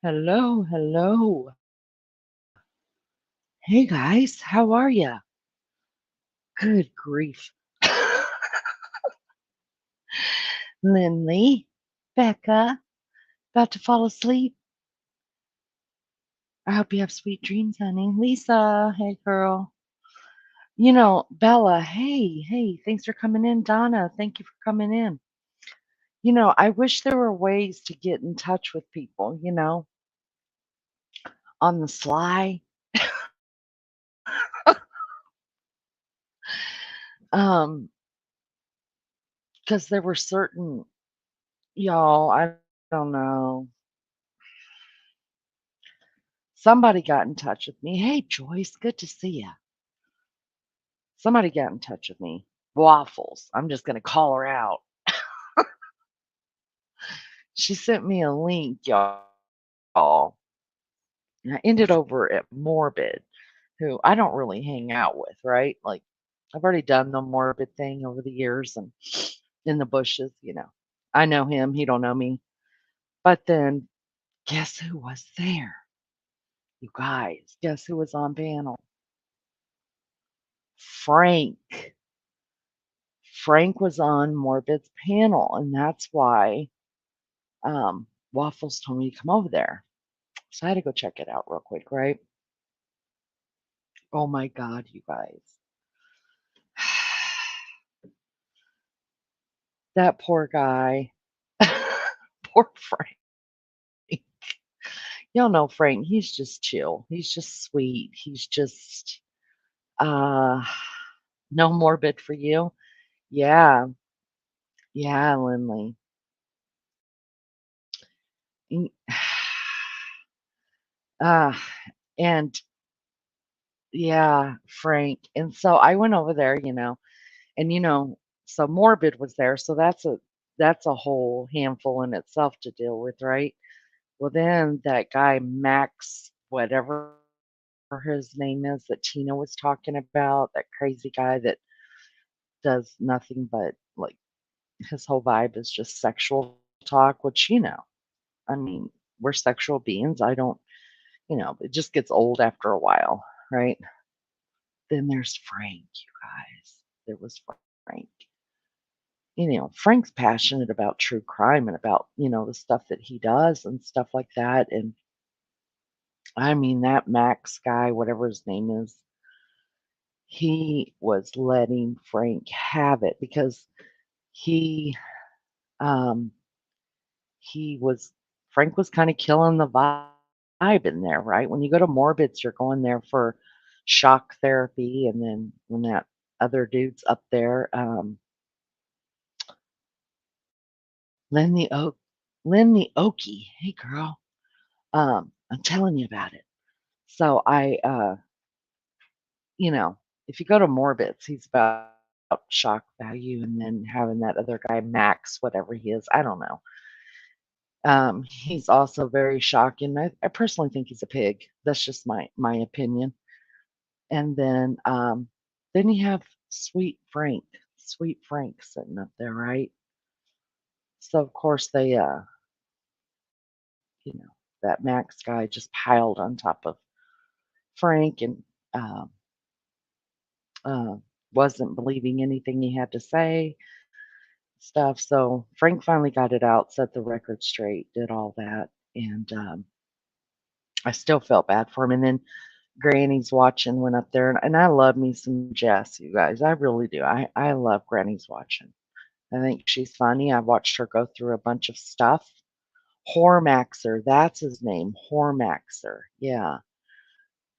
Hello, hello. Hey guys, how are ya? Good grief. Lindley, Becca, about to fall asleep. I hope you have sweet dreams, honey. Lisa, hey girl. Bella, hey, thanks for coming in. Donna, thank you for coming in. I wish there were ways to get in touch with people, on the sly. Um, because there were certain, y'all, I don't know. Somebody got in touch with me. Hey, Joyce, good to see ya. Somebody got in touch with me. Waffles. I'm just going to call her out. She sent me a link, y'all. And I ended over at Morbid, who I don't really hang out with, right? Like, I've already done the Morbid thing over the years and in the bushes. I know him, he don't know me. But then guess who was there? You guys, guess who was on panel? Frank. Frank was on Morbid's panel, and that's why Waffles told me to come over there. So I had to go check it out real quick, right? Oh my God, you guys. That poor guy. Poor Frank. Y'all know Frank, he's just chill. He's just sweet. He's just uh no morbid for you. Yeah. Yeah, Lindley. Mm, Uh and yeah, Frank. And so I went over there. And so Morbid was there, so that's a whole handful in itself to deal with, right? Well, then that guy Max, whatever his name is, that Tina was talking about, that crazy guy that does nothing but like his whole vibe is just sexual talk, which I mean, we're sexual beings. I don't, it just gets old after a while, right? Then there's Frank, you guys. There was Frank. Frank's passionate about true crime and about, the stuff that he does and stuff like that. And I mean, that Max guy, whatever his name is, he was letting Frank have it because he, um, Frank was kind of killing the vibe in there, right? When you go to Morbids, you're going there for shock therapy. And then when that other dude's up there, Lynn the Oak, Lynn the Okie, hey girl, I'm telling you about it. So you know, if you go to Morbits, he's about shock value, and then having that other guy, Max, whatever he is, I don't know. He's also very shocking. I personally think he's a pig. That's just my opinion. And then you have Sweet Frank sitting up there, right? So of course that Max guy just piled on top of Frank and um, uh, wasn't believing anything he had to say, stuff. So Frank finally got it out, set the record straight, did all that, and I still felt bad for him. And then Granny's watching went up there, and I love me some Jess, you guys. I really do. I love Granny's watching. I think she's funny. I watched her go through a bunch of stuff. Hormaxer, that's his name. Hormaxer. Yeah.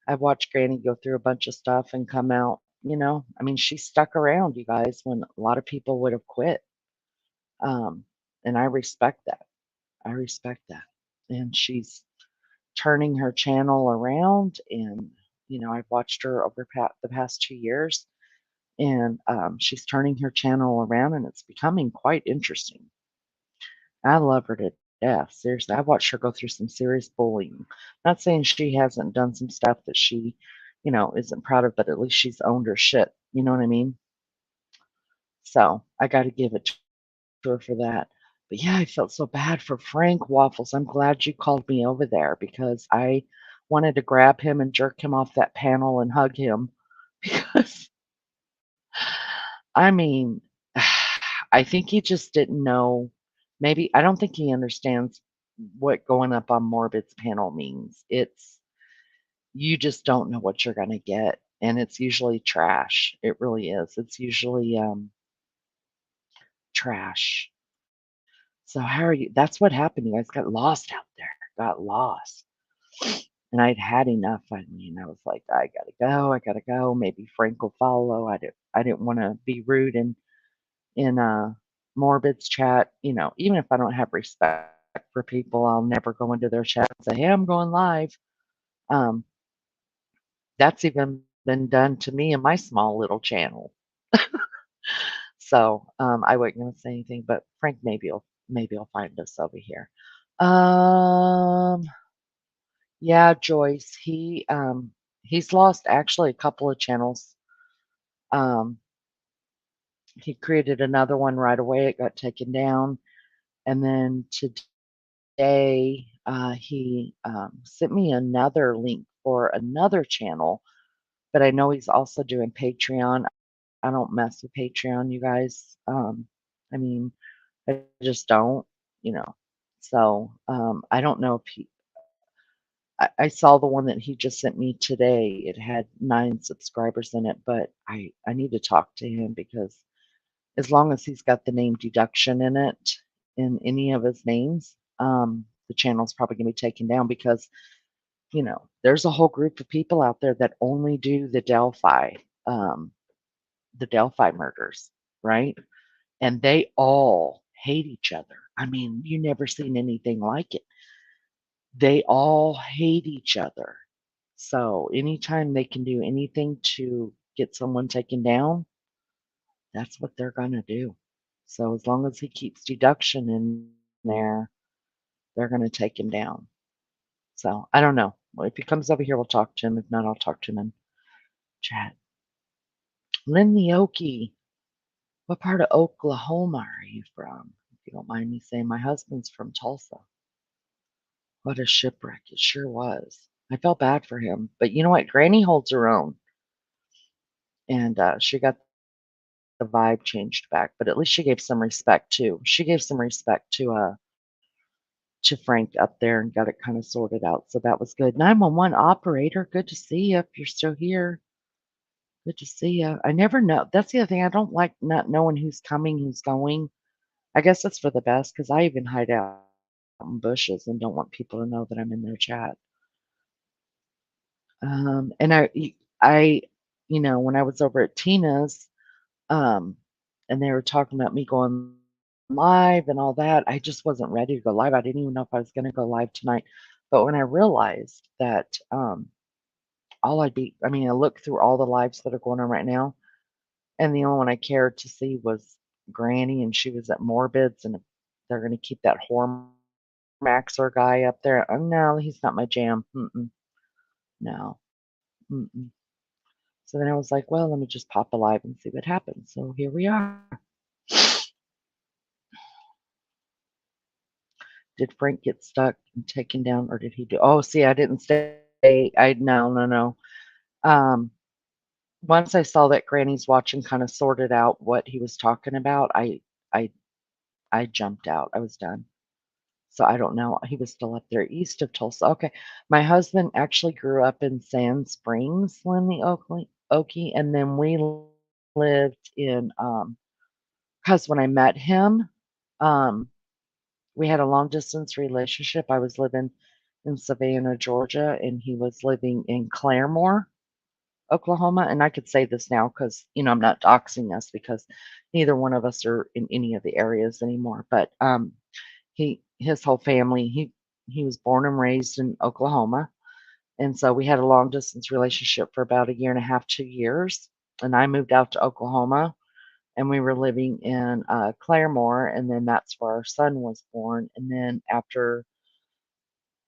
I've watched Granny go through a bunch of stuff and come out, I mean, she stuck around, you guys, when a lot of people would have quit. Um, and I respect that. I respect that. And she's turning her channel around. And, I've watched her over the past 2 years. And she's turning her channel around and it's becoming quite interesting. I love her to death. Seriously, I've watched her go through some serious bullying. Not saying she hasn't done some stuff that she, isn't proud of, but at least she's owned her shit. You know what I mean? So I got to give it to her for that. But yeah, I felt so bad for Frank Waffles. I'm glad you called me over there because I wanted to grab him and jerk him off that panel and hug him because I mean, I think he just didn't know. Maybe I don't think he understands what going up on Morbid's panel means. It's you just don't know what you're gonna get, and it's usually trash. It really is. It's usually trash. So how are you? That's what happened. You guys got lost out there. Got lost. And I'd had enough. I mean, I was like, I gotta go. I gotta go. Maybe Frank will follow. I didn't want to be rude in Morbid's chat. Even if I don't have respect for people, I'll never go into their chat and say, "Hey, I'm going live." Um, that's even been done to me in my small little channel. So I wasn't gonna say anything, but Frank maybe he'll find us over here. Um, yeah, Joyce. He's lost actually a couple of channels. Um, he created another one right away. It got taken down, and then today he sent me another link for another channel. But I know he's also doing Patreon. I don't mess with Patreon, you guys. I mean, I just don't, you know. So I don't know if I saw the one that he just sent me today. It had 9 subscribers in it, but I need to talk to him because as long as he's got the name deduction in it, in any of his names, the channel's probably gonna be taken down because, there's a whole group of people out there that only do um, the Delphi murders, right? And they all hate each other. I mean, you never seen anything like it. They all hate each other. So anytime they can do anything to get someone taken down, that's what they're gonna do. So as long as he keeps deduction in there, they're gonna take him down. So I don't know. Well, if he comes over here, we'll talk to him. If not, I'll talk to him in chat. Lynn Okie, what part of Oklahoma are you from? If you don't mind me saying, my husband's from Tulsa. What a shipwreck. It sure was. I felt bad for him. But you know what? Granny holds her own. And she got the vibe changed back. But at least she gave some respect too. She gave some respect to Frank up there and got it kind of sorted out. So that was good. 911 operator, good to see you if you're still here. Good to see you. I never know. That's the other thing. I don't like not knowing who's coming, who's going. I guess that's for the best because I even hide out in bushes and don't want people to know that I'm in their chat. And I, when I was over at Tina's, um, and they were talking about me going live and all that, I just wasn't ready to go live. I didn't even know if I was going to go live tonight. But when I realized that I mean, I looked through all the lives that are going on right now, and the only one I cared to see was Granny, and she was at Morbid's, and they're going to keep that Maxer guy up there. No, he's not my jam. No. Mm-mm. So then I was like, well, let me just pop a live and see what happens. So here we are. Did Frank get stuck and taken down, or did he do? Oh, see, I didn't stay. No. Um, Once I saw that Granny's watch and kind of sorted out what he was talking about, I, I jumped out. I was done. So I don't know. He was still up there east of Tulsa. Okay, my husband actually grew up in Sand Springs, Linley, Okie, and then we lived in because when I met him, um, we had a long distance relationship. I was living in Savannah, Georgia, and he was living in Claremore, Oklahoma. And I could say this now because, I'm not doxing us because neither one of us are in any of the areas anymore. But his whole family, he was born and raised in Oklahoma. And so we had a long distance relationship for about a year and a half, 2 years. And I moved out to Oklahoma and we were living in Claremore, and then that's where our son was born. And then after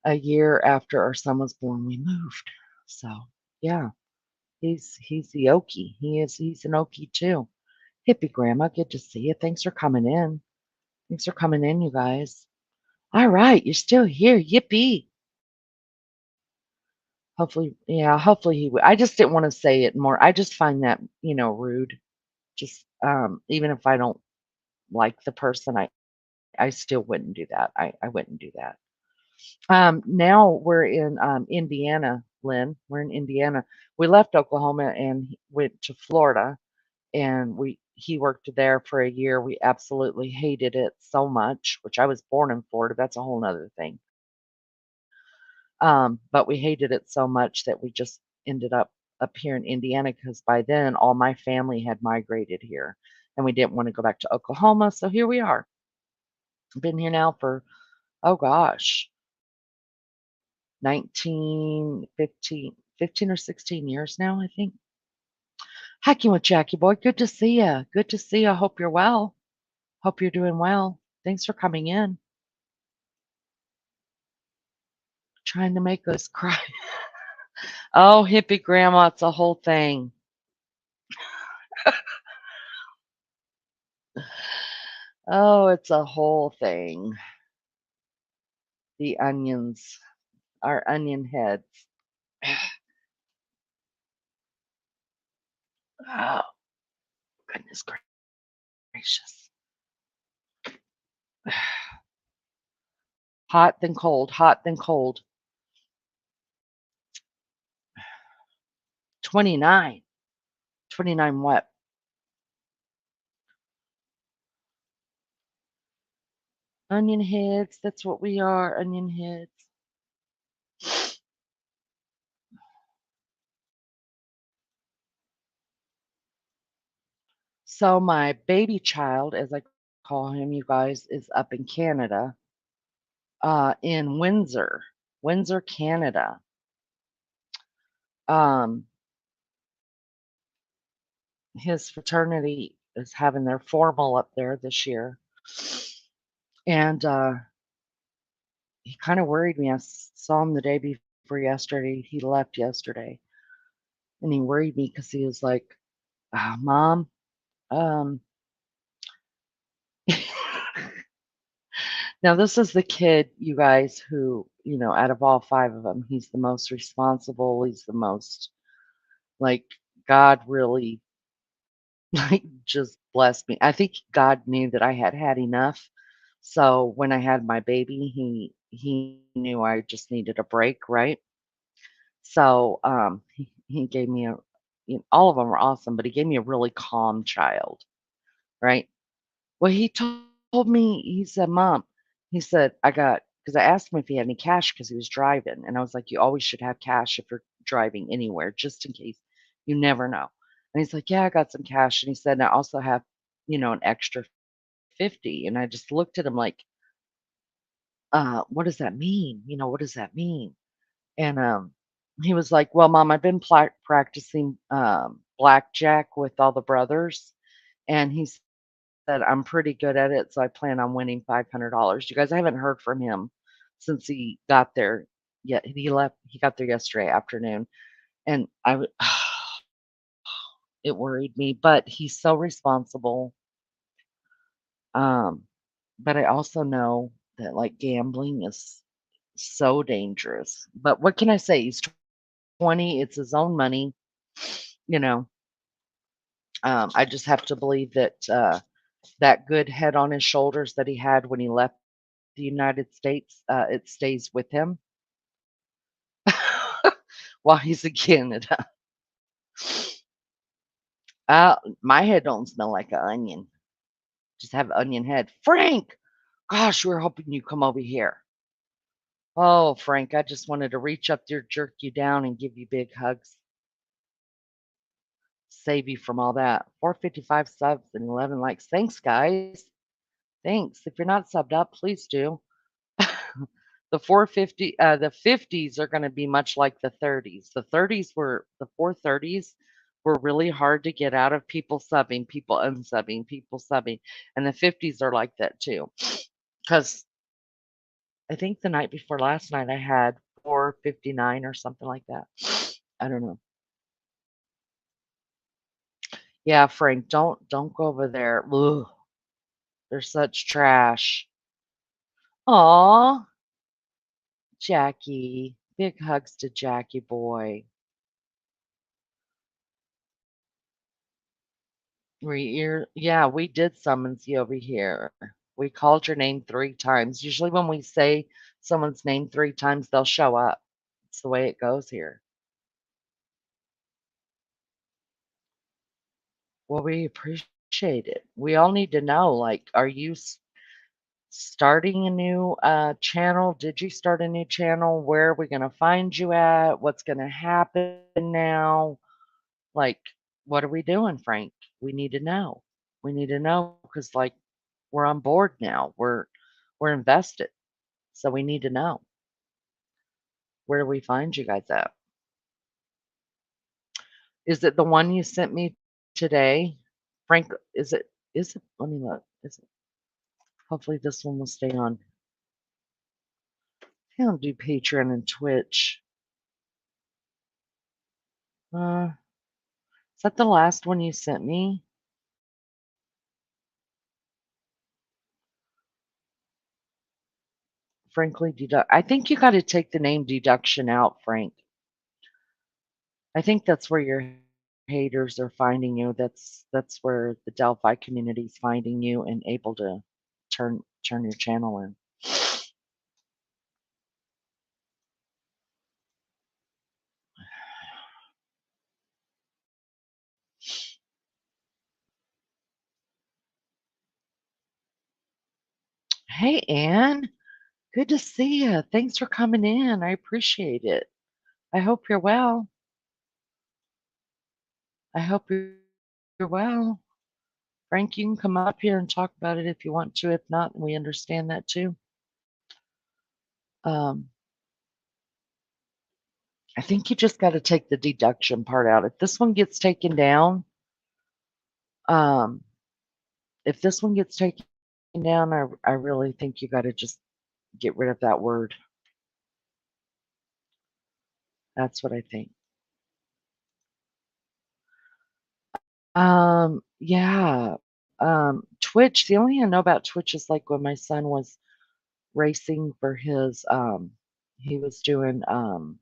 a year after our son was born, we moved. So yeah, he's the Okie. He's an Okie too. Hippie Grandma, good to see you. Thanks for coming in. Thanks for coming in, you guys. All right, you're still here. Yippee. Hopefully, yeah, hopefully he would. I just didn't want to say it more. I just find that, rude. Just even if I don't like the person, I still wouldn't do that. I wouldn't do that. Now we're in Indiana, Lynn. We're in Indiana. We left Oklahoma and went to Florida, and we he worked there for a year. We absolutely hated it so much, which I was born in Florida. That's a whole nother thing. But we hated it so much that we just ended up here in Indiana because by then all my family had migrated here, and we didn't want to go back to Oklahoma. So here we are. Been here now for, oh gosh, 19, 15 or 16 years now, I think. Hacking with Jackie boy, good to see you. Good to see you. Hope you're well. Hope you're doing well. Thanks for coming in. Trying to make us cry. Oh, hippie grandma, it's a whole thing. Oh, it's a whole thing. The onions, our onion heads. Oh, goodness gracious. Hot then cold, hot then cold. 29. 29 what? Onion heads, that's what we are, onion heads. So my baby child, as I call him, you guys, is up in Canada, in Windsor, Windsor, Canada. Um, his fraternity is having their formal up there this year, and he kind of worried me. Saw him the day before yesterday. He left yesterday, and he worried me because he was like, "Mom, um." Now this is the kid, you guys, who out of all five of them, he's the most responsible. He's the most like God really like just blessed me. I think God knew that I had had enough. So when I had my baby, he knew I just needed a break, right? So he gave me all of them were awesome, but he gave me a really calm child, right? Well, he told me, he said, "Mom," he said, "I got," because I asked him if he had any cash because he was driving. And I was like, "You always should have cash if you're driving anywhere, just in case. You never know." And he's like, "Yeah, I got some cash." And he said, "And I also have, an extra 50." And I just looked at him like, what does that mean? What does that mean? And he was like, "Well, Mom, I've been practicing blackjack with all the brothers." And he said, "I'm pretty good at it, so I plan on winning $500." You guys, I haven't heard from him since he got there yet. He got there yesterday afternoon, and it worried me, but he's so responsible. Um, but I also know that like gambling is so dangerous. But what can I say? He's 20, it's his own money, you know. I just have to believe that that good head on his shoulders that he had when he left the United States, it stays with him while he's in Canada. My head don't smell like an onion. Just have onion head. Frank, gosh, we are hoping you come over here. Oh, Frank, I just wanted to reach up there, jerk you down, and give you big hugs. Save you from all that. 455 subs and 11 likes. Thanks, guys. Thanks. If you're not subbed up, please do. The 50s are going to be much like the 30s. The 430s were really hard to get out of, people subbing, people unsubbing, people subbing. And the 50s are like that too. Because I think the night before last night I had 459 or something like that. I don't know. Yeah, Frank, don't go over there. Ugh. They're such trash. Aw, Jackie. Big hugs to Jackie boy. Yeah, we did summons you over here. We called your name 3 times. Usually when we say someone's name 3 times, they'll show up. It's the way it goes here. Well, we appreciate it. We all need to know, like, are you starting a new channel? Did you start a new channel? Where are we going to find you at? What's going to happen now? Like, what are we doing, Frank? We need to know. We need to know because, like, we're on board now. We're invested, so we need to know. Where do we find you guys at? Is it the one you sent me today, Frank? Is it? Is it? Let me look. Is it? Hopefully, this one will stay on. I don't do Patreon and Twitch. Is that the last one you sent me? Frankly, deduct. I think you got to take the name deduction out, Frank. I think that's where your haters are finding you. That's where the Delphi community is finding you and able to turn your channel in. Hey, Ann. Good to see you. Thanks for coming in. I appreciate it. I hope you're well. I hope you're well. Frank, you can come up here and talk about it if you want to. If not, we understand that too. Um, I think you just got to take the deduction part out. If this one gets taken down, um, if this one gets taken down, I really think you got to just get rid of that word. That's what I think. Yeah. Twitch, the only thing I know about Twitch is like when my son was racing for his he was doing um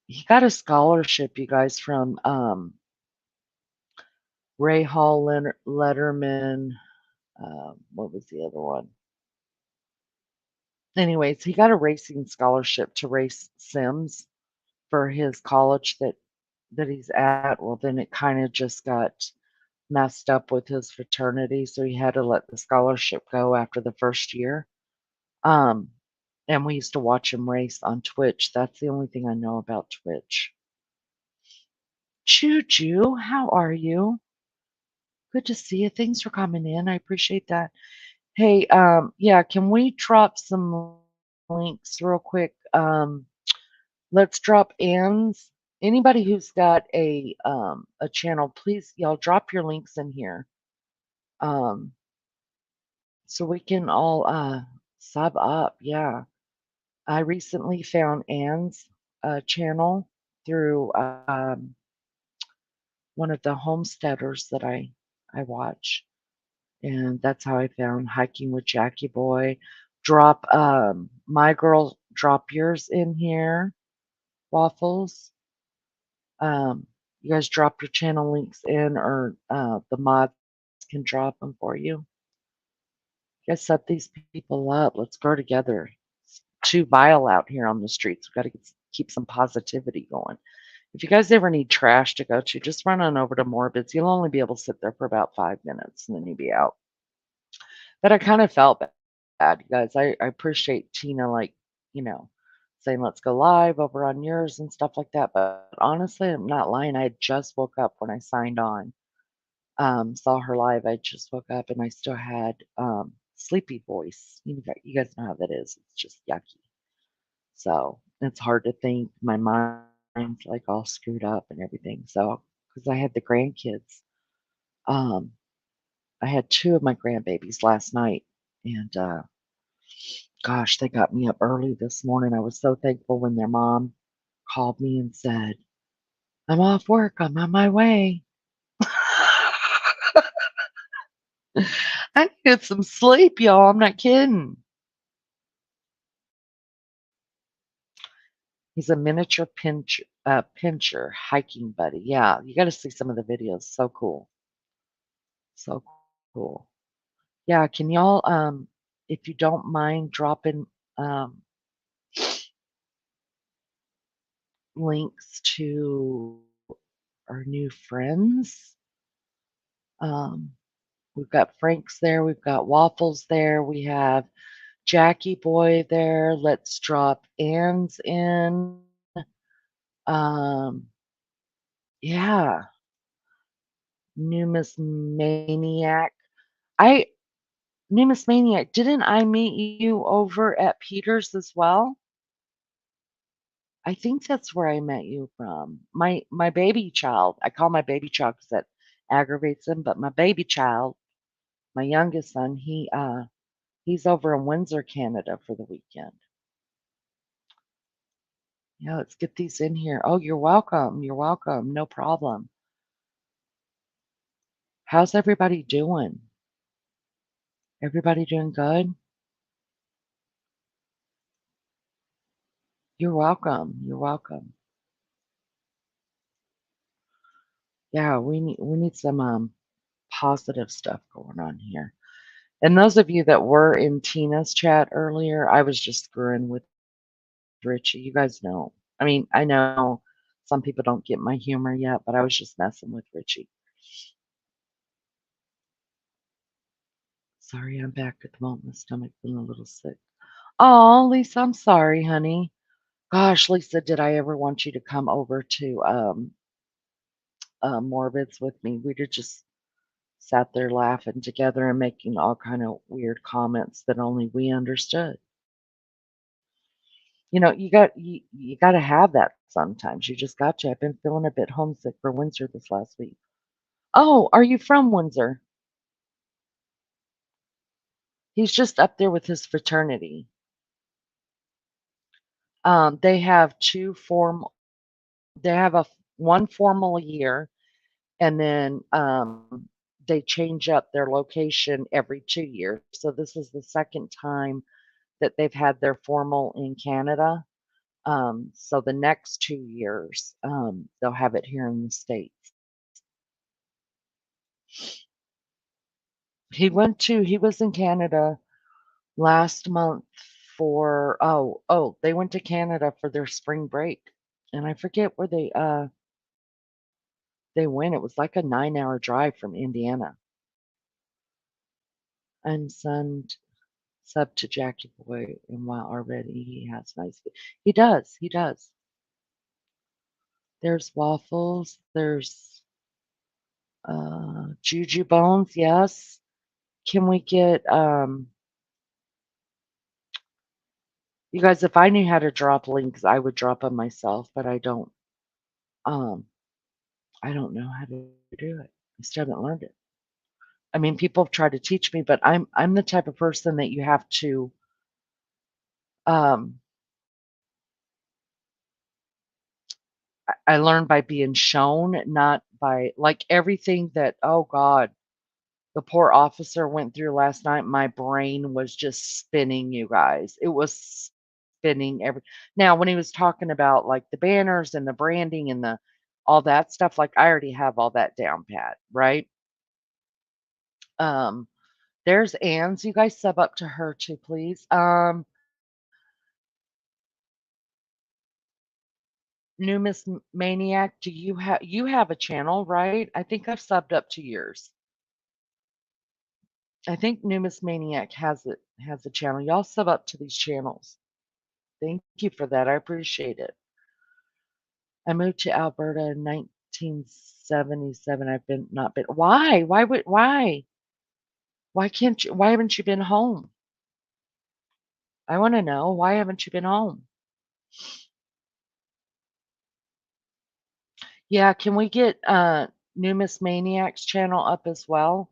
he got a scholarship, you guys, from Ray Hall Letterman. What was the other one? Anyways, he got a racing scholarship to race Sims for his college that he's at. Well, then it kind of just got messed up with his fraternity, so he had to let the scholarship go after the first year. Um, and we used to watch him race on Twitch. That's the only thing I know about Twitch. Choo-choo, how are you? Good to see you. Thanks for coming in. I appreciate that. Hey, yeah, can we drop some links real quick? Let's drop Ann's. Anybody who's got a channel, please, y'all drop your links in here. Um, so we can all sub up. Yeah. I recently found Ann's channel through one of the homesteaders that I watch, and that's how I found Hiking with Jackie Boy. Drop my girl, drop yours in here, Waffles. You guys drop your channel links in, or the mods can drop them for you. You guys set these people up. Let's grow together. It's too vile out here on the streets. We've got to keep some positivity going. If you guys ever need trash to go to, just run on over to Morbid's. You'll only be able to sit there for about 5 minutes and then you'll be out. But I kind of felt bad, you guys. I appreciate Tina, like, you know, saying let's go live over on yours and stuff like that. But honestly, I'm not lying. I just woke up when I signed on. Saw her live. I just woke up and I still had sleepy voice. You guys know how that is. It's just yucky. So it's hard to think. My mind's like all screwed up and everything. So because I had the grandkids, um, I had 2 of my grandbabies last night, and gosh, they got me up early this morning. I was so thankful when their mom called me and said, "I'm off work. I'm on my way." I get some sleep, y'all. I'm not kidding. He's a miniature pincher hiking buddy. Yeah, you got to see some of the videos. So cool. So cool. Yeah, can y'all, if you don't mind dropping um, links to our new friends? Um, we've got Frank's there, we've got Waffles there, we have Jackie Boy there. Let's drop Ann's in. Um, yeah, Numismaniac. I Numismaniac, didn't I meet you over at Peter's as well? I think that's where I met you from. My baby child. I call my baby child because that aggravates him, but my baby child, my youngest son, he's over in Windsor, Canada for the weekend. Yeah, let's get these in here. Oh, you're welcome. You're welcome. No problem. How's everybody doing? Everybody doing good? You're welcome. You're welcome. Yeah, we need some positive stuff going on here. And those of you that were in Tina's chat earlier, I was just screwing with Richie. You guys know. I mean, I know some people don't get my humor yet, but I was just messing with Richie. Sorry, I'm back at the moment. My stomach feeling a little sick. Oh, Lisa, I'm sorry, honey. Gosh, Lisa, did I ever want you to come over to Morbids with me? We'd have just sat there laughing together and making all kind of weird comments that only we understood. You got to have that sometimes. You just got to. I've been feeling a bit homesick for Windsor this last week. Oh, are you from Windsor? He's just up there with his fraternity. They have they have one formal a year, and then they change up their location every 2 years. So this is the second time that they've had their formal in Canada. So the next 2 years, they'll have it here in the States. He was in Canada last month they went to Canada for their spring break. And I forget where they went. It was like a 9-hour drive from Indiana. And sub to Jackie Boy, and while already he has nice he does. There's Waffles, there's Juju Bones, yes. Can we get you guys, if I knew how to drop links, I would drop them myself, but um I don't know how to do it. I still haven't learned it. I mean, people have tried to teach me, but I'm the type of person that you have to um I learn by being shown, not by like everything that oh God, the poor officer went through last night. My brain was just spinning, you guys. It was spinning every now when he was talking about like the banners and the branding and the all that stuff, like I already have all that down pat, right? Um, there's Ann's. You guys sub up to her too, please. Numis Maniac, do you have a channel, right? I think I've subbed up to yours. I think Numis Maniac has a channel. Y'all sub up to these channels. Thank you for that. I appreciate it. I moved to Alberta in 1977. I've been not been. Why? Why? Why haven't you been home? I want to know. Why haven't you been home? Yeah, can we get Numis Maniac's channel up as well?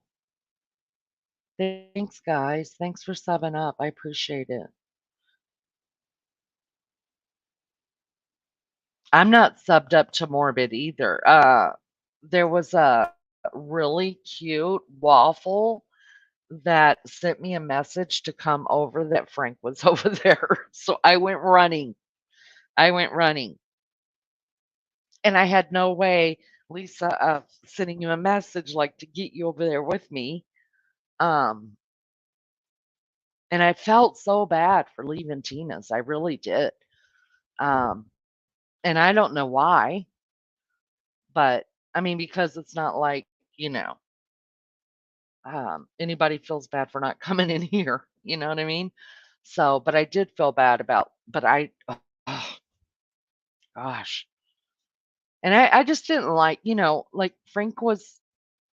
Thanks, guys. Thanks for subbing up. I appreciate it. I'm not subbed up to Morbid either. There was a really cute waffle that sent me a message to come over that Frank was over there. So I went running. I went running. And I had no way, Lisa, of sending you a message like to get you over there with me. Um, and I felt so bad for leaving Tina's. I really did. Um, and I don't know why, but I mean, because it's not like, you know, anybody feels bad for not coming in here. You know what I mean? So, but I did feel bad about, but oh, gosh. And I just didn't like, like Frank was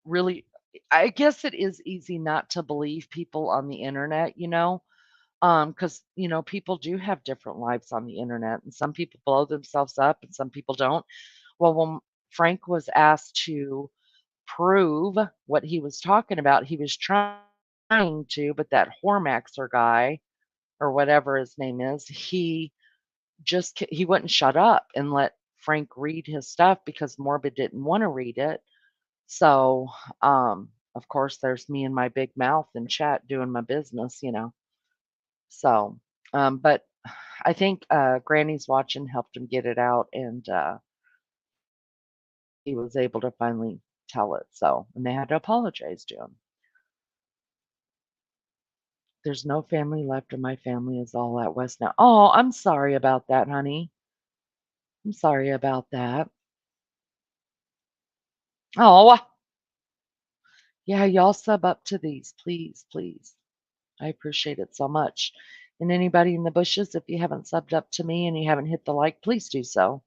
really, I guess it is easy not to believe people on the internet, because, people do have different lives on the internet and some people blow themselves up and some people don't. Well, when Frank was asked to prove what he was talking about, he was trying to, but that Hormaxer guy or whatever his name is, he wouldn't shut up and let Frank read his stuff because Morbid didn't want to read it. So, of course, there's me and my big mouth in chat doing my business. So, but I think Granny's watching helped him get it out, and he was able to finally tell it. So, and they had to apologize to him. There's no family left, and my family is all out west now. Oh, I'm sorry about that, honey. I'm sorry about that. Oh, yeah, y'all sub up to these, please, please. I appreciate it so much. And anybody in the bushes, if you haven't subbed up to me and you haven't hit the like, please do so.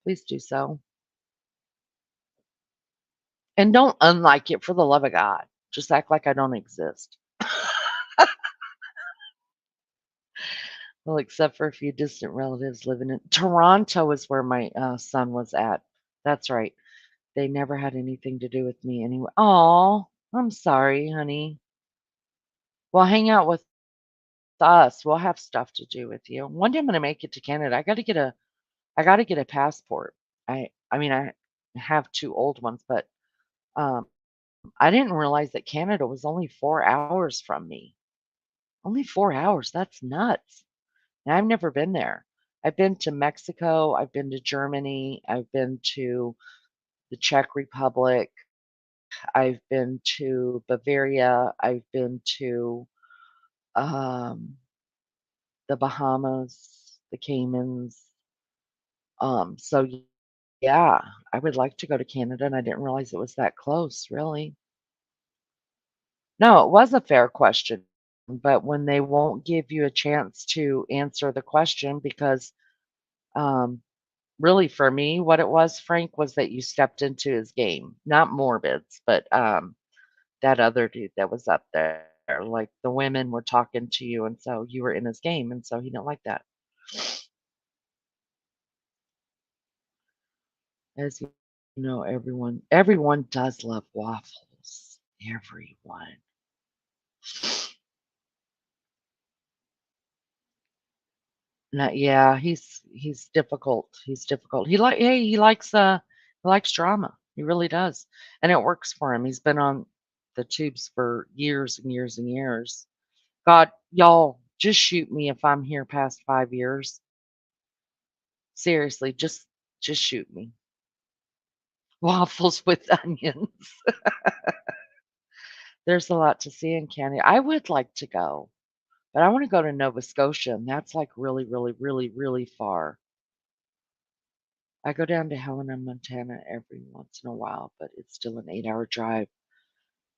Please do so. And don't unlike it for the love of God. Just act like I don't exist. Well, except for a few distant relatives living in Toronto is where my son was at. That's right. They never had anything to do with me anyway. Oh, I'm sorry, honey. Well, hang out with us. We'll have stuff to do with you. One day I'm gonna make it to Canada. I gotta get a passport. I mean I have two old ones, but um I didn't realize that Canada was only 4 hours from me. Only 4 hours. That's nuts. And I've never been there. I've been to Mexico, I've been to Germany, I've been to the Czech Republic, I've been to Bavaria, I've been to um the Bahamas, the Caymans. So yeah, I would like to go to Canada, and I didn't realize it was that close, really. No, it was a fair question, but when they won't give you a chance to answer the question because, um, really for me, what it was, Frank, was that you stepped into his game, not Morbid's, but, that other dude that was up there. Like, the women were talking to you, and so you were in his game, and so he didn't like that. As you know, everyone does love waffles. Everyone. Yeah, he's difficult. He's difficult. He likes drama. He really does. And it works for him. He's been on the tubes for years and years and years. God, y'all, just shoot me if I'm here past 5 years. Seriously, just shoot me. Waffles with onions. There's a lot to see in Canada. I would like to go, but I want to go to Nova Scotia, and that's like really, really, really, really far. I go down to Helena, Montana every once in a while, but it's still an 8-hour drive.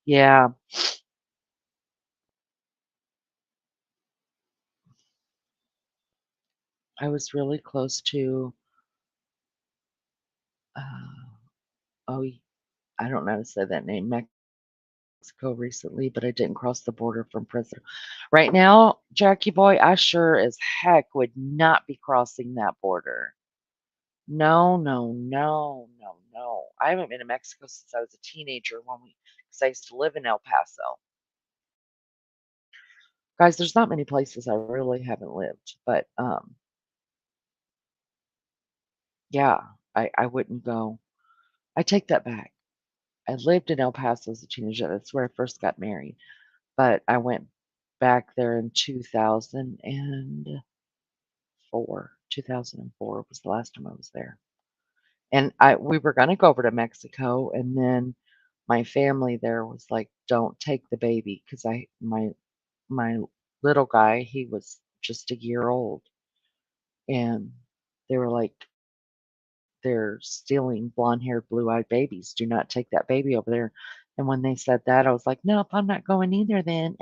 Yeah, I was really close to, uh, oh, I don't know how to say that name, Mexico recently, but I didn't cross the border from prison. Right now, Jackie boy, I sure as heck would not be crossing that border. No, no, no, no, no. I haven't been to Mexico since I was a teenager because I used to live in El Paso. Guys, there's not many places I really haven't lived, but yeah, I wouldn't go. I take that back. I lived in El Paso as a teenager. That's where I first got married. but I went back there in 2004. 2004 was the last time I was there. And we were gonna go over to Mexico, and then my family there was like, "Don't take the baby," 'cause my little guy, he was just a year old, and they were like, "They're stealing blonde-haired, blue-eyed babies. Do not take that baby over there." And when they said that, I was like, "Nope, I'm not going either then.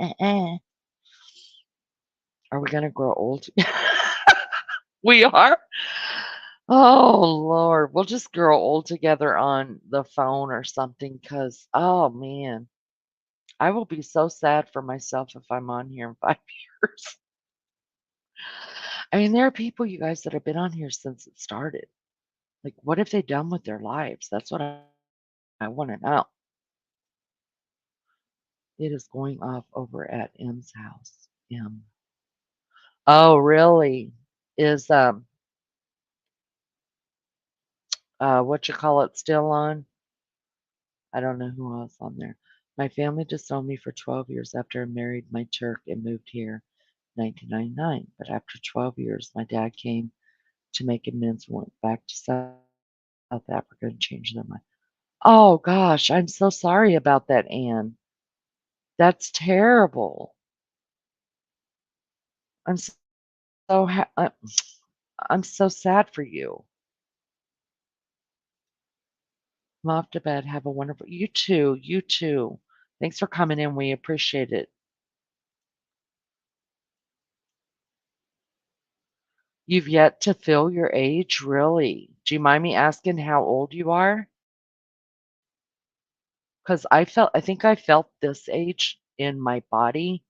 Are we gonna grow old?" We are? Oh, Lord. We'll just grow old together on the phone or something. Cause oh, man, I will be so sad for myself if I'm on here in 5 years. I mean, there are people, you guys, that have been on here since it started. Like, what have they done with their lives? That's what I wanna know. It is going off over at M's house. M. Oh, really? Is, what you call it still on? I don't know who else on there. My family disowned me for 12 years after I married my Turk and moved here in 1999. But after 12 years, my dad came to make amends and went back to South Africa and changed their mind. Oh gosh, I'm so sorry about that, Anne. That's terrible. I'm so I'm so sad for you. I'm off to bed. Have a wonderful you too. You too. Thanks for coming in. We appreciate it. You've yet to feel your age? Really? Do you mind me asking how old you are? 'Cause I think I felt this age in my body.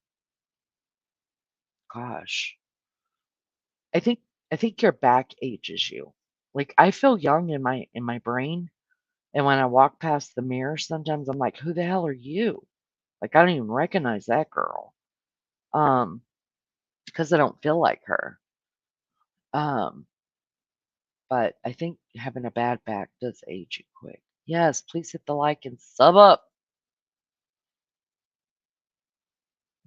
Gosh. I think I think your back ages you. Like, I feel young in my brain, and when I walk past the mirror, sometimes I'm like, "Who the hell are you?" Like, I don't even recognize that girl, um, because I don't feel like her. Um, but I think having a bad back does age you quick. Yes, please hit the like and sub up.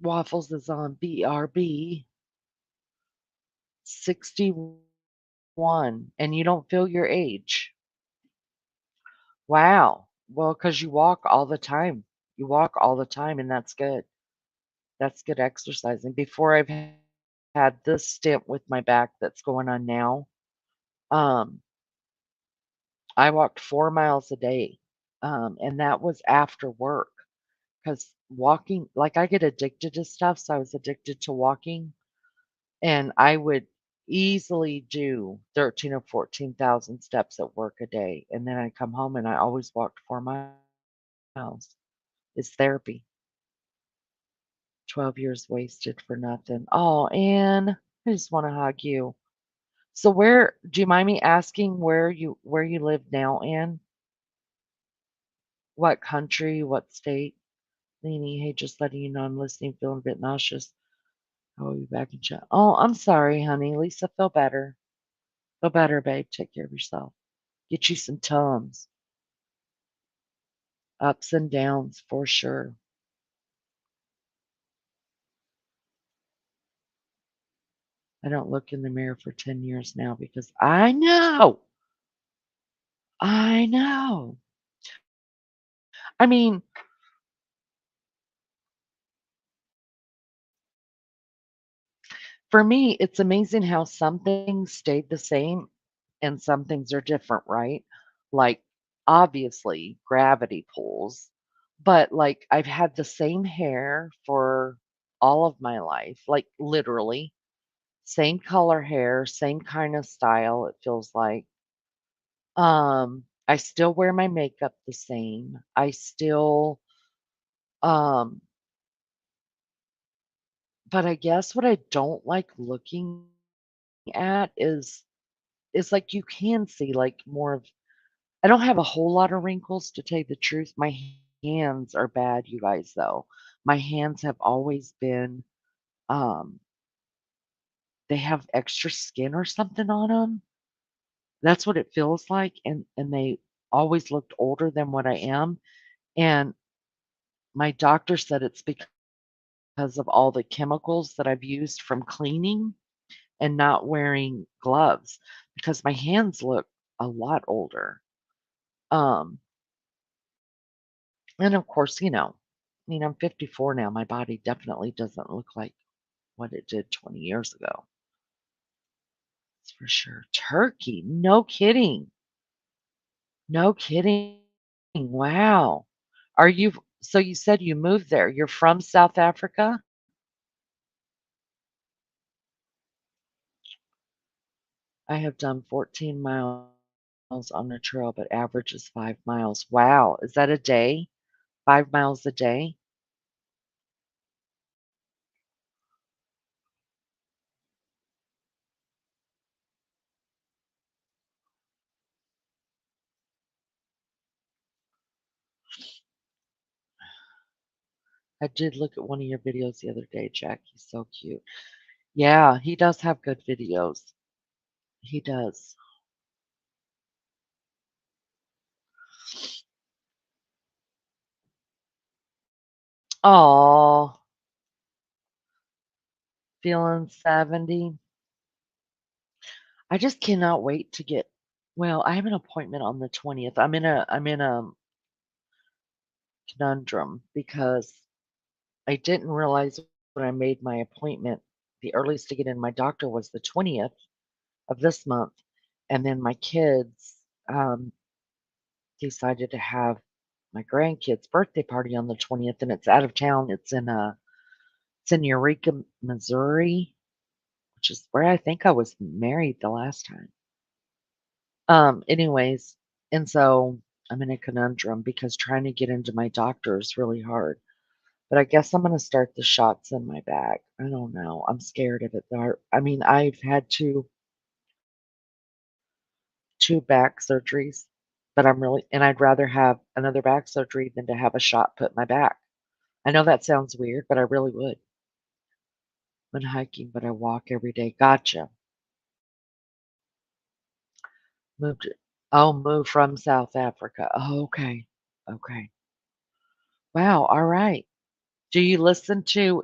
Waffles is on BRB 61, and you don't feel your age. Wow. Well, because you walk all the time. You walk all the time, and that's good. That's good exercise. And before had this stint with my back that's going on now, um, I walked 4 miles a day, and that was after work. Because walking like, I get addicted to stuff, so I was addicted to walking. And I would easily do 13 or 14,000 steps at work a day, and then I come home and I always walked 4 miles. It's therapy. 12 years wasted for nothing. Oh, Ann, I just wanna hug you. So where do you mind me asking where you live now, Ann? What country, what state? Leanie, hey, just letting you know I'm listening, feeling a bit nauseous. I will be back in chat. Oh, I'm sorry, honey. Lisa, feel better. Feel better, babe. Take care of yourself. Get you some Tums. Ups and downs for sure. I don't look in the mirror for 10 years now because I know. I know. I mean, for me, it's amazing how some things stayed the same and some things are different, right? Like, obviously, gravity pulls, but like, I've had the same hair for all of my life, like, literally. Same color hair, same kind of style, it feels like. I still wear my makeup the same. I still, um, but I guess what I don't like looking at is like you can see like more of I don't have a whole lot of wrinkles to tell you the truth. My hands are bad, you guys, though. My hands have always been, um, they have extra skin or something on them. That's what it feels like, and they always looked older than what I am. And my doctor said it's because of all the chemicals that I've used from cleaning and not wearing gloves because my hands look a lot older. Um, and of course, I'm 54 now. My body definitely doesn't look like what it did 20 years ago. That's for sure. Turkey. No kidding. No kidding. Wow. So you said you moved there. You're from South Africa? I have done 14 miles on the trail, but average is 5 miles. Wow. Is that a day? 5 miles a day? I did look at one of your videos the other day, Jack. He's so cute. Yeah, he does have good videos. He does. Oh, feeling 70. I just cannot wait to get well, I have an appointment on the 20th. I'm in a conundrum because I didn't realize when I made my appointment, the earliest to get in my doctor was the 20th of this month, and then my kids, um, decided to have my grandkid's birthday party on the 20th, and it's out of town. It's in Eureka, Missouri, which is where I think I was married the last time. Anyways, and so I'm in a conundrum because trying to get into my doctor is really hard. But I guess I'm gonna start the shots in my back. I don't know. I'm scared of it though. I mean, I've had two back surgeries, but I'd rather have another back surgery than to have a shot put in my back. I know that sounds weird, but I really would. When hiking, but I walk every day. Gotcha. Moved move from South Africa. Oh, okay. Okay. Wow, all right. Do you listen to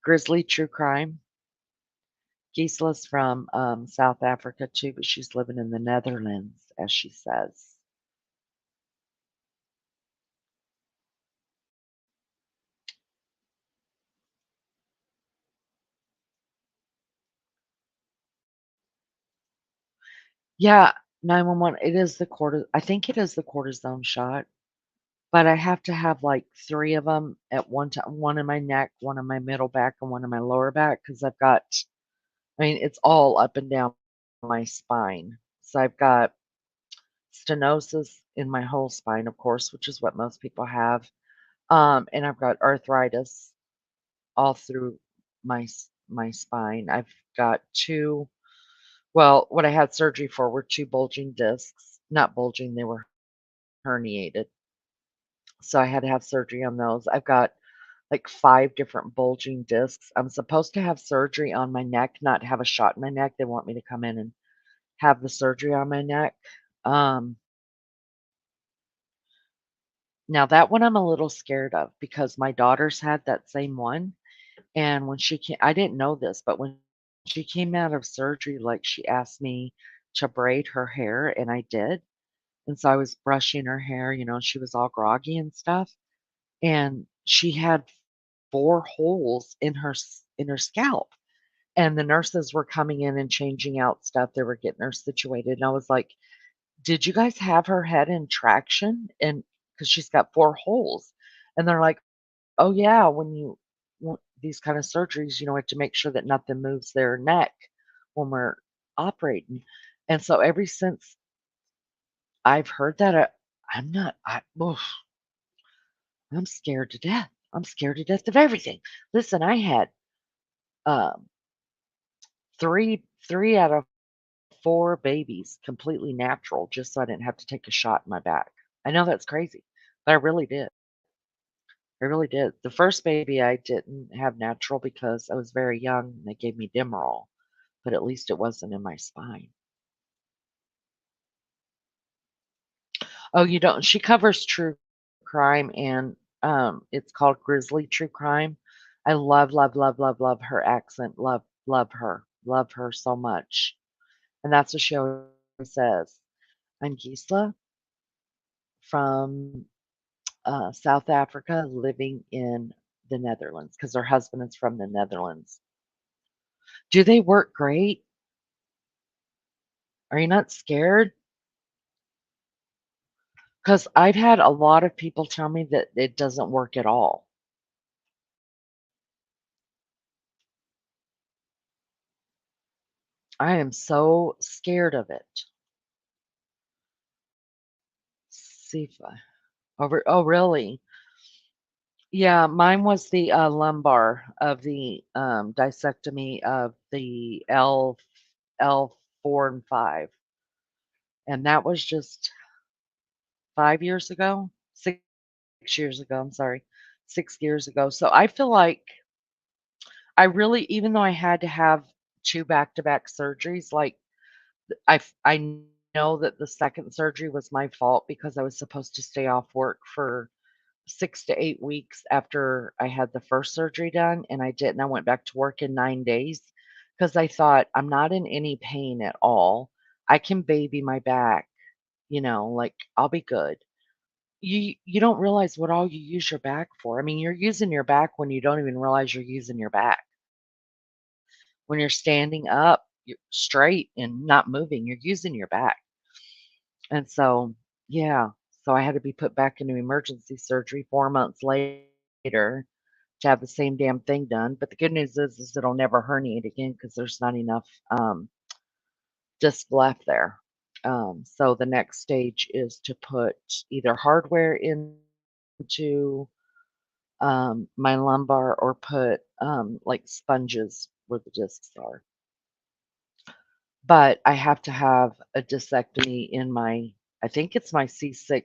Grizzly True Crime? Gisela's from South Africa too, but she's living in the Netherlands, as she says. Yeah, 911. It is I think it is the cortisone shot, but I have to have like three of them at one time, one in my neck, one in my middle back, and one in my lower back because I mean, it's all up and down my spine. So I've got stenosis in my whole spine, of course, which is what most people have. And I've got arthritis all through my spine. I've got two well, what I had surgery for were two bulging discs. Not bulging, they were herniated. So I had to have surgery on those. I've got like 5 different bulging discs. I'm supposed to have surgery on my neck, not have a shot in my neck. They want me to come in and have the surgery on my neck. Um, Now that one I'm a little scared of because my daughter's had that same one, and when she came I didn't know this, but when she came out of surgery, like, she asked me to braid her hair, and I did, and so I was brushing her hair, and she was all groggy and stuff, and she had 4 holes in her scalp, and the nurses were coming in and changing out stuff, they were getting her situated, and I was like, "Did you guys have her head in traction?" And because 'cause she's got 4 holes, and they're like, "Oh, yeah, when you want these kind of surgeries, we have to make sure that nothing moves their neck when we're operating." And so ever since I've heard that, I'm not oof, I'm scared to death. I'm scared to death of everything. Listen, I had, um, 3 out of 4 babies completely natural just so I didn't have to take a shot in my back. I know that's crazy, but I really did. I really did. The first baby I didn't have natural because I was very young and they gave me Demerol, but at least it wasn't in my spine. Oh, you don't she covers true crime and, It's called Grizzly True Crime. I love, love, love, love, love her accent. Love, love her. Love her so much. And that's what she always says. I'm Gisela from South Africa living in the Netherlands because her husband is from the Netherlands. Do they work great? Are you not scared? Because I've had a lot of people tell me that it doesn't work at all. I am so scared of it. Sifa. Oh, really? Yeah, mine was the lumbar of the dissectomy of the L4 and 5. And that was just 5 years ago, 6 years ago. I'm sorry, 6 years ago. So I feel like I really, even though I had to have two back-to-back surgeries, like I know that the second surgery was my fault because I was supposed to stay off work for 6 to 8 weeks after I had the first surgery done, and I didn't. I went back to work in 9 days because I thought, "I'm not in any pain at all. I can baby my back, like, I'll be good." You don't realize what all you use your back for. I mean, you're using your back when you don't even realize you're using your back. When you're standing up, you're straight and not moving, you're using your back. And so, yeah, so I had to be put back into emergency surgery 4 months later to have the same damn thing done. But the good news is it'll never herniate again because there's not enough disc left there. So the next stage is to put either hardware into my lumbar or put like sponges where the discs are. But I have to have a discectomy in I think it's my C6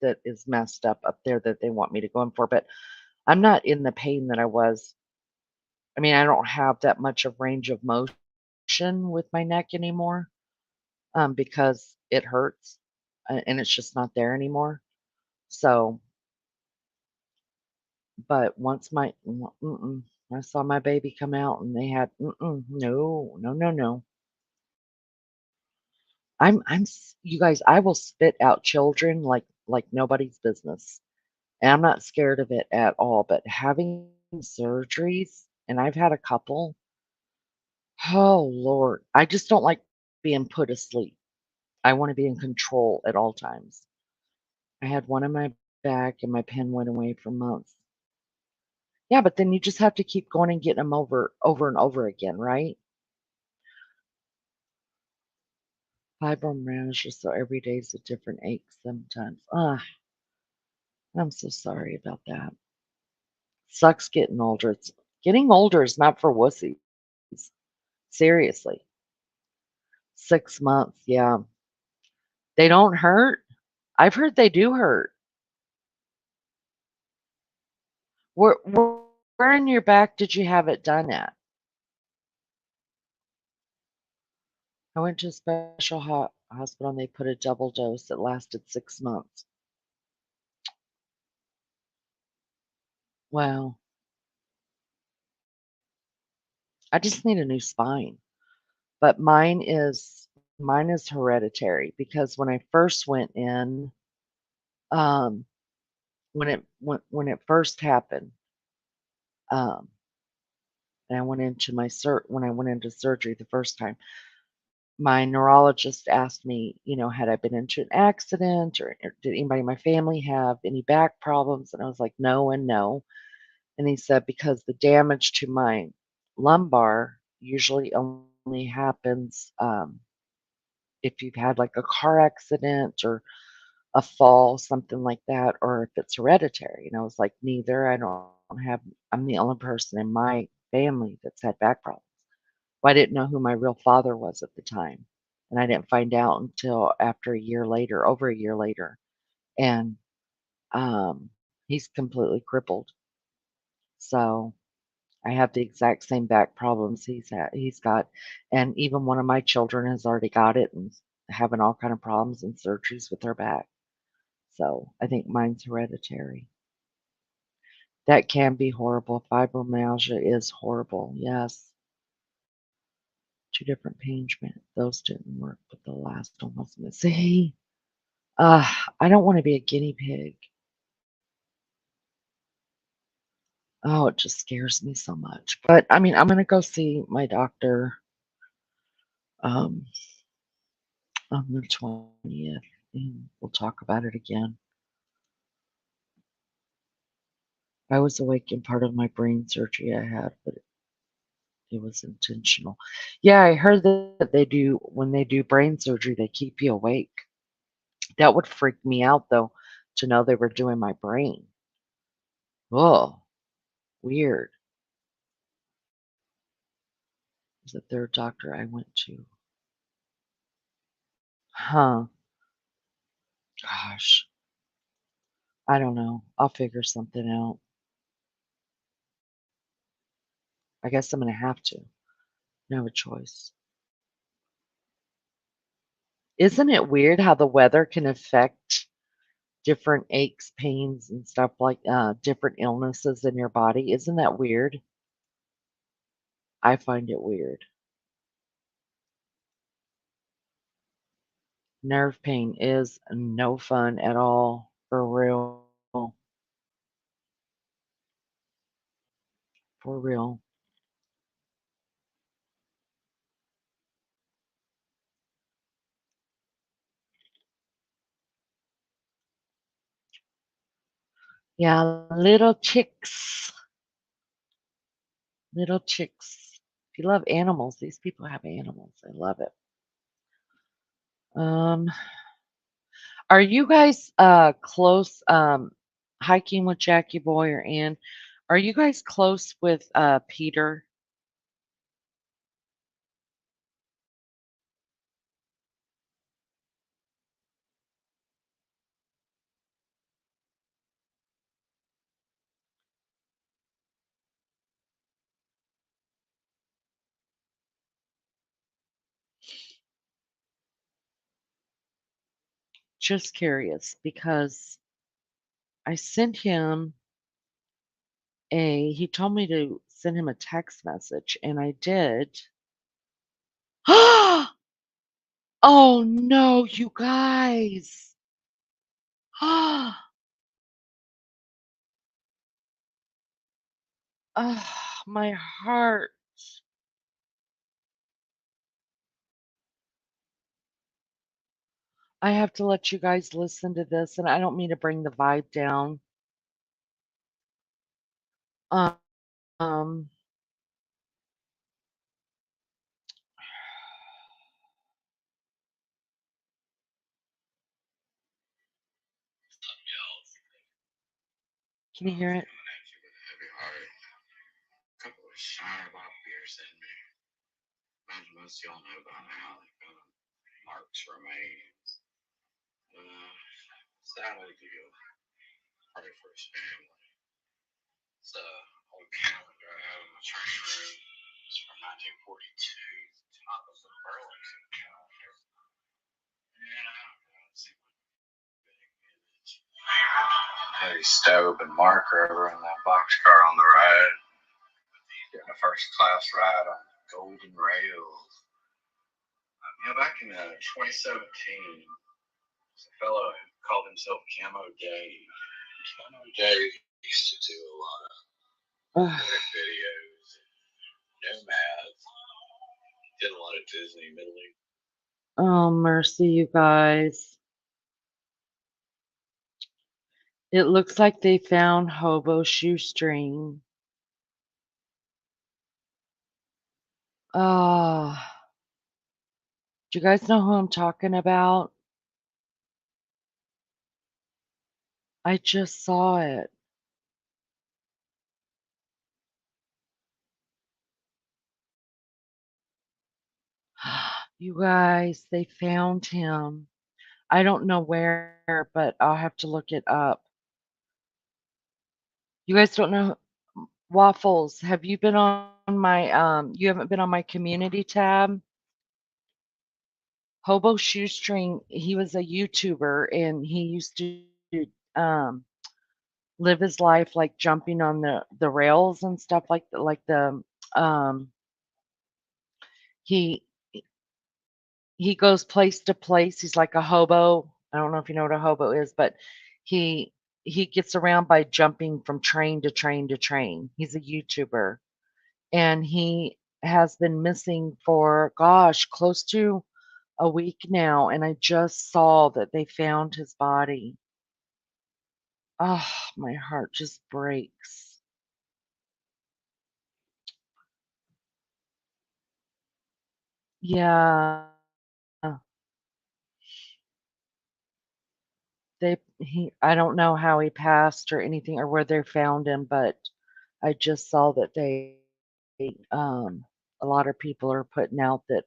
that is messed up there that they want me to go in for. But I'm not in the pain that I was. I mean, I don't have that much of range of motion with my neck anymore, because it hurts, and it's just not there anymore. So, but once I saw my baby come out and they had, no, no, no, no. You guys, I will spit out children like nobody's business. And I'm not scared of it at all. But having surgeries, and I've had a couple, oh Lord, I just don't like being put asleep. I want to be in control at all times. I had one in my back and my pen went away for months. Yeah, but then you just have to keep going and getting them over and over again, right? Fibromyalgia, so every day is a different ache sometimes. I'm so sorry about that. Sucks getting older. Getting older is not for wussies. Seriously. 6 months, yeah. They don't hurt? I've heard they do hurt. Where in your back did you have it done at? I went to a special hospital and they put a double dose that lasted 6 months. Well, I just need a new spine. But mine is hereditary because when I first went in, um, when it first happened, um, and I went into when I went into surgery the first time, my neurologist asked me, had I been into an accident or did anybody in my family have any back problems? And I was like, no and no. And he said, because the damage to my lumbar usually only happens if you've had like a car accident or a fall, something like that, or if it's hereditary. And I was like, neither. I'm the only person in my family that's had back problems. Well, I didn't know who my real father was at the time. And I didn't find out until after a year later, over a year later. And um, he's completely crippled. So I have the exact same back problems he's got. And even one of my children has already got it and having all kind of problems and surgeries with her back. So I think mine's hereditary. That can be horrible. Fibromyalgia is horrible. Yes. 2 different pain those didn't work, but the last one was missing. I don't wanna be a guinea pig. Oh, it just scares me so much. But, I mean, I'm gonna go see my doctor, um, on the 20th, and we'll talk about it again. I was awake in part of my brain surgery I had, but it was intentional. Yeah, I heard that they do when they do brain surgery, they keep you awake. That would freak me out, though, to know they were doing my brain. Oh, weird. Was the 3rd doctor I went to. Huh. Gosh. I don't know. I'll figure something out. I guess I'm gonna have to. No choice. Isn't it weird how the weather can affect different aches, pains, and stuff like different illnesses in your body? Isn't that weird? I find it weird. Nerve pain is no fun at all, for real. For real. Yeah, little chicks. Little chicks. If you love animals, these people have animals. I love it. Um, are you guys close hiking with Jackie Boy or Ann? Are you guys close with Peter? Just curious because I sent him he told me to send him a text message and I did. Oh no, you guys. Oh, my heart. I have to let you guys listen to this, and I don't mean to bring the vibe down. Um, um, can you hear it? Ugh. Oh, mercy, you guys. It looks like they found hobo shoestring. Ah, do you guys know who I'm talking about? I just saw it. You guys, they found him. I don't know where, but I'll have to look it up. You guys don't know Waffles, have you been on my you haven't been on my community tab? Hobo Shoestring, he was a YouTuber and he used to um live his life, like, jumping on the rails and stuff like the, um he he goes place to place. He's like a hobo. I don't know if you know what a hobo is, but he he gets around by jumping from train to train to train. He's a YouTuber, and he has been missing for, gosh, close to a week now, and I just saw that they found his body. Oh, my heart just breaks. Yeah. I don't know how he passed or anything or where they found him, but I just saw that um, a lot of people are putting out that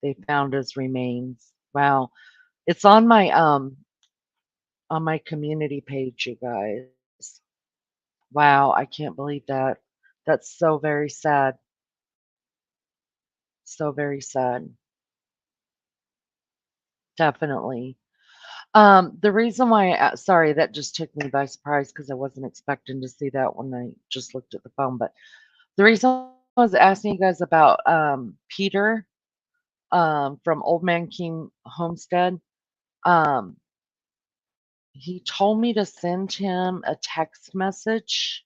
they found his remains. Wow. It's on my community page, you guys. Wow, I can't believe that. That's so very sad. So very sad. Definitely. The reason why sorry, that just took me by surprise because I wasn't expecting to see that when I just looked at the phone, but the reason I was asking you guys about, Peter, from Old Man King Homestead, um, he told me to send him a text message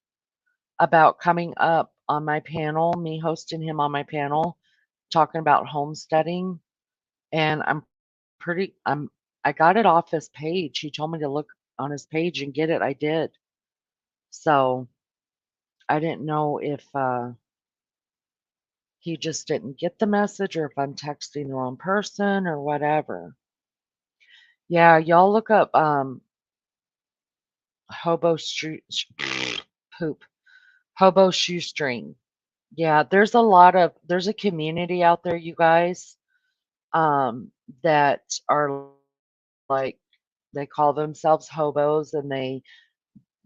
about coming up on my panel, me hosting him on my panel, talking about homesteading, and I got it off his page. He told me to look on his page and get it. I did. So, I didn't know if, he just didn't get the message or if I'm texting the wrong person or whatever. Yeah, y'all look up, hobo street poop, hobo shoestring. Yeah, there's a community out there, you guys, that are like they call themselves hobos and they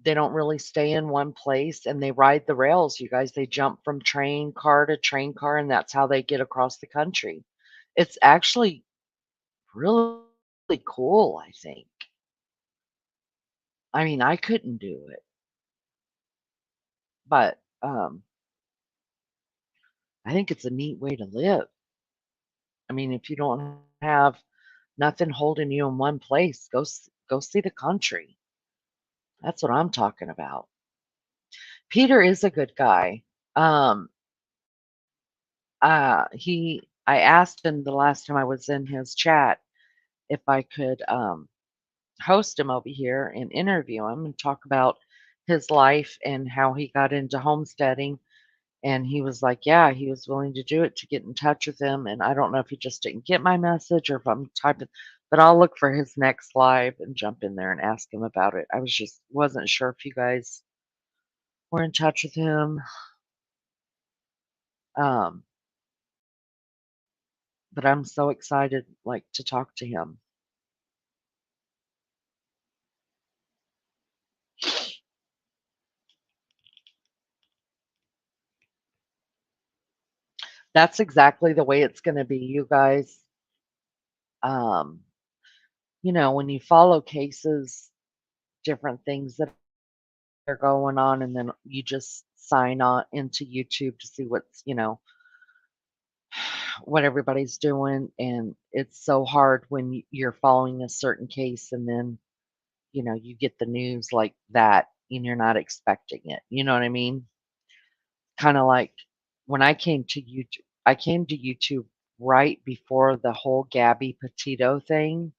don't really stay in one place and they ride the rails, you guys. They jump from train car to train car and that's how they get across the country. It's actually really cool, I think. I mean, I couldn't do it, but I think it's a neat way to live. I mean, if you don't have nothing holding you in one place, go see the country. That's what I'm talking about. Peter is a good guy. Um, I asked him the last time I was in his chat if I could host him over here and interview him and talk about his life and how he got into homesteading. And he was like, yeah, he was willing to do it to get in touch with him. And I don't know if he just didn't get my message or if I'm typing, but I'll look for his next live and jump in there and ask him about it. I wasn't sure if you guys were in touch with him. Um, but I'm so excited like to talk to him. That's exactly the way it's going to be, you guys. Um, when you follow cases, different things that are going on, and then you just sign on into YouTube to see what everybody's doing. And it's so hard when you're following a certain case and then, you get the news like that and you're not expecting it. You know what I mean? Kind of like when I came to YouTube right before the whole Gabby Petito thing.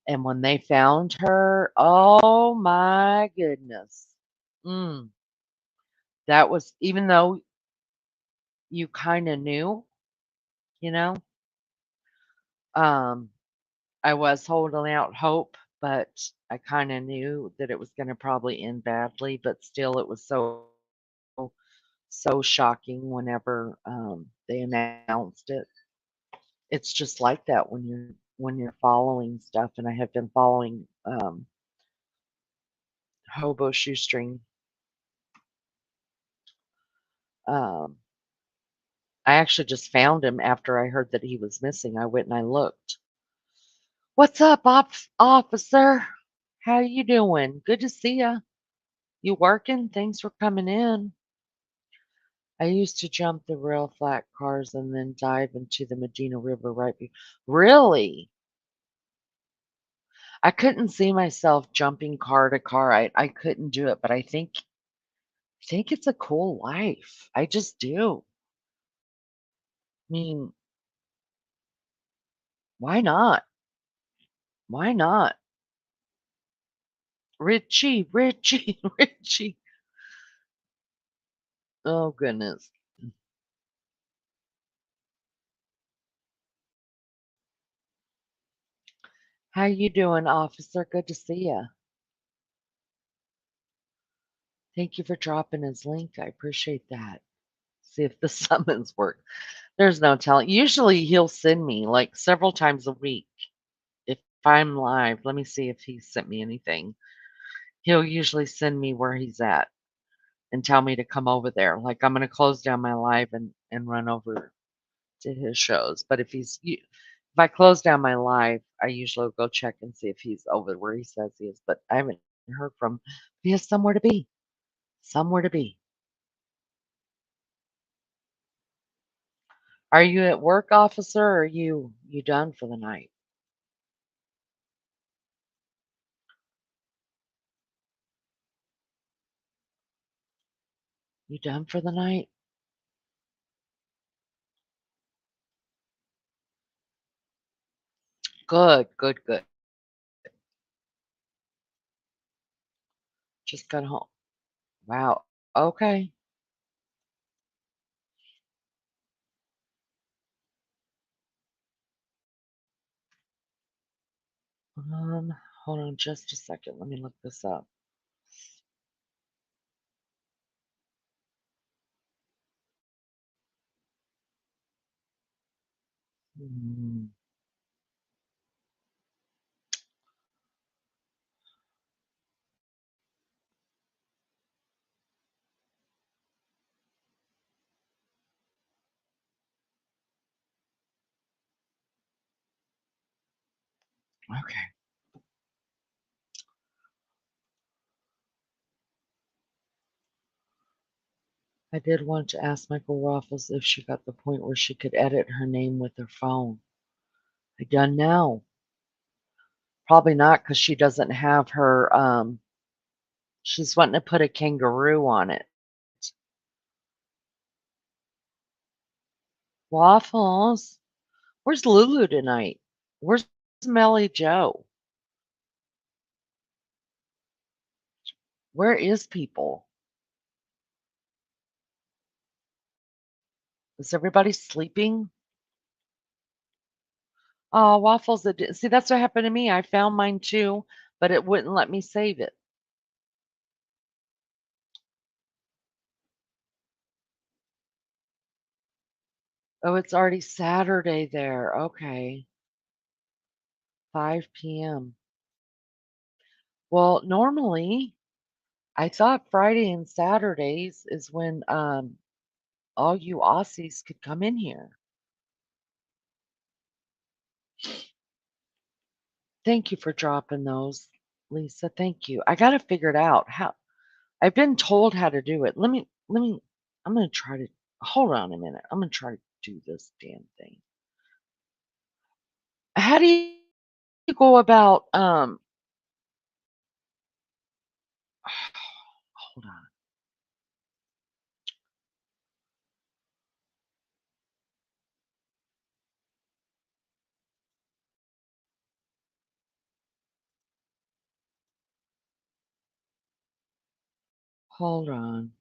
And when they found her, oh my goodness. Mm, that was, even though you kind of knew, you know, um, I was holding out hope, but I kind of knew that it was going to probably end badly, but still it was so shocking whenever they announced it. It's just like that when you're following stuff, and I have been following Hobo Shoestring. Um, I actually just found him after I heard that he was missing. I went and I looked. What's up, officer? How you doing? Good to see ya. You working? Thanks for coming in. I used to jump the rail flat cars and then dive into the Medina River Really? I couldn't see myself jumping car to car. I couldn't do it, but I think it's a cool life. I just do. I mean, why not? Why not? Richie, Richie, Richie. Oh goodness. How you doing, officer? Good to see you. Thank you for dropping his link. I appreciate that. See if the summons work. There's no telling. Usually he'll send me like several times a week if I'm live. Let me see if he sent me anything. He'll usually send me where he's at and tell me to come over there. Like I'm gonna close down my live and run over to his shows. But if I close down my live, I usually go check and see if he's over where he says he is. But I haven't heard from. He has somewhere to be. Somewhere to be. Are you at work, officer, or are you done for the night? You done for the night? Good, good, good. Just got home. Wow. Okay. Hold on just a second. Let me look this up. Mm, okay. I did want to ask Michael Ruffles if she got the point where she could edit her name with her phone. I done now. Probably not because she doesn't have her. She's wanting to put a kangaroo on it. Waffles. Where's Lulu tonight? Where's Melly Joe? Where is people? Is everybody sleeping? Oh, waffles. See, that's what happened to me. I found mine too, but it wouldn't let me save it. Oh, it's already Saturday there. Okay. 5 p.m. Well, normally I thought Friday and Saturdays is when all you Aussies could come in here. Thank you for dropping those, Lisa. Thank you. I gotta figure it out. How I've been told how to do it. Let me I'm gonna try to hold on a minute. I'm gonna try to do this damn thing. How do you go about hold on. Hold on.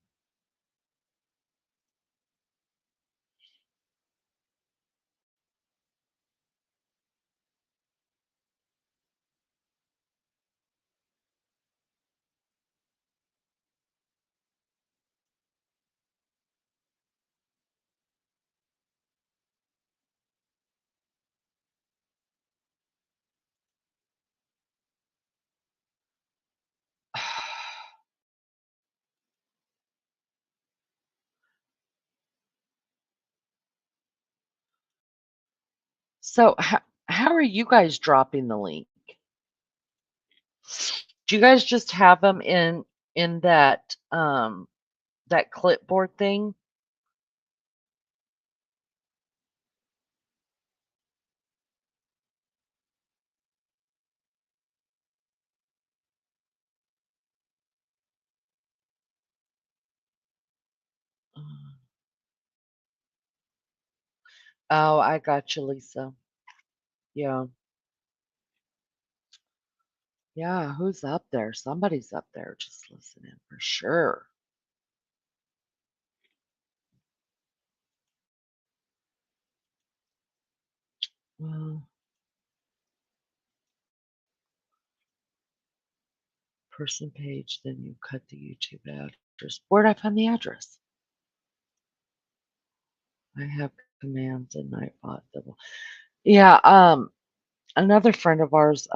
So how are you guys dropping the link? Do you guys just have them in? in that clipboard thing. Uh, Oh, I got you, Lisa. Yeah. Yeah, who's up there? Somebody's up there just listening for sure. Well, person page, then you cut the YouTube address. Where'd I find the address? I have commands and Nightbot double. Yeah, another friend of ours,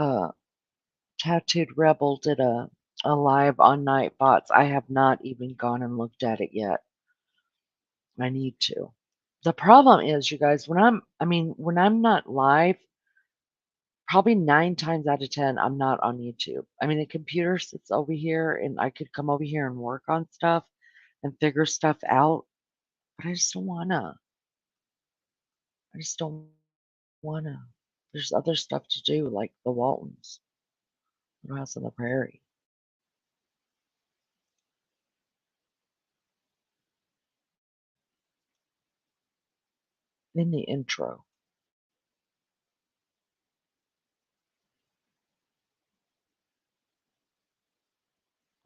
Tattooed Rebel, did a live on Nightbots. I have not even gone and looked at it yet. I need to. The problem is, you guys, when I'm not live, probably 9 times out of 10, I'm not on YouTube. I mean, the computer sits over here, and I could come over here and work on stuff and figure stuff out, but I just don't wanna. I just don't wanna. There's other stuff to do, like the Waltons, Little House on the Prairie, in the intro.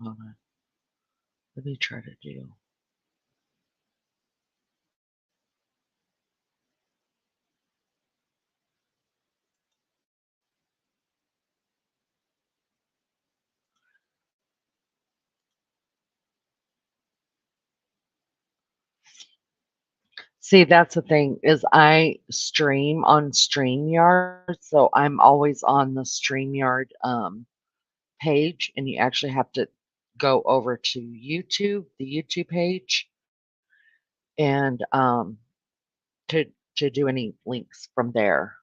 Hold on, let me try to do. See, that's the thing is I stream on StreamYard, so I'm always on the StreamYard page, and you actually have to go over to YouTube, the YouTube page, and to to do any links from there.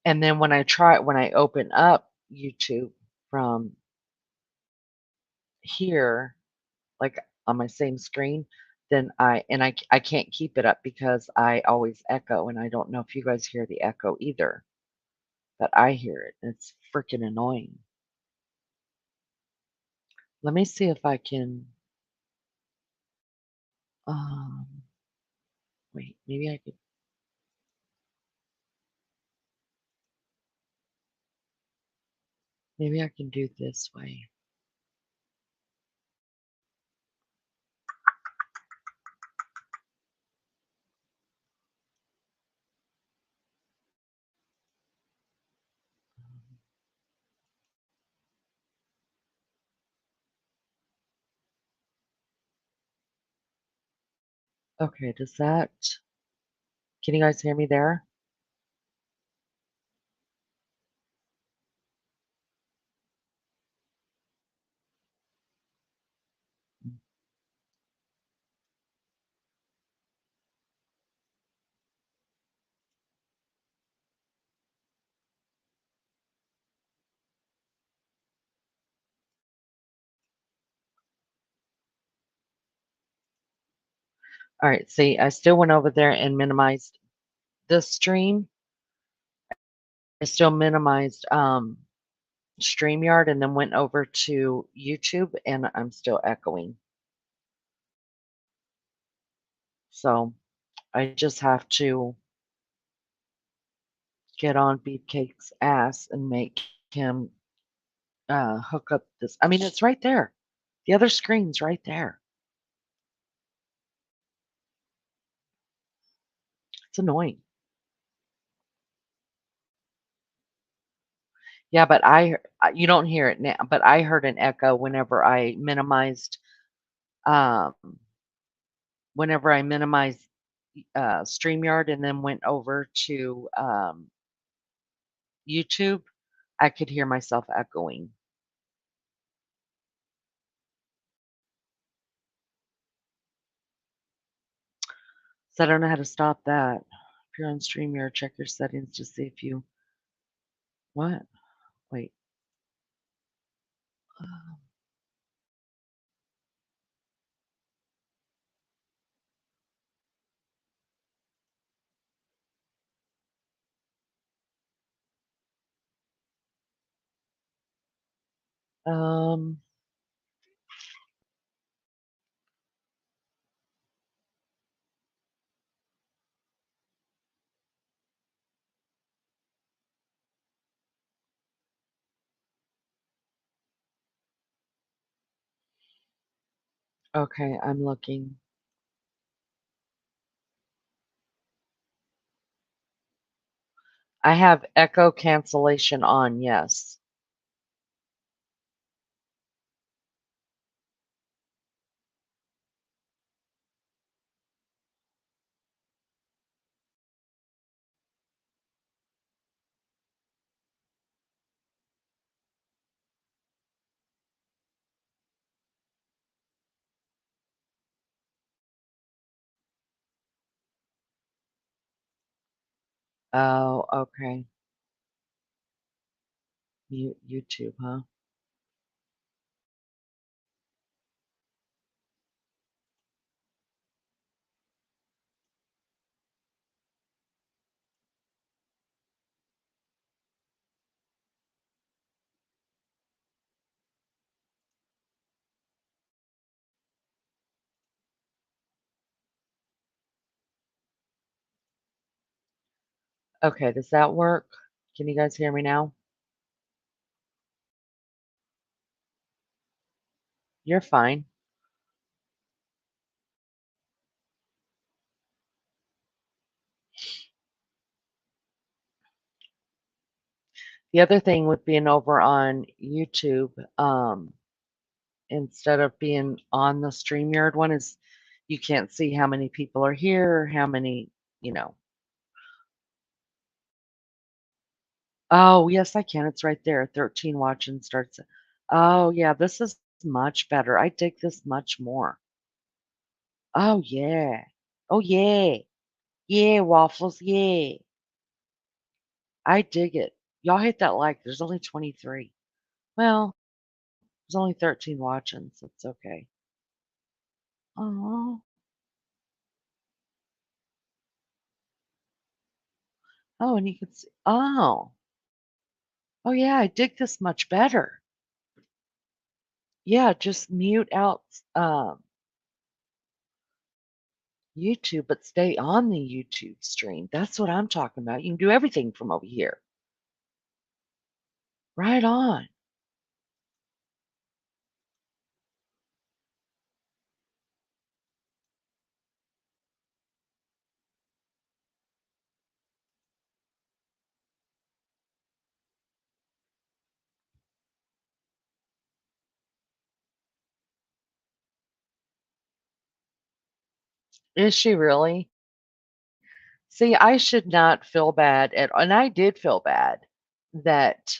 And then when I open up YouTube from here, like on my same screen, then I can't keep it up because I always echo, and I don't know if you guys hear the echo either, but I hear it. It's freaking annoying. Let me see if I can. Um, wait, maybe I can do this way. Okay, does that? Can you guys hear me there? All right. See, I still went over there and minimized this stream. I still minimized StreamYard and then went over to YouTube, and I'm still echoing. So I just have to get on Beefcake's ass and make him hook up this. I mean, it's right there. The other screen's right there. It's annoying. Yeah, but you don't hear it now, but I heard an echo um, whenever I minimized StreamYard and then went over to YouTube, I could hear myself echoing. So I don't know how to stop that. If you're on StreamYard, check your settings to see if you what? Wait. Um, okay, I'm looking. I have echo cancellation on, yes. Oh, okay. Mute YouTube, huh? Okay, does that work? Can you guys hear me now? You're fine. The other thing with being over on YouTube, instead of being on the StreamYard one is you can't see how many people are here, how many, you know. Oh, yes, I can. It's right there. 13 watching starts. Oh, yeah, this is much better. I dig this much more. Oh, yeah. Oh, yeah. Yeah, waffles. Yeah. I dig it. Y'all hit that like. There's only 23. Well, there's only 13 watching, so it's okay. Oh, oh, and you can see. Oh, oh, yeah, I dig this much better. Yeah, just mute out YouTube, but stay on the YouTube stream. That's what I'm talking about. You can do everything from over here. Right on. Is she really? See, I should not feel bad at and I did feel bad that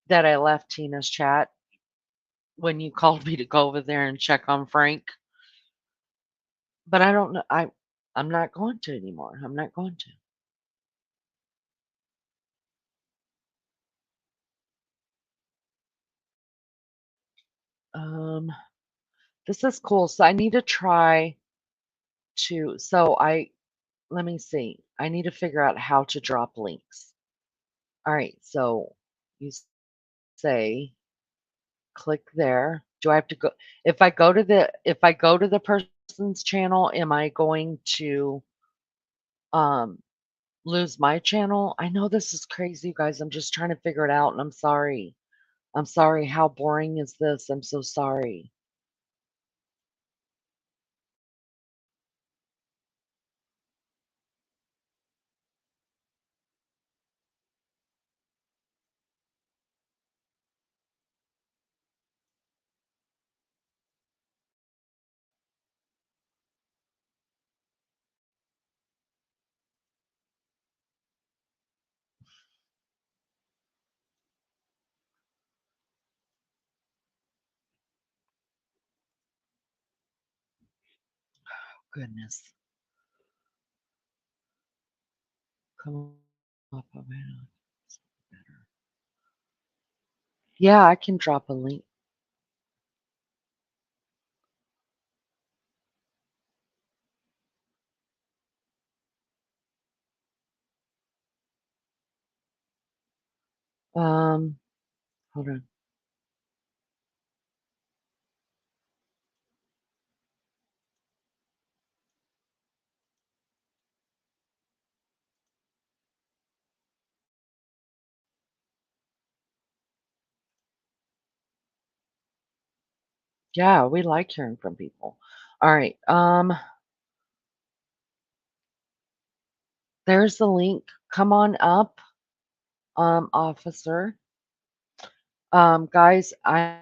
that I left Tina's chat when you called me to go over there and check on Frank. But I don't know I'm not going to anymore. I'm not going to. Um this is cool. So I need to try to so I let me see. I need to figure out how to drop links. All right, so you say click there. Do I have to go if I go to the person's channel, am I going to um lose my channel? I know this is crazy, you guys. I'm just trying to figure it out and I'm sorry. I'm sorry. How boring is this? I'm so sorry. goodness. Come up a minute. Better. Yeah, I can drop a link. Um, hold on. Yeah, we like hearing from people. All right. There's the link. Come on up, officer. Guys, I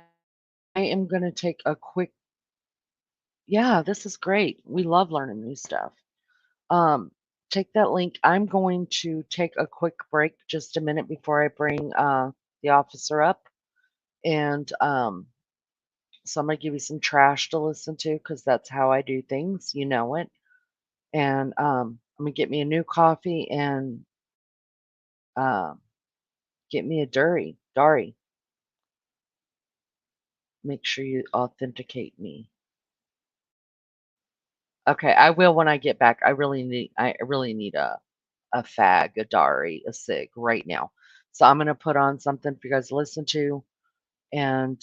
am gonna take a quick. Yeah, this is great. We love learning new stuff. Um, take that link. I'm going to take a quick break, just a minute before I bring the officer up, and so I'm gonna give you some trash to listen to because that's how I do things. You know it. And I'm gonna get me a new coffee and um, get me a Dari. Make sure you authenticate me. Okay, I will when I get back. I really need a fag, a Dari, a cig right now. So I'm gonna put on something for you guys to listen to, and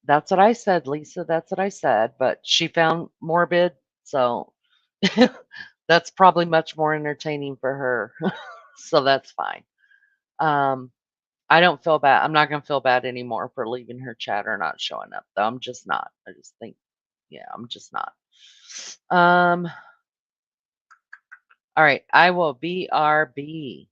that's what I said, Lisa. That's what I said. But she found morbid, so that's probably much more entertaining for her. So that's fine. Um, I don't feel bad. I'm not gonna feel bad anymore for leaving her chat or not showing up, though. I'm just not. I just think, yeah, I'm just not. Um, all right, I will BRB.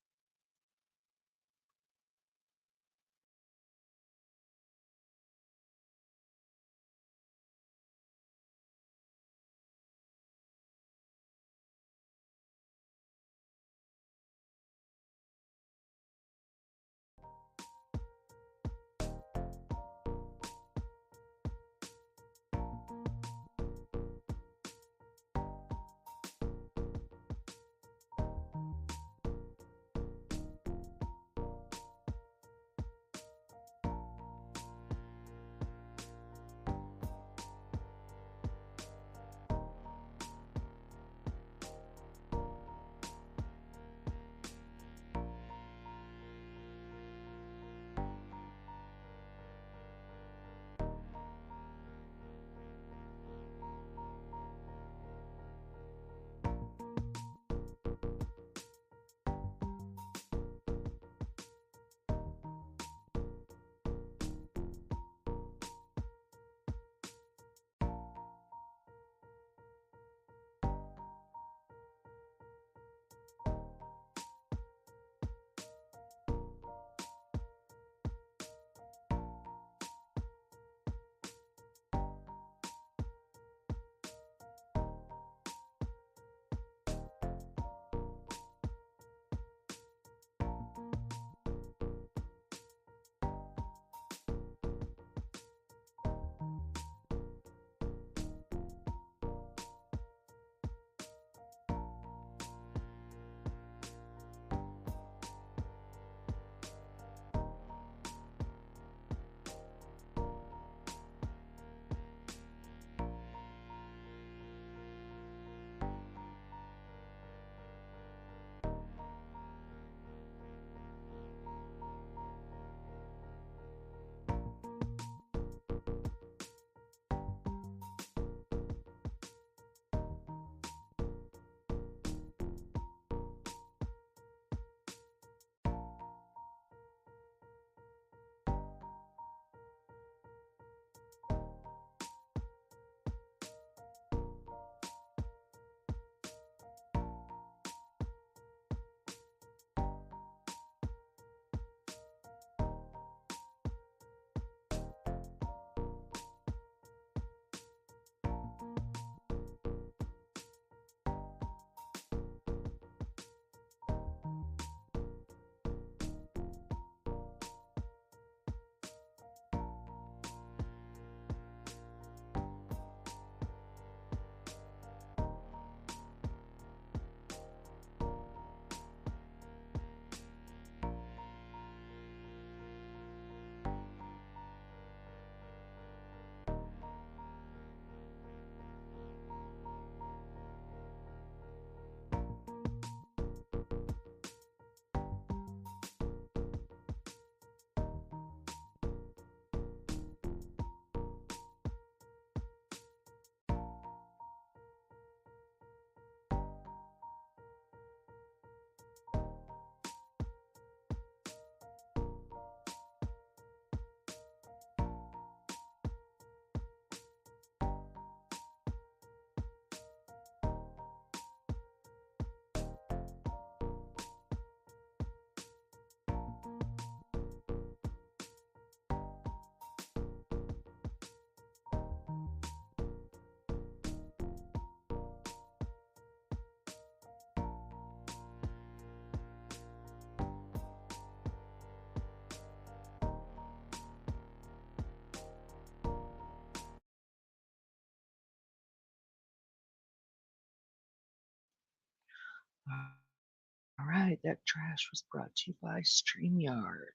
All right, that trash was brought to you by StreamYard.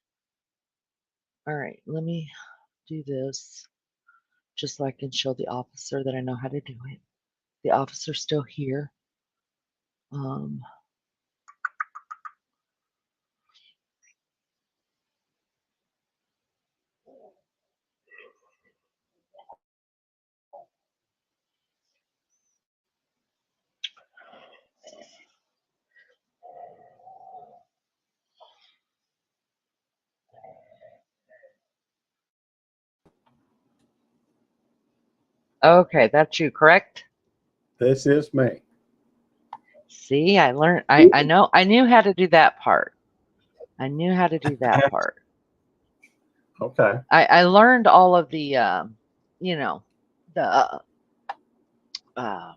All right, let me do this just so I can show the officer that I know how to do it. The officer's still here. Um, okay, that's you, correct? This is me. See, I learned. I know. I knew how to do that part. I knew how to do that part. Okay. I learned all of the, you know, the uh,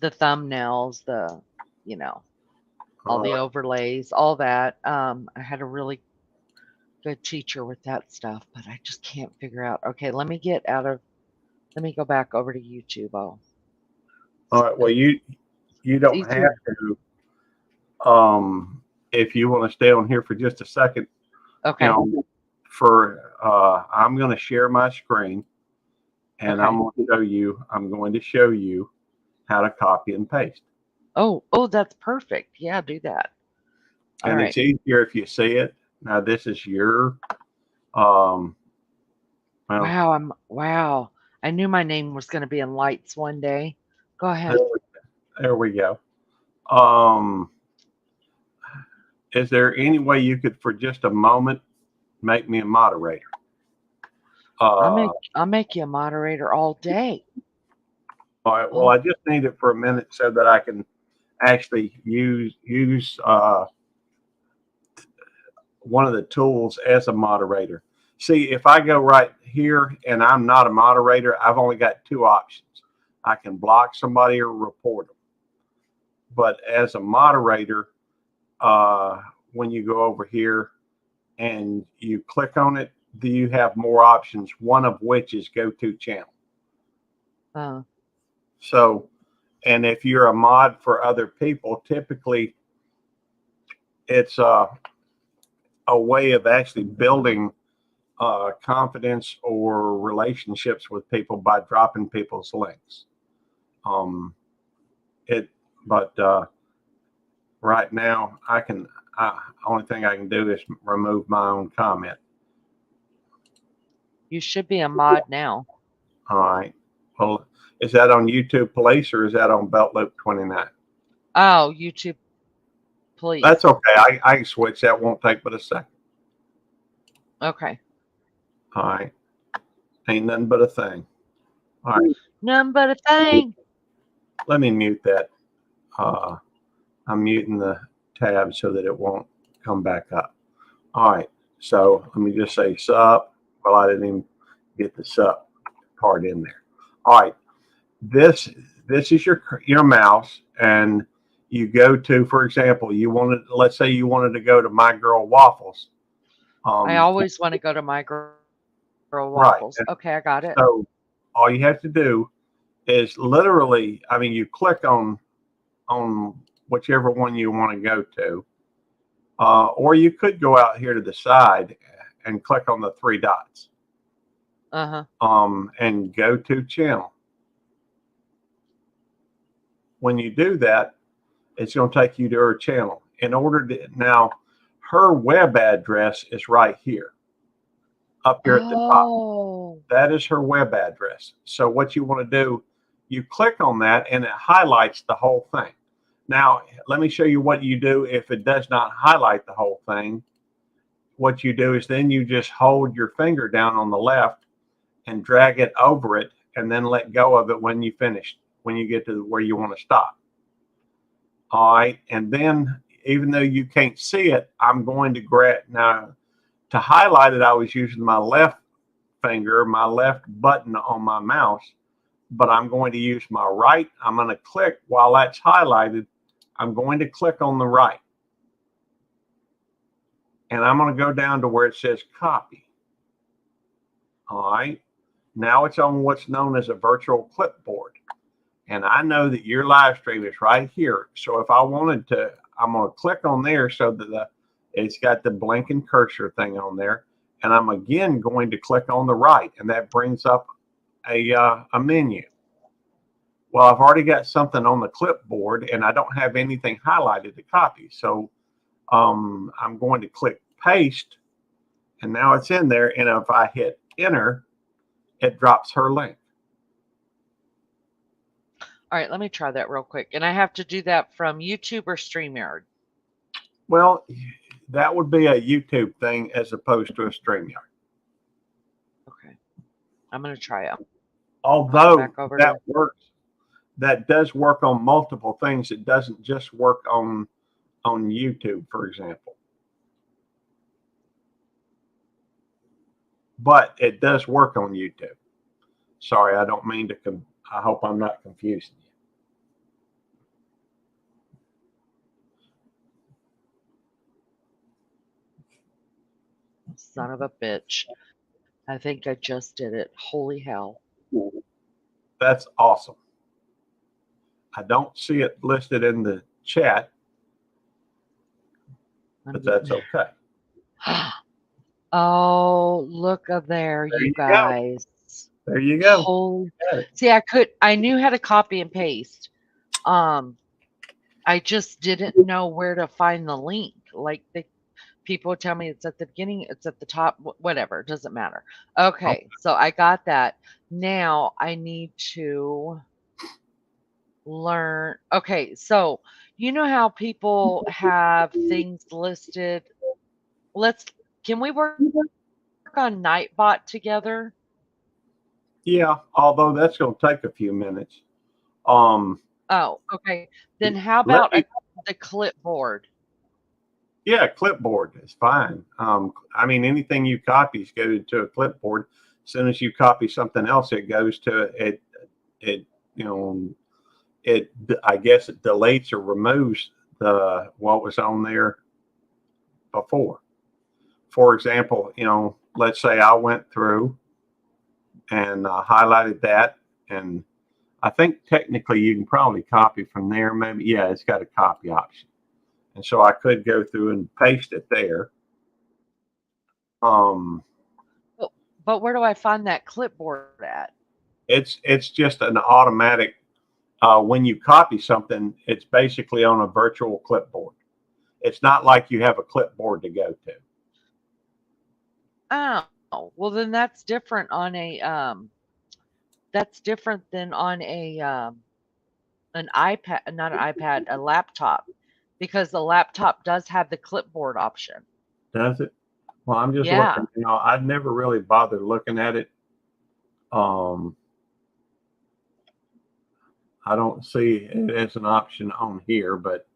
the thumbnails, the, you know, all Uh, the overlays, all that. I had a really good teacher with that stuff, but I just can't figure out. Okay, let me get out of. Let me go back over to YouTube. Oh, all right. Well, you it's don't have easier. to. If you want to stay on here for just a second, you Okay, know, I'm going to share my screen, and okay. I'm going to show you how to copy and paste. Oh, that's perfect. Yeah, do that. All And right. it's easier if you see it. Now, this is your, um, well, Wow. I knew my name was going to be in lights one day. Go there, ahead. there we go. Um, is there any way you could, for just a moment, make me a moderator? Uh, I'll make you a moderator all day. all right. Well, Oh, I just need it for a minute so that I can actually use one of the tools as a moderator. See, if I go right here and I'm not a moderator, I've only got two options. I can block somebody or report them. But as a moderator, when you go over here and you click on it, you have more options, one of which is go to channel. uh, So, and if you're a mod for other people, typically it's a way of actually building confidence or relationships with people by dropping people's links. Um, it, but right now I can. Only thing I can do is remove my own comment. you should be a mod now. All right. Well, is that on YouTube Police or is that on Belt Loop 29? Oh, YouTube, That's please. okay. I can switch. That won't take but a second. Okay. All right. Ain't nothing but a thing. All right. None but a thing. Let me mute that. Uh, I'm muting the tab so that it won't come back up. All right. So let me just say sup. Well, I didn't even get the sup part in there. All right. This this is your mouse, and you go to, for example, you wanted. Let's say you wanted to go to My Girl Waffles. I Um, always want to go to My Girl Waffles. Okay, I right. got it. So all you have to do is literally, I mean, you click on whichever one you want to go to, or you could go out here to the side and click on the three dots, Uh-huh. and go to channel. When you do that, it's going to take you to her channel. In order to now, her web address is right here, up here at the top. Oh. That is her web address. So what you want to do, you click on that and it highlights the whole thing. Now, let me show you what you do if it does not highlight the whole thing. What you do is then you just hold your finger down on the left and drag it over it and then let go of it when you finish, when you get to where you want to stop. All right. And then even though you can't see it, I'm going to grab now to highlight it. I was using my left finger, my left button on my mouse, but I'm going to use my right. I'm going to click while that's highlighted. I'm going to click on the right. And I'm going to go down to where it says copy. All right. Now it's on what's known as a virtual clipboard. And I know that your live stream is right here. So if I wanted to, I'm going to click on there so that it's got the blinking cursor thing on there. And I'm again going to click on the right, and that brings up a menu. Well, I've already got something on the clipboard and I don't have anything highlighted to copy. So I'm going to click paste, and now it's in there. And if I hit enter, it drops her link. All right, let me try that real quick. And I have to do that from YouTube or StreamYard? Well, that would be a YouTube thing as opposed to a StreamYard. Okay. I'm going to try it. Although that works, that does work on multiple things. It doesn't just work on YouTube, for example. But it does work on YouTube. Sorry, I don't mean to. I hope I'm not confusing you. Son of a bitch. I think I just did it. Holy hell. That's awesome. I don't see it listed in the chat, but that's okay. Oh, look up there, you guys. There you go. Holy. See, I knew how to copy and paste. I just didn't know where to find the link. Like people tell me it's at the beginning, it's at the top, whatever, it doesn't matter. Okay, so I got that. Now I need to learn. Okay, so you know how people have things listed. Can we work on Nightbot together? Yeah, although that's going to take a few minutes. Oh, okay. Then how about the clipboard? Yeah, clipboard is fine. I mean, anything you copy is go to a clipboard. As soon as you copy something else, it goes to it. I guess it deletes or removes what was on there before. For example, let's say I went through and highlighted that, and I think technically you can probably copy from there. Maybe, yeah, it's got a copy option. And so I could go through and paste it there. But where do I find that clipboard at? It's just an automatic. When you copy something, it's basically on a virtual clipboard. It's not like you have a clipboard to go to. Oh, well then that's different on a that's different than on a an iPad, not an iPad, a laptop, because the laptop does have the clipboard option. Does it? Well, I'm just looking. I'd never really bothered looking at it. I don't see it as an option on here, but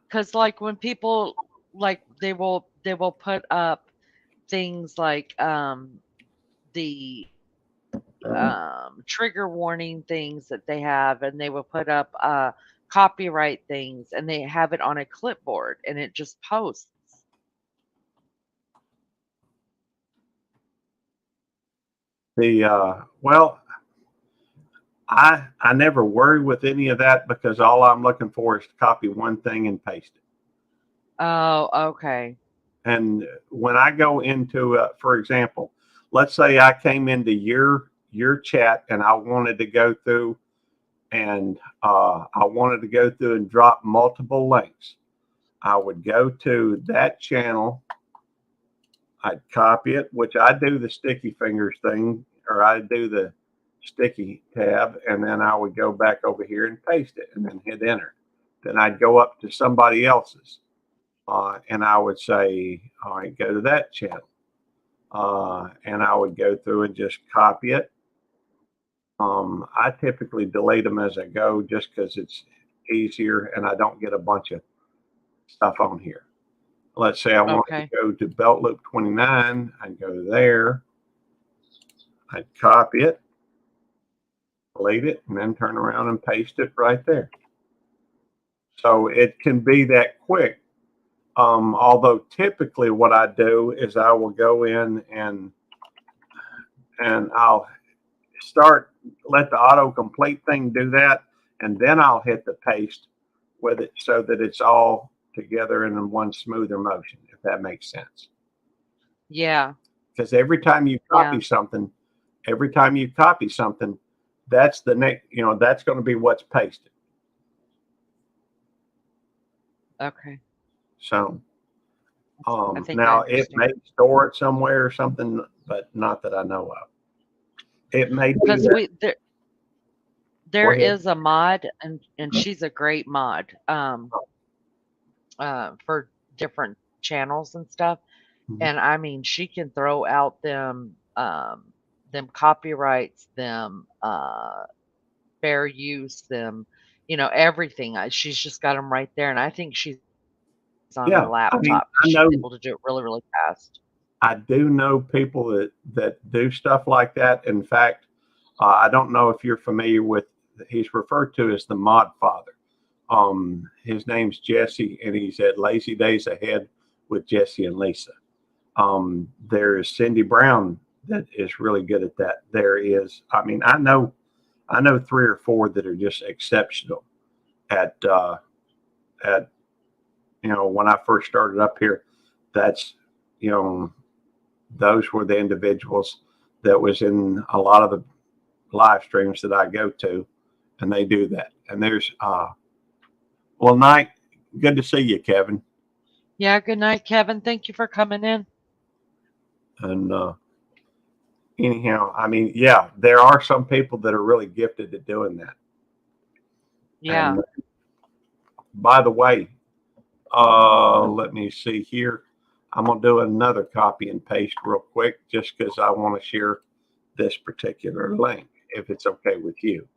because like when people like they will put up things like the trigger warning things that they have, and they will put up copyright things, and they have it on a clipboard and it just posts. Well, I never worry with any of that because all I'm looking for is to copy one thing and paste it. Oh, okay. And when I go into, for example, let's say I came into your chat and I wanted to go through and drop multiple links. I would go to that channel. I'd copy it, which I do the sticky fingers thing, or I do the sticky tab, and then I would go back over here and paste it and then hit enter. Then I'd go up to somebody else's and I would say, all right, go to that channel. And I would go through and just copy it. I typically delete them as I go just because it's easier and I don't get a bunch of stuff on here. Let's say I want to go to belt loop 29. I'd go there. I'd copy it, delete it, and then turn around and paste it right there. So it can be that quick. Although typically what I do is I will go in and I'll start let the autocomplete thing do that, and then I'll hit the paste with it so that it's all together in one smoother motion, if that makes sense. Yeah. Because every time you Yeah. copy something, every time you copy something, that's the next, that's going to be what's pasted. Okay. So I think I now it may understand. store it somewhere or something, but not that I know of. It may do Because that. Go there ahead. is a mod, and she's a great mod for different channels and stuff. Mhm. And I mean, she can throw out them copyrights, them fair use, them, everything. She's just got them right there, and I think she's on her Yeah, I mean, laptop because I she's know able to do it really, really fast. I do know people that do stuff like that. In fact, I don't know if you're familiar with. He's referred to as the Mod Father. His name's Jesse, and he's at Lazy Days Ahead with Jesse and Lisa. There's Cindy Brown that is really good at that. There is, I mean, I know three or four that are just exceptional at at when I first started up here. That's you know those were the individuals that was in a lot of the live streams that I go to, and they do that. And there's well, night, good to see you, Kevin. Yeah, good night, Kevin. Thank you for coming in. And anyhow, I mean, yeah, there are some people that are really gifted at doing that. Yeah. And by the way, let me see here. I'm gonna do another copy and paste real quick, just because I want to share this particular link, if it's okay with you.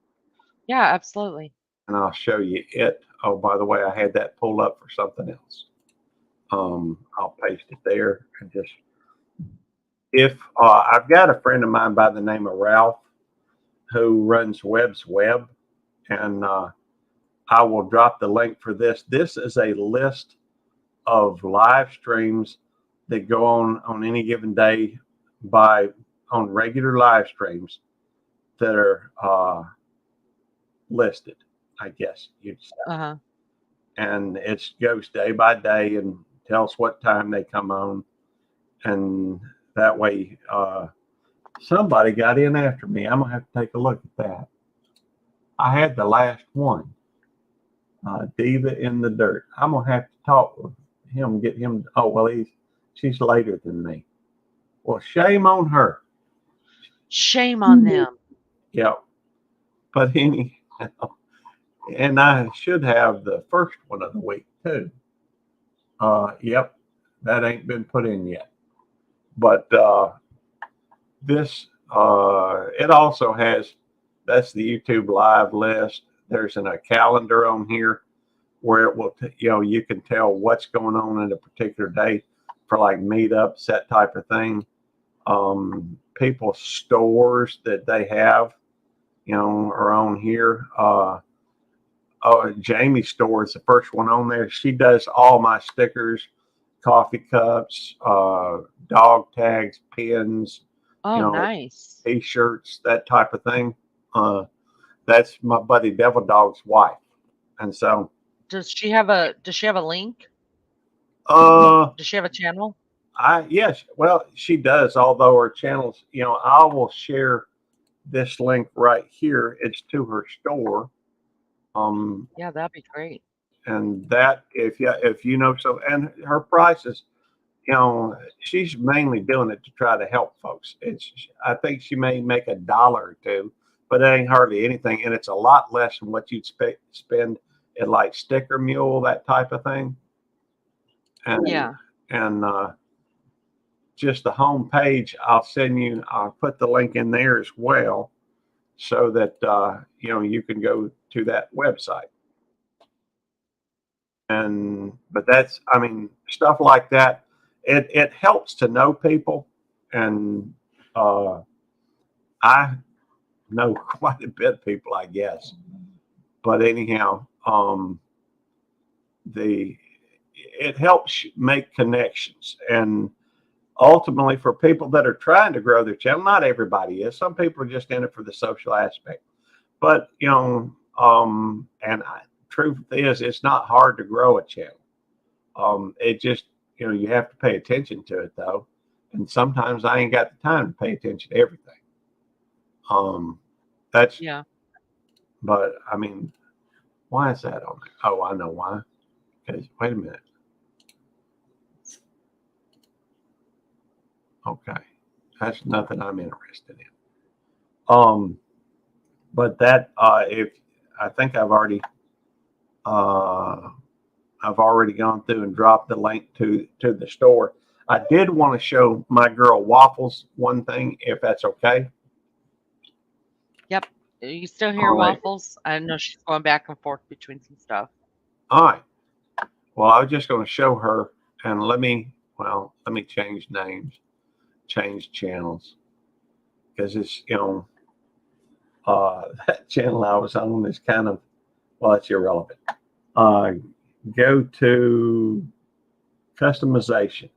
Yeah, absolutely. And I'll show you it. Oh, by the way, I had that pulled up for something else. I'll paste it there and just if I've got a friend of mine by the name of Ralph who runs Webb's Web, and I will drop the link for this. This is a list of live streams that go on any given day by on regular live streams that are listed, I guess you'd say. Uh-huh. And it goes day by day and tells what time they come on, and that way somebody got in after me. I'm gonna have to take a look at that. I had the last one, Diva in the Dirt. I'm gonna have to talk with him, get him. Oh well, she's later than me. Well, shame on her. Shame on them. Yeah, but any, and I should have the first one of the week too. Yep, that ain't been put in yet. But this, it also has. That's the YouTube live list. There's a calendar on here where it will, you can tell what's going on in a particular day for like meetups, that type of thing. People's stores that they have, are on here. Jamie's store is the first one on there. She does all my stickers, coffee cups, dog tags, pins, you Oh, know, nice. t-shirts, that type of thing. Uh, that's my buddy Devil Dog's wife, and so Does she have a link? uh, Does she have a channel? yes, well, she does. Although her channels, I will share this link right here. It's to her store. Um, Yeah, that'd be great. and that if you know so, and her prices, she's mainly doing it to try to help folks. I think she may make $1 or two, but it ain't hardly anything, and it's a lot less than what you'd spend at like Sticker Mule, that type of thing. And Yeah. and just the home page, I'll put the link in there as well, so that you can go to that website. And but that's, I mean, stuff like that. It helps to know people, and uh, I know quite a bit of people, I guess. But anyhow, the it helps make connections, and ultimately, for people that are trying to grow their channel, not everybody is. Some people are just in it for the social aspect. But truth is, it's not hard to grow a channel. It just, you have to pay attention to it though, and sometimes I ain't got the time to pay attention to everything. That's, Yeah. but I mean, why is that on there? Oh, I know why. Because wait a minute. Okay, that's nothing I'm interested in. But that if I think uh, I've already gone through and dropped the link to the store. I did want to show my girl Waffles one thing, if that's okay. Yep. You still hear All right. Waffles? I know she's going back and forth between some stuff. All right. Well, I was just going to show her, and let me change names, change channels, because it's, that channel I was on is kind of, well, it's irrelevant. Go to customization.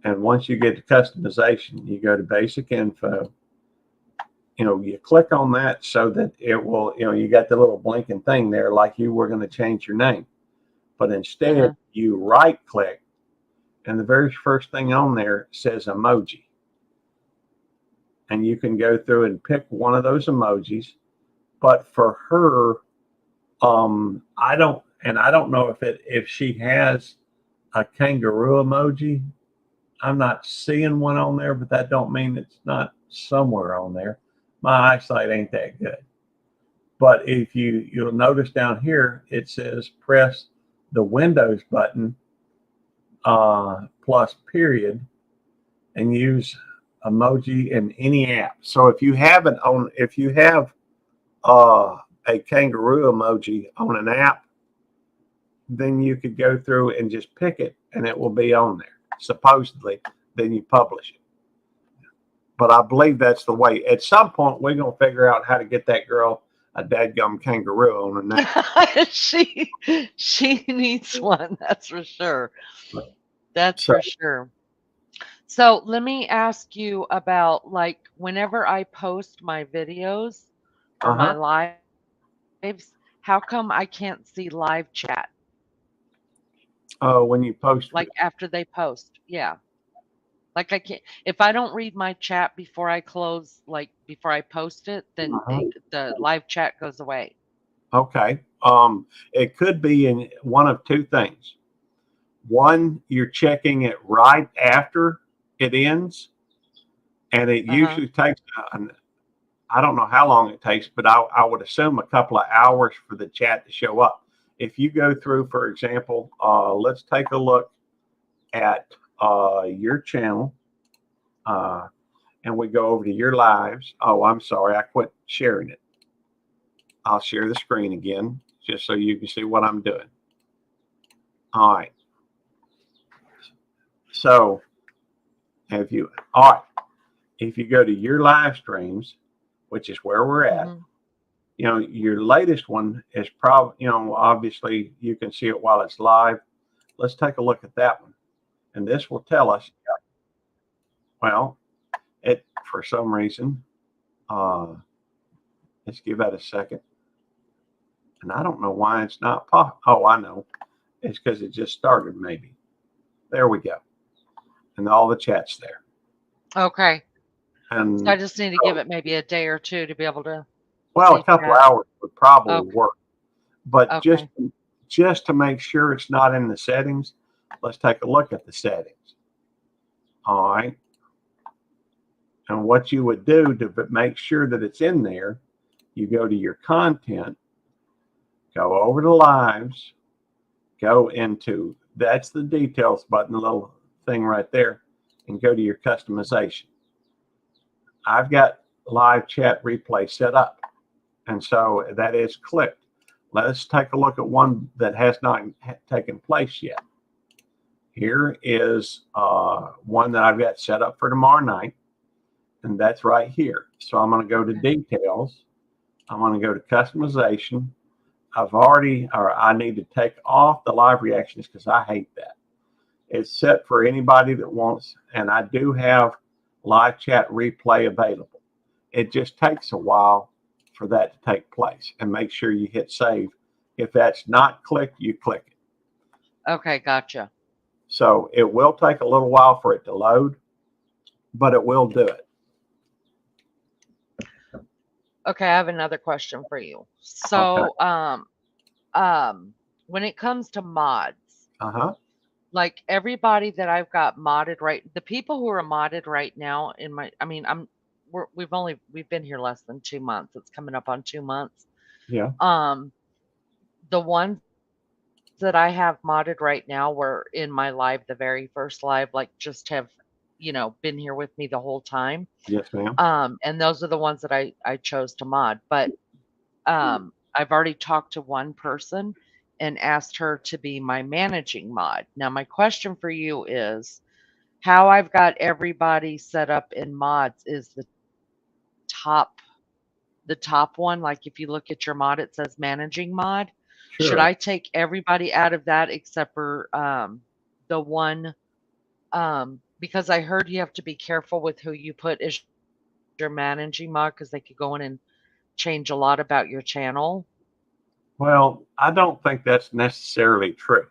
And once you get to customization, you go to basic info. You click on that so that it will, you got the little blinking thing there like you were going to change your name. But instead, you right click, and the very first thing on there says emoji. And you can go through and pick one of those emojis. But for her, I don't know if she has a kangaroo emoji. I'm not seeing one on there, but that don't mean it's not somewhere on there. My eyesight ain't that good. But if you'll notice down here, it says press the Windows button plus period and use emoji in any app. So if you have a kangaroo emoji on an app, then you could go through and just pick it and it will be on there. Supposedly, then you publish it. But I believe that's the way. At some point, we're going to figure out how to get that girl a dadgum kangaroo on her neck. She needs one, that's for sure. That's So, for sure. So let me ask you about, like, whenever I post my videos or my uh-huh. lives, how come I can't see live chat? When you post, Like after they post. Yeah. Like I can't, if I don't read my chat before I close, like before I post it, then uh-huh. the live chat goes away. Okay. It could be in one of two things. One, you're checking it right after it ends, and it Uh-huh. usually takes I don't know how long it takes, but I would assume a couple of hours for the chat to show up. If you go through, for example, let's take a look at your channel, uh, and we go over to your lives. Oh, I'm sorry, I quit sharing it. I'll share the screen again just so you can see what I'm doing. All right. So if you go to your live streams, which is where we're at, Mm-hmm. your latest one is probably, obviously you can see it while it's live. Let's take a look at that one. And this will tell us, well, it, for some reason, let's give that a second. And I don't know why it's not pop. Oh, I know. It's because it just started, maybe. There we go. And all the chat's there. Okay. So I And just need to give it maybe a day or two to be able to well, a see couple chat. hours would probably Okay. work. But Okay. just to make sure it's not in the settings, let's take a look at the settings. All right. And what you would do to make sure that it's in there, you go to your content, go over to lives, go into, that's the details button, the little thing right there, and go to your customization. I've got live chat replay set up, and so that is clicked. Let's take a look at one that has not taken place yet. Here is one that I've got set up for tomorrow night, and that's right here. So I'm going to go to details. I'm going to go to customization. I need to take off the live reactions because I hate that. It's set for anybody that wants, and I do have live chat replay available. It just takes a while for that to take place, and make sure you hit save. If that's not clicked, you click it. Okay, gotcha. So it will take a little while for it to load, but it will do it. Okay, I have another question for you. Okay. So, when it comes to mods, Uh-huh. like everybody that I've got modded the people who are modded right now in my, I mean, we've been here less than 2 months. It's coming up on 2 months. Yeah. The ones that I have modded right now were in my live, the very first live, like just have, been here with me the whole time. Yes, ma'am. And those are the ones that I chose to mod. But I've already talked to one person and asked her to be my managing mod. Now, my question for you is how I've got everybody set up in mods is top the top one. Like if you look at your mod, it says managing mod. Should Sure. I take everybody out of that except for the one? Because I heard you have to be careful with who you put as your managing mod because they could go in and change a lot about your channel. Well, I don't think that's necessarily true.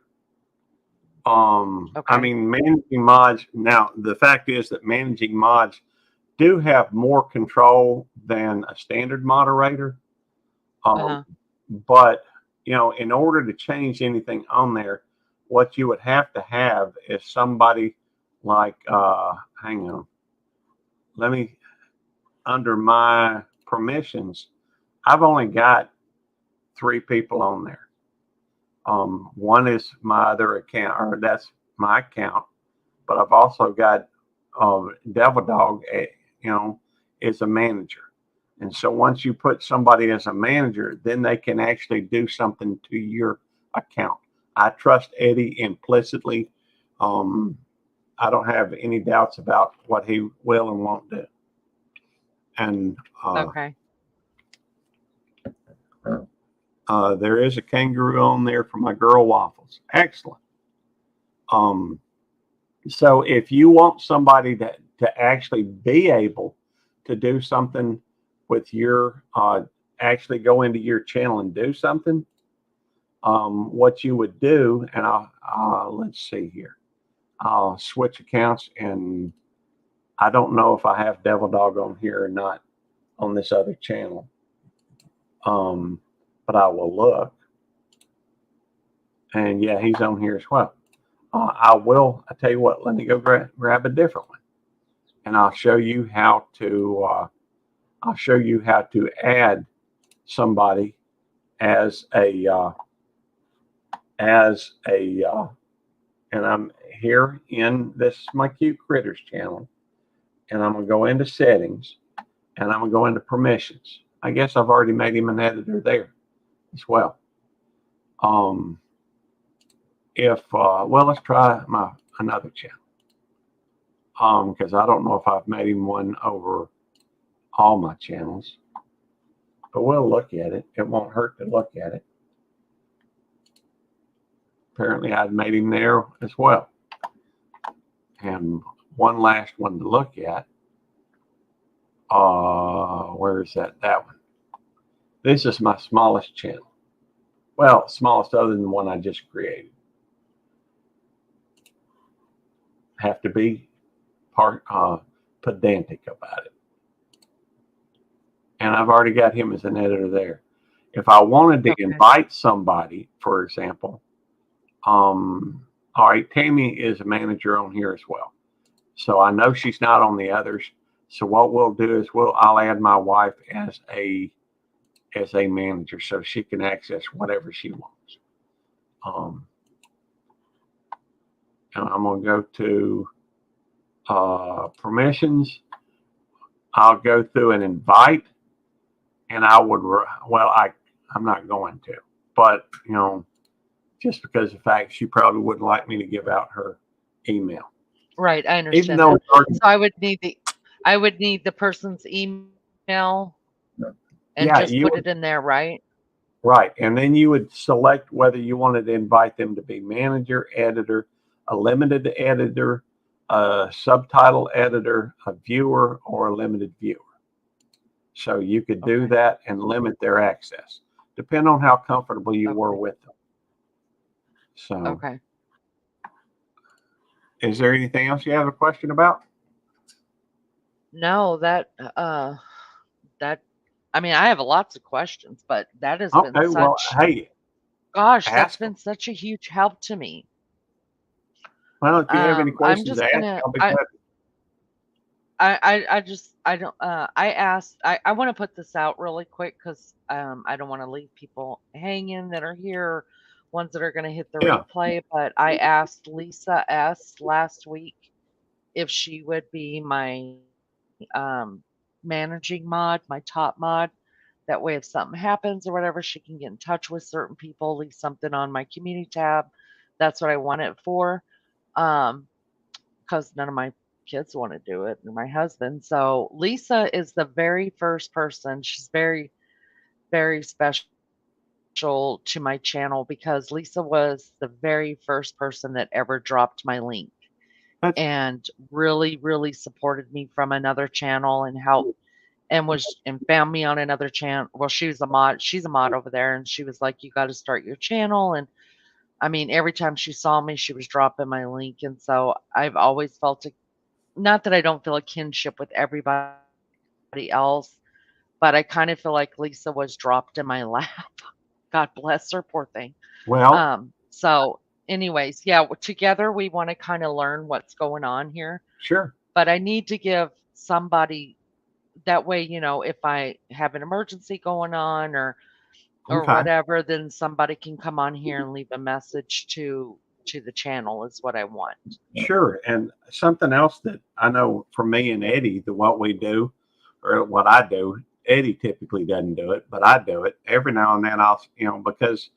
I Okay. mean, managing mods, now the fact is that managing mods do have more control than a standard moderator. Um, Uh-huh. but, in order to change anything on there, what you would have to have is somebody like, hang on, let me, under my permissions, I've only got 3 people on there. One is my other account, or that's my account, but I've also got Devil Dog, is a manager. And so once you put somebody as a manager, then they can actually do something to your account. I trust Eddie implicitly. I don't have any doubts about what he will and won't do. And Okay. there is a kangaroo on there for my girl waffles. Excellent. Um, so if you want somebody to actually be able to do something with your, actually go into your channel and do something, what you would do, and let's see here. I'll switch accounts, and I don't know if I have Devil Dog on here or not on this other channel. But I will look. And yeah, he's on here as well. I tell you what, let me go grab a different one. And I'll show you how to add somebody as a and I'm here in this my cute critters channel, and I'm gonna go into settings, and I'm gonna go into permissions. I guess I've already made him an editor there as well. Let's try another channel. Because I don't know if I've made him one over all my channels, but we'll look at it. It won't hurt to look at it. Apparently I've made him there as well. And one last one to look at. Where is that? That one. This is my smallest channel. Well, smallest other than the one I just created. Have to be pedantic about it. And I've already got him as an editor there. If I wanted to invite somebody, for example, all right, Tammy is a manager on here as well. So I know she's not on the others. So what we'll do is I'll add my wife as a manager so she can access whatever she wants. And I'm going to go to permissions. I'll go through and invite, and I'm not going to, but just because of the fact she probably wouldn't like me to give out her email. Right, I Even understand though that. So I would need the person's email and yeah, just put it in there, right? right, and then you would select whether you wanted to invite them to be manager, editor, a limited editor, a subtitle editor, a viewer, or a limited viewer. So you could do Okay. that and limit their access, depending on how comfortable you were Okay. with them. So, Okay. is there anything else you have a question about? No, that I mean, I have lots of questions, but that has been Okay, well, such hey, gosh, that's ask them. been such a huge help to me. Well, if you have any I'm questions, just ask. gonna I'll be glad. I just I don't I asked I want to put this out really quick because I don't want to leave people hanging that are here, ones that are gonna hit the Yeah, replay. But I asked Lisa S last week if she would be my managing mod, my top mod. That way, if something happens or whatever, she can get in touch with certain people, leave something on my community tab. That's what I want it for. Um, because none of my kids want to do it, and my husband. So Lisa is the very first person. She's very, very special to my channel because Lisa was the very first person that ever dropped my link that's and really, really supported me from another channel and helped and found me on another channel. Well, she was a mod. She's a mod over there, and she was like, "You got to start your channel." And I mean, every time she saw me, she was dropping my link, and so I've always felt a not that I don't feel a kinship with everybody else, but I kind of feel like Lisa was dropped in my lap. God bless her, poor thing. well, So, anyways, yeah, together we want to kind of learn what's going on here, sure. but I need to give somebody that way, if I have an emergency going on or Okay. whatever, then somebody can come on here and leave a message to the channel is what I want. Sure. And something else that I know for me and Eddie, the what we do or what I do, Eddie typically doesn't do it, but I do it every now and then. Because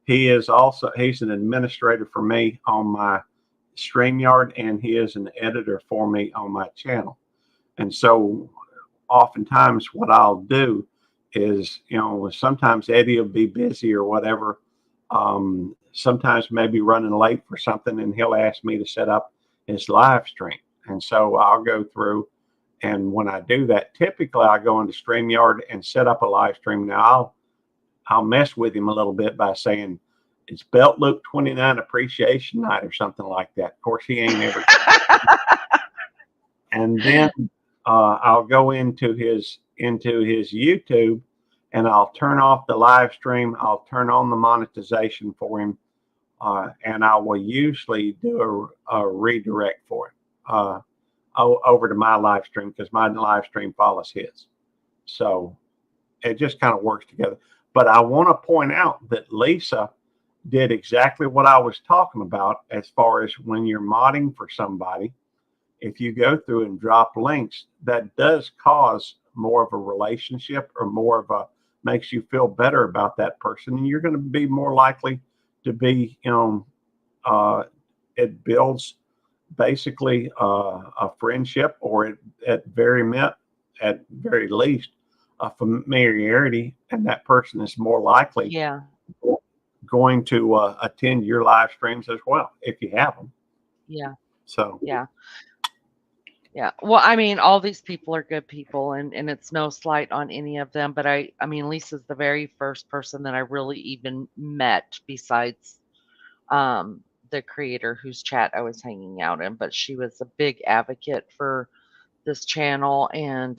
he's an administrator for me on my StreamYard and he is an editor for me on my channel. And so oftentimes what I'll do is, sometimes Eddie will be busy or whatever. Sometimes maybe running late for something, and he'll ask me to set up his live stream. And so I'll go through, and when I do that, typically I go into StreamYard and set up a live stream. Now I'll mess with him a little bit by saying it's Belt Loop 29 Appreciation Night or something like that. Of course, he ain't ever. And then I'll go into his YouTube, and I'll turn off the live stream. I'll turn on the monetization for him, and I will usually do a redirect for him over to my live stream because my live stream follows his. So it just kind of works together. But I want to point out that Lisa did exactly what I was talking about as far as when you're modding for somebody. If you go through and drop links, that does cause more of a relationship or more of a makes you feel better about that person. And you're going to be more likely to be, it builds basically a friendship or at very least a familiarity. And that person is more likely Yeah, going to attend your live streams as well if you have them. yeah, So, yeah, yeah. Well, I mean, all these people are good people, and it's no slight on any of them. But I mean, Lisa's the very first person that I really even met besides um, the creator whose chat I was hanging out in. But she was a big advocate for this channel, and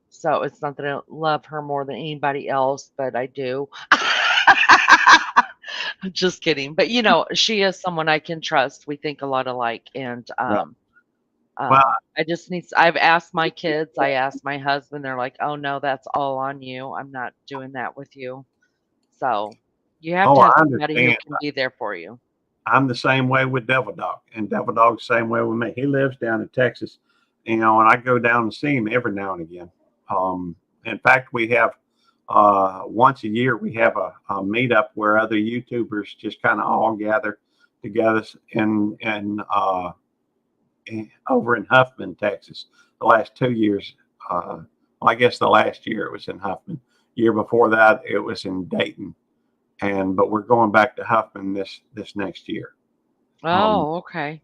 so it's not that I love her more than anybody else, but I do. I'm just kidding. But she is someone I can trust. We think a lot alike. And yeah. Well, I just need, I've asked my kids, I asked my husband, they're like, oh no, that's all on you. I'm not doing that with you. So you have oh, to have I somebody who understand. can be there for you. I'm the same way with Devil Dog, and Devil Dog's the same way with me. He lives down in Texas, and I go down and see him every now and again. Um, in fact, we have once a year we have a meetup where other YouTubers just kind of all gather together over in Huffman, Texas. The last 2 years, well, I guess the last year it was in Huffman. Year before that, it was in Dayton, but we're going back to Huffman this next year. Um, Oh, okay.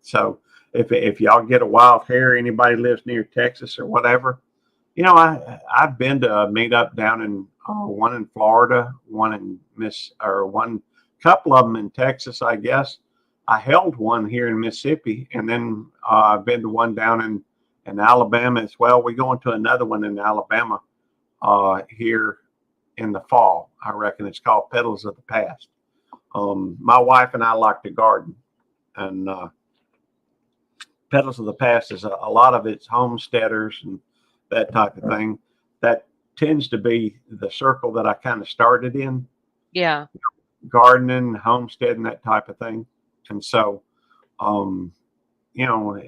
so if y'all get a wild hair, anybody lives near Texas or whatever, I've been to a meetup down in one in Florida, one in one couple of them in Texas, I guess. I held one here in Mississippi, and then I've been to one down in Alabama as well. We're going to another one in Alabama here in the fall. I reckon it's called Petals of the Past. My wife and I like to garden, and Petals of the Past is a lot of it's homesteaders and that type of thing. That tends to be the circle that I kind of started in, Yeah. gardening, homesteading, that type of thing. And so, um, you know,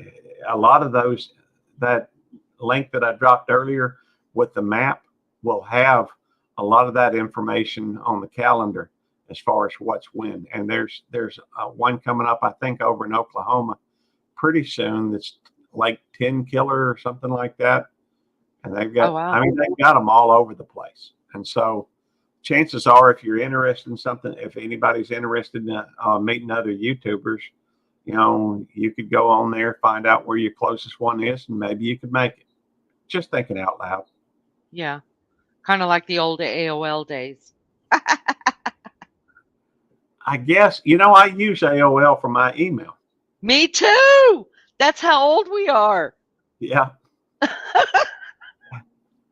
a lot of those, that link that I dropped earlier with the map will have a lot of that information on the calendar as far as what's when. And there's one coming up, I think, over in Oklahoma pretty soon. That's like 10 Killer or something like that. And Oh, wow. they've got them all over the place. And so chances are, if you're interested in something, if anybody's interested in meeting other YouTubers, you could go on there, find out where your closest one is, and maybe you could make it. Just thinking out loud. Yeah. Kind of like the old AOL days. I guess, I use AOL for my email. Me too. That's how old we are. Yeah.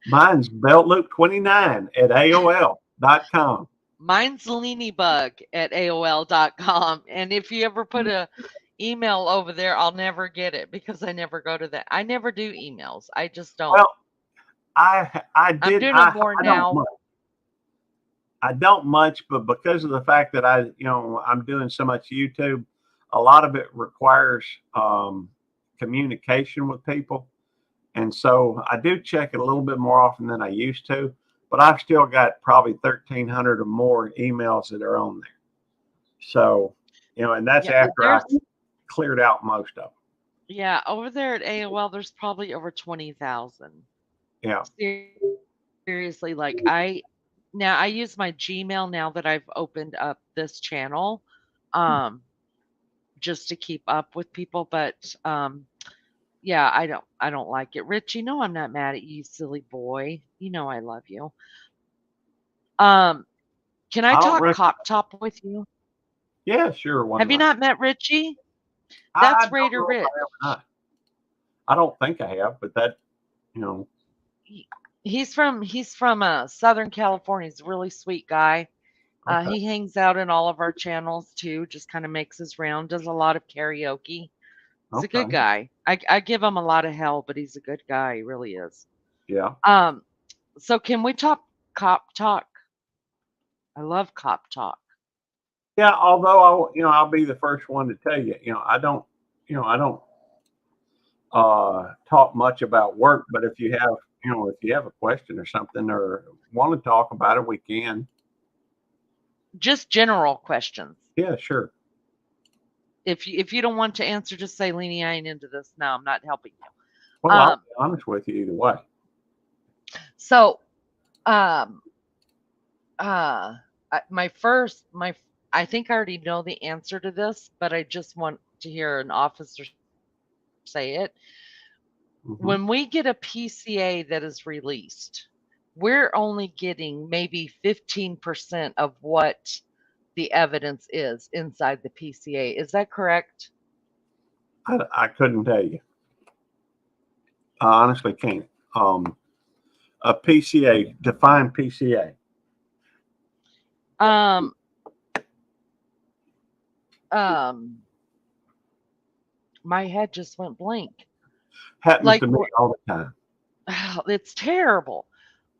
Mine's beltloop29 at AOL.com. Mine's Leanybug at AOL.com. And if you ever put a email over there, I'll never get it because I never go to that. I never do emails. I just don't. Well, I I'm did doing I it more don't now. much. I don't much, but because of the fact that I'm doing so much YouTube, a lot of it requires communication with people. And so I do check it a little bit more often than I used to, but I've still got probably 1,300 or more emails that are on there. So, and that's Yeah, after I there's cleared out most of them. yeah, over there at AOL there's probably over 20,000. Yeah. Seriously, like I use my Gmail now that I've opened up this channel um just to keep up with people, but yeah, I don't like it. Rich, I'm not mad at you, silly boy. I love you. Um can I I don't talk really, cop top with you? yeah, sure. Why Have you not? not met Richie? I That's don't Raider know if I Rich. have or not. I don't think I have, but that, you know, He, he's from Southern California. He's a really sweet guy. okay. He hangs out in all of our channels too, just kind of makes his round, does a lot of karaoke. He's a good Okay. guy. I give him a lot of hell, but he's a good guy. He really is. Yeah. Um, so can we talk cop talk? I love cop talk. Yeah. Although I'll be the first one to tell you, I don't talk much about work, but if you have a question or something or want to talk about it, we can. Just general questions. Yeah, sure. If you don't want to answer, just say, Leanie, I ain't into this. No, I'm not helping you. Well, I'll be honest with you either way. So um uh my first my I think I already know the answer to this, but I just want to hear an officer say it. Hmm. When we get a PCA that is released, we're only getting maybe 15% of what the evidence is inside the PCA. Is that correct? I couldn't tell you. I honestly can't. A PCA, define PCA. Um, um, my head just went blank. Happens Like, to me all the time. it's terrible.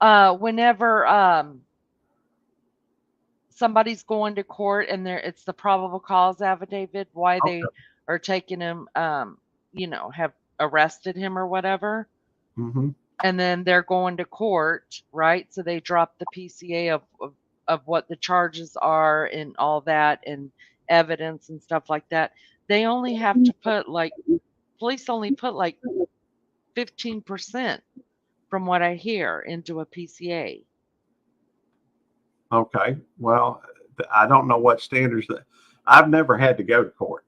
Whenever somebody's going to court and it's the probable cause affidavit why they Okay. are taking him, have arrested him or whatever, Hmm. and then they're going to court, right? So they drop the PCA of what the charges are and all that and evidence and stuff like that. They only have to put like police only put like 15% from what I hear into a PCA. Okay. Well, I don't know what standards that I've never had to go to court.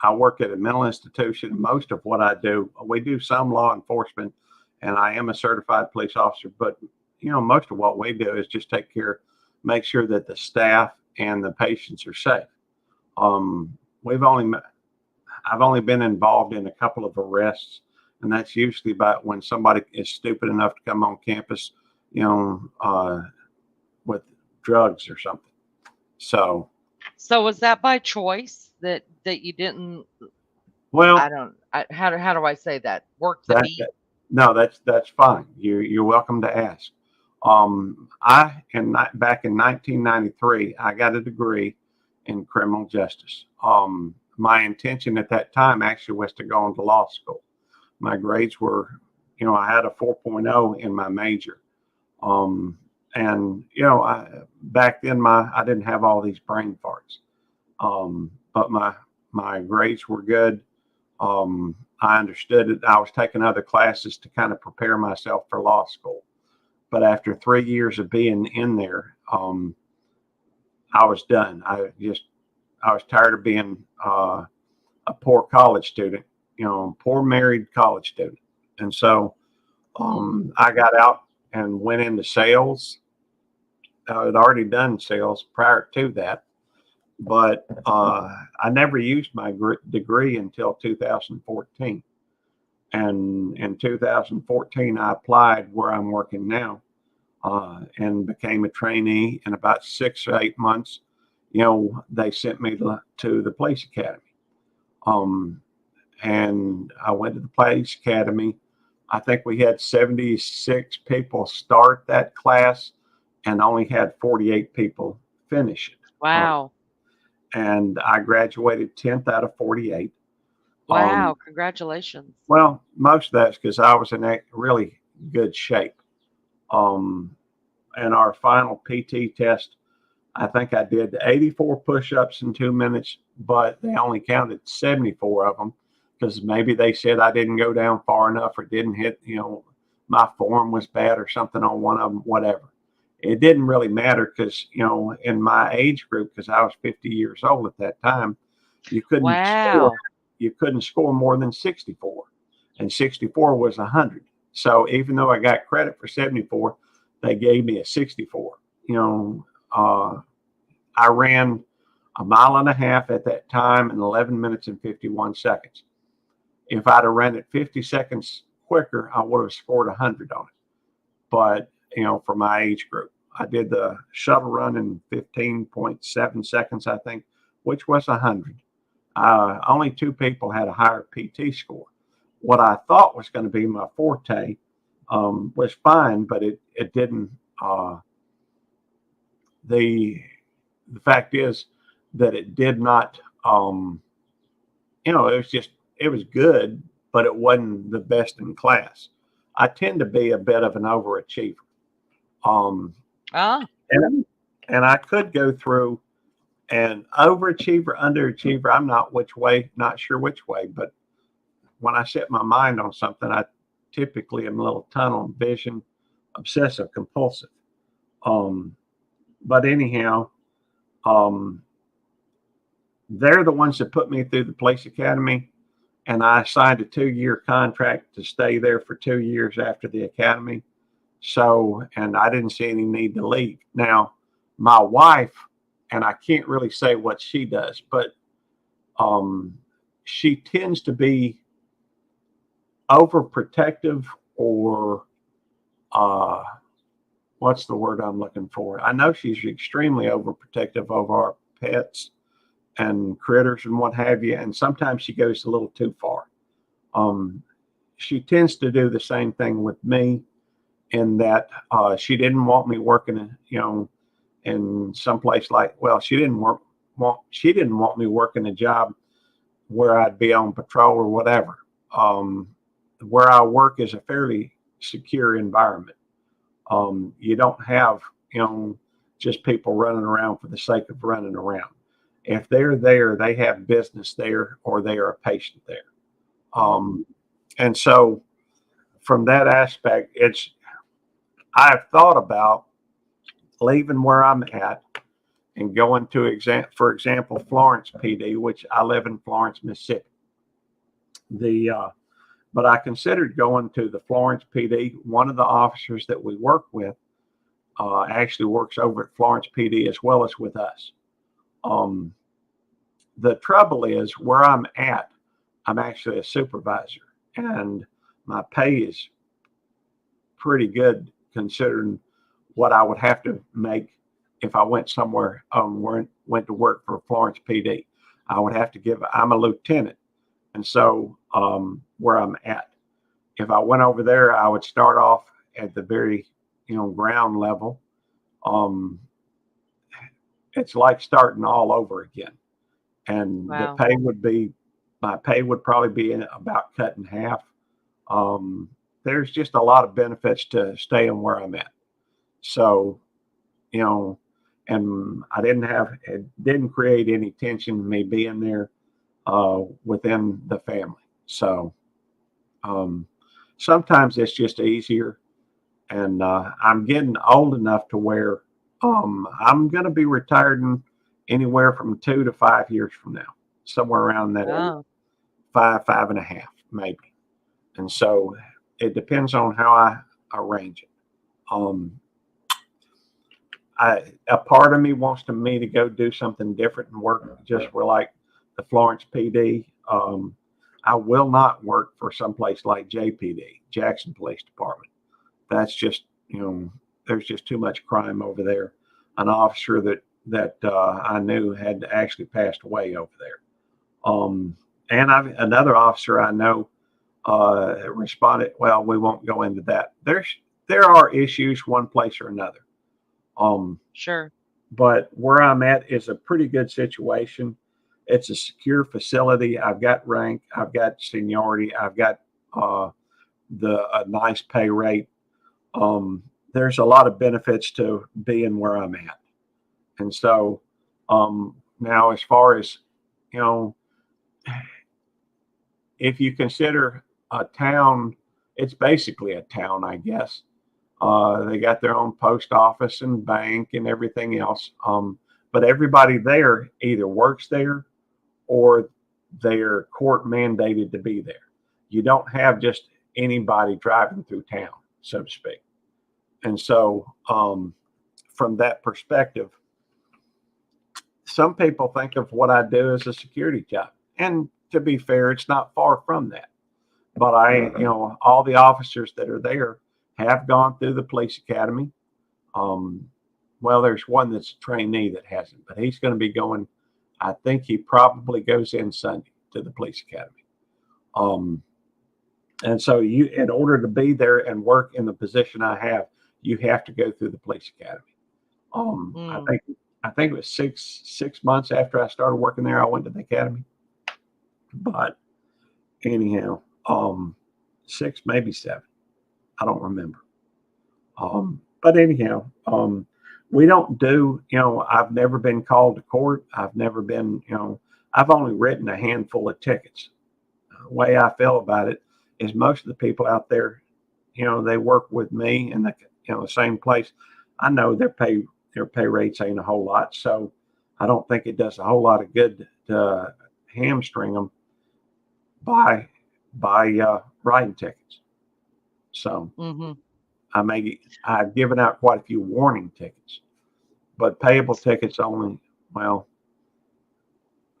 I work at a mental institution. Most of what I do, we do some law enforcement, and I am a certified police officer. But most of what we do is just take care, make sure that the staff and the patients are safe. We've only, I've only been involved in a couple of arrests, and that's usually about when somebody is stupid enough to come on campus, you know, uh, with drugs or something. So, So was that by choice that you didn't? I well, don't. How do I say that? Work the beat. that no, that's fine. You're welcome to ask. Back in 1993, I got a degree in criminal justice. My intention at that time actually was to go into law school. My grades were, I had a 4.0 in my major. Um, and back then I didn't have all these brain farts. But my grades were good. I understood it. I was taking other classes to kind of prepare myself for law school. But after 3 years of being in there, I was done. I was tired of being a poor college student, poor married college student. And so I got out and went into sales. I had already done sales prior to that, but I never used my degree until 2014. And in 2014, I applied where I'm working now and became a trainee. In about 6 or 8 months, they sent me to the police academy. Um, and I went to the police academy. I think we had 76 people start that class and only had 48 people finish it. Wow. And I graduated 10th out of 48. Wow. Um, Congratulations. well, most of that's because I was in a really good shape. Um, and our final PT test, I think I did 84 push ups in 2 minutes, but they only counted 74 of them because maybe they said I didn't go down far enough or didn't hit, my form was bad or something on one of them, whatever. It didn't really matter because, in my age group, because I was 50 years old at that time, you couldn't score, Wow. you couldn't score more than 64, and 64 was 100. So even though I got credit for 74, they gave me a 64. You know, I ran a mile and a half at that time in 11 minutes and 51 seconds. If I'd have ran it 50 seconds quicker, I would have scored 100 on it. But, for my age group, I did the shuttle run in 15.7 seconds, I think, which was 100. Only two people had a higher PT score. What I thought was going to be my forte was fine, but it didn't. The the fact is that it did not. It was good, but it wasn't the best in class. I tend to be a bit of an overachiever, um, Ah. and and I could go through an overachiever, underachiever. I'm not sure which way, but when I set my mind on something, I typically am a little tunnel vision, obsessive compulsive. Um, but anyhow, um, they're the ones that put me through the police academy, and I signed a 2-year contract to stay there for 2 years after the academy. So, and I didn't see any need to leave. Now, my wife, and I can't really say what she does, but um, she tends to be overprotective or uh, what's the word I'm looking for? I know she's extremely overprotective of our pets and critters and what have you, and sometimes she goes a little too far. Um, she tends to do the same thing with me in that she didn't want me working, in some place like she didn't want me working a job where I'd be on patrol or whatever. Where I work is a fairly secure environment. You don't have, just people running around for the sake of running around. If they're there, they have business there or they are a patient there. Um, and so from that aspect, I've thought about leaving where I'm at and going to for example, Florence PD, which I live in Florence, Mississippi. But I considered going to the Florence PD. One of the officers that we work with actually works over at Florence PD as well as with us. Um, the trouble is where I'm at, I'm actually a supervisor, and my pay is pretty good considering what I would have to make if I went somewhere, went to work for Florence PD. I would have to give, I'm a lieutenant. And so where I'm at, if I went over there, I would start off at the very, ground level. It's like starting all over again. And the Wow. pay would be, my pay would probably be about cut in half. There's just a lot of benefits to staying where I'm at. So, you know, and it didn't create any tension me being there within the family. So um, sometimes it's just easier. And I'm getting old enough to where I'm going to be retired in anywhere from 2 to 5 years from now, somewhere around that area, Oh, 5.5, maybe. And so it depends on how I arrange it. Um, a part of me wants me to go do something different and work just for like the Florence PD. I will not work for someplace like JPD, Jackson Police Department. That's just, there's just too much crime over there. An officer that I knew had actually passed away over there. And another officer I know responded. Well, we won't go into that. There are issues one place or another. Um, sure. but where I'm at is a pretty good situation. It's a secure facility. I've got rank. I've got seniority. I've got uh, a nice pay rate. There's a lot of benefits to being where I'm at. And so now, as far as, you know, if you consider a town, it's basically a town, I guess. They got their own post office and bank and everything else. But everybody there either works there or they're court mandated to be there. You don't have just anybody driving through town, so to speak. And so, from that perspective, some people think of what I do as a security job. And to be fair, it's not far from that. But all the officers that are there have gone through the police academy. Well, there's one that's a trainee that hasn't, but he's going to be going. I think he probably goes in Sunday to the police academy. And so in order to be there and work in the position I have, you have to go through the police academy. I Mm. think I think it was six months after I started working there, I went to the academy. But anyhow, 6, maybe 7. I don't remember. But anyhow, we don't do, I've never been called to court. I've never been, I've only written a handful of tickets. The way I feel about it is most of the people out there, they work with me in the same place. I know their pay rates ain't a whole lot. So I don't think it does a whole lot of good to hamstring them by writing tickets. So Mhm. I've given out quite a few warning tickets, but payable tickets only, well,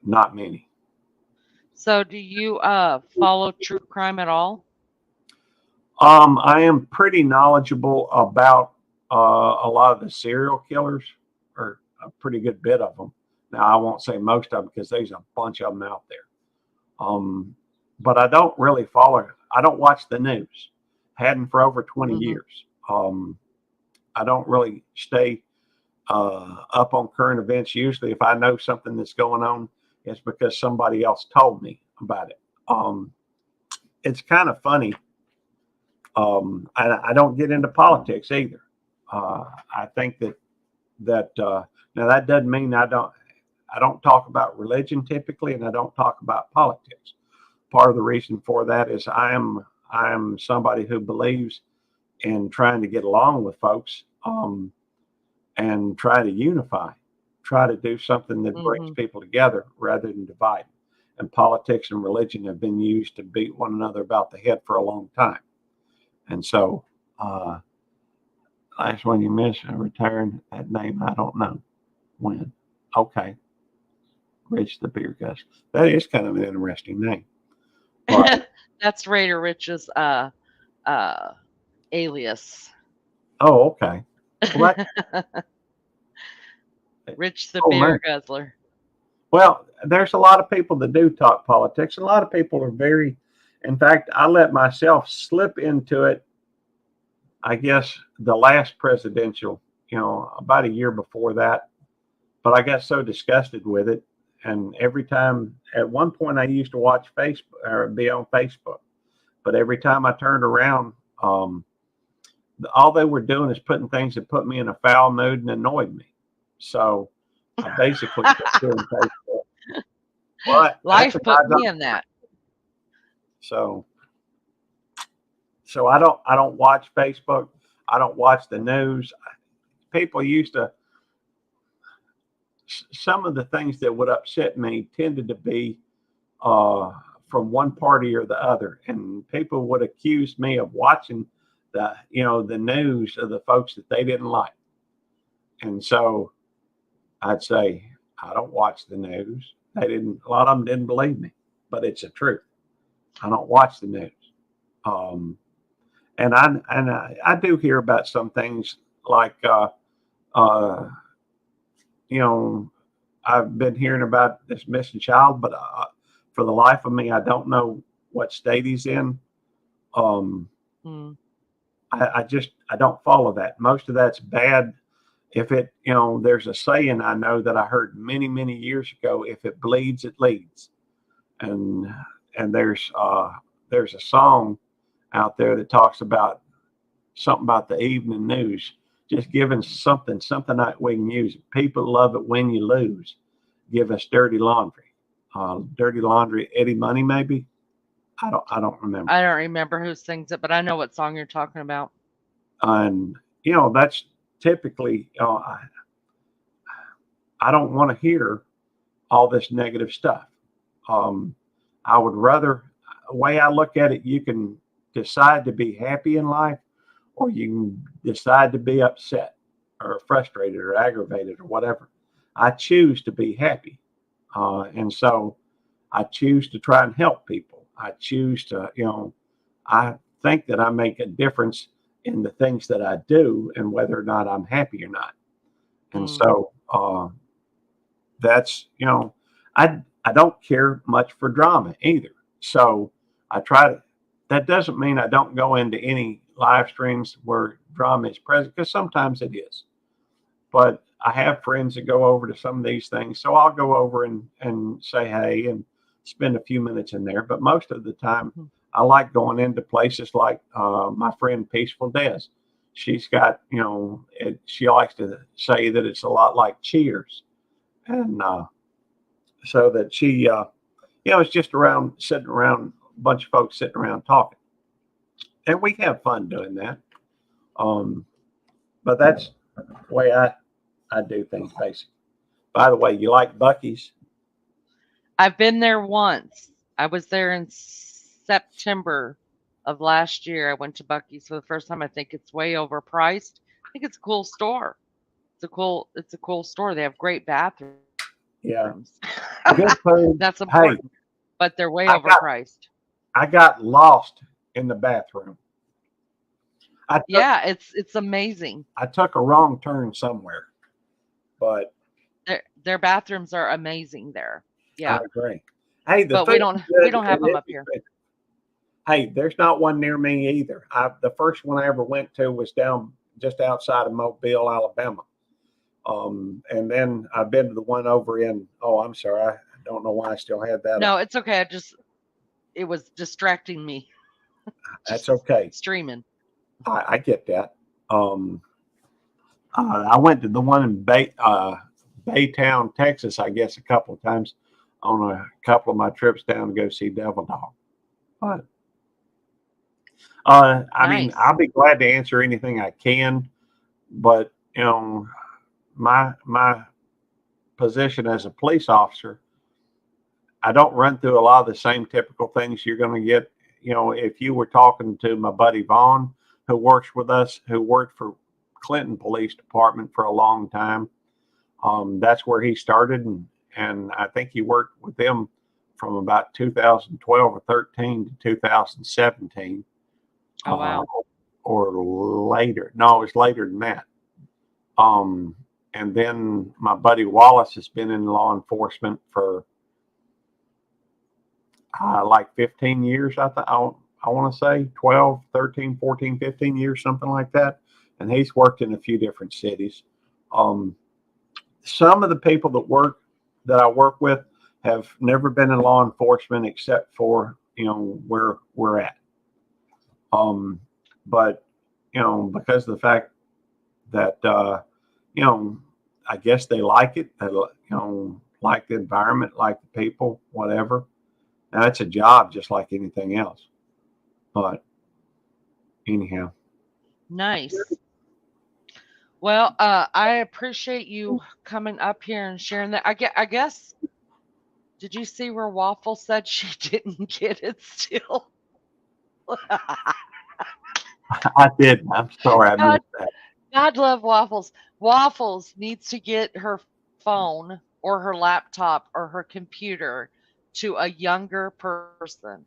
not many. So do you follow true crime at all? I am pretty knowledgeable about a lot of the serial killers, or a pretty good bit of them. Now, I won't say most of them because there's a bunch of them out there. But I don't really follow. I don't watch the news. Hadn't for over 20 Mhm. years. I don't really stay up on current events. Usually, if I know something that's going on, it's because somebody else told me about it. It's kind of funny. I don't get into politics either. I think that now that doesn't mean I don't talk about religion typically, and I don't talk about politics. Part of the reason for that is I am somebody who believes in trying to get along with folks, and try to unify, try to do something that brings Mhm. people together rather than divide. And politics and religion have been used to beat one another about the head for a long time. And so, uh, last one you missed, retiring that name, I don't know when. Okay, Rich the Beer Gus. That is kind of an interesting name. But That's Raider Rich's uh alias. oh, okay. Well, that's Rich a the cool name. Beer Guzzler. Well, there's a lot of people that do talk politics, and a lot of people are very. In fact, I let myself slip into it. I guess the last presidential, about a year before that, but I got so disgusted with it. And every time, at one point, I used to watch Facebook or be on Facebook, but every time I turned around, um, all they were doing is putting things that put me in a foul mood and annoyed me. So I basically quit doing Facebook. But that's Life put about me in that. so so I don't watch Facebook. I don't watch the news. People used to some of the things that would upset me tended to be uh, from one party or the other, and people would accuse me of watching the news of the folks that they didn't like, and so I'd say I don't watch the news. They didn't. A lot of them didn't believe me, but it's the truth. I don't watch the news. Um, and I do hear about some things like uh, you know I've been hearing about this missing child, but for the life of me, I don't know what state he's in. Um, Mm, I don't follow that. Most of that's bad. If there's a saying I know that I heard many many years ago. If it bleeds, it leads. And and there's a song out there that talks about something about the evening news, just giving something that we can use. People love it when you lose. Give us dirty laundry. Eddie Money, maybe. I don't remember. I don't remember who sings it, but I know what song you're talking about. And that's typically. I don't want to hear all this negative stuff. Um, I would rather. The way I look at it, you can decide to be happy in life, or you can decide to be upset or frustrated or aggravated or whatever. I choose to be happy. And so I choose to try and help people. I choose to, I think that I make a difference in the things that I do and whether or not I'm happy or not. And Mm, so I don't care much for drama either. So I try to. That doesn't mean I don't go into any live streams where drama is present because sometimes it is. But I have friends that go over to some of these things, so I'll go over and say hey and spend a few minutes in there. But most of the time, mhm. I like going into places like my friend Peaceful Des. She's got she likes to say that it's a lot like Cheers, and so that she it's just around sitting around a bunch of folks sitting around talking, and we have fun doing that. Um, but that's the way I do things basically. By the way, you like Bucky's? I've been there once. I was there in September of last year. I went to Bucky's for the first time. I think it's way overpriced. I think it's a cool store. It's a cool store. They have great bathrooms. Yeah, That's good food. important, Hey, but they're way I got overpriced. I got lost in the bathroom. I took Yeah, it's amazing. I took a wrong turn somewhere, but Their bathrooms are amazing there. I Yeah, agree. Hey, the but food is we good don't have and them it's up here. expensive. Hey, there's not one near me either. The first one I ever went to was down just outside of Mobile, Alabama. And then I've been to the one over in. Oh, I'm sorry, I don't know why I still have that up. No, it's okay. It was distracting me. That's Just okay. streaming. I get that. Um, I went to the one in Baytown, Texas, I guess, a couple of times on a couple of my trips down to go see Devil Dog. But I mean, Nice. I'll be glad to answer anything I can, but my position as a police officer, I don't run through a lot of the same typical things you're going to get. You know, if you were talking to my buddy Vaughn, who works with us, who worked for Clinton Police Department for a long time, that's where he started, and I think he worked with them from about 2012 or 13 to 2017, Oh, uh, wow. or later. No, it was later than that. Um, and then my buddy Wallace has been in law enforcement for like 15 years, I want to say 12, 13, 14, 15 years, something like that. And he's worked in a few different cities. Um, some of the people that I work with have never been in law enforcement except for, you know, where we're at. Um, but, you know, because of the fact that, you know, I guess they like it, they, you know, like the environment, like the people, whatever. Now, it's a job just like anything else. But anyhow, Nice. Well, I appreciate you coming up here and sharing that. I guess, did you see where Waffle said she didn't get it still? I did. I'm sorry I God, missed that. God love Waffles. Waffles needs to get her phone or her laptop or her computer to a younger person.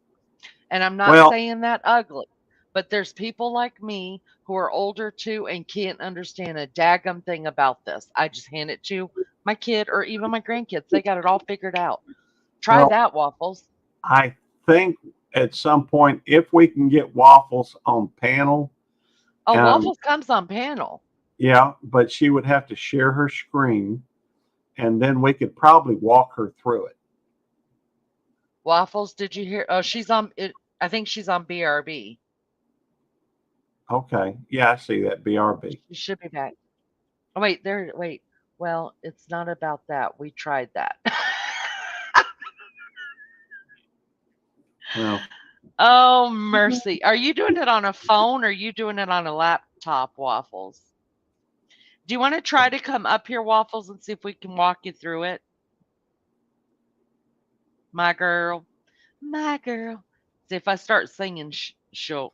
And I'm not Well, saying that ugly, but there's people like me who are older too and can't understand a daggum thing about this. I just hand it to my kid or even my grandkids. They got it all figured out. Try well, that, Waffles. I think at some point, if we can get Waffles on panel, Oh, um, Waffles comes on panel. yeah, but she would have to share her screen, and then we could probably walk her through it. Waffles, did you hear? Oh, she's on it. I think she's on BRB. Okay. Yeah, I see that. BRB. She should be back. Oh, wait, there. Wait. Well, it's not about that. We tried that. Well, Oh, mercy. Are you doing it on a phone or are you doing it on a laptop, Waffles? Do you want to try to come up here, Waffles, and see if we can walk you through it? My girl. My girl. See, if I start singing, she'll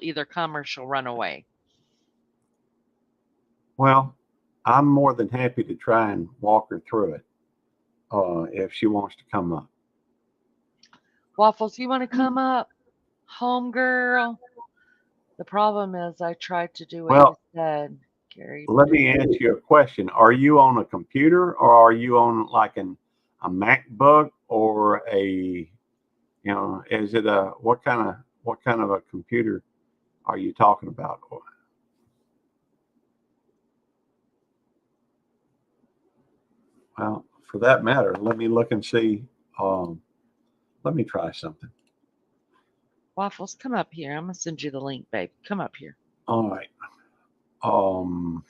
either come or she'll run away. well, I'm more than happy to try and walk her through it if she wants to come up. Waffles, you want to come up? Home girl. The problem is I tried to do what you Well, said, Gary, but let it me ask you a question. Are you on a computer or are you on like a MacBook or a, you know, is it a, what kind of a computer are you talking about? Well, for that matter, let me look and see. Um, let me try something. Waffles, come up here. I'm gonna send you the link, babe. Come up here. All right. Um,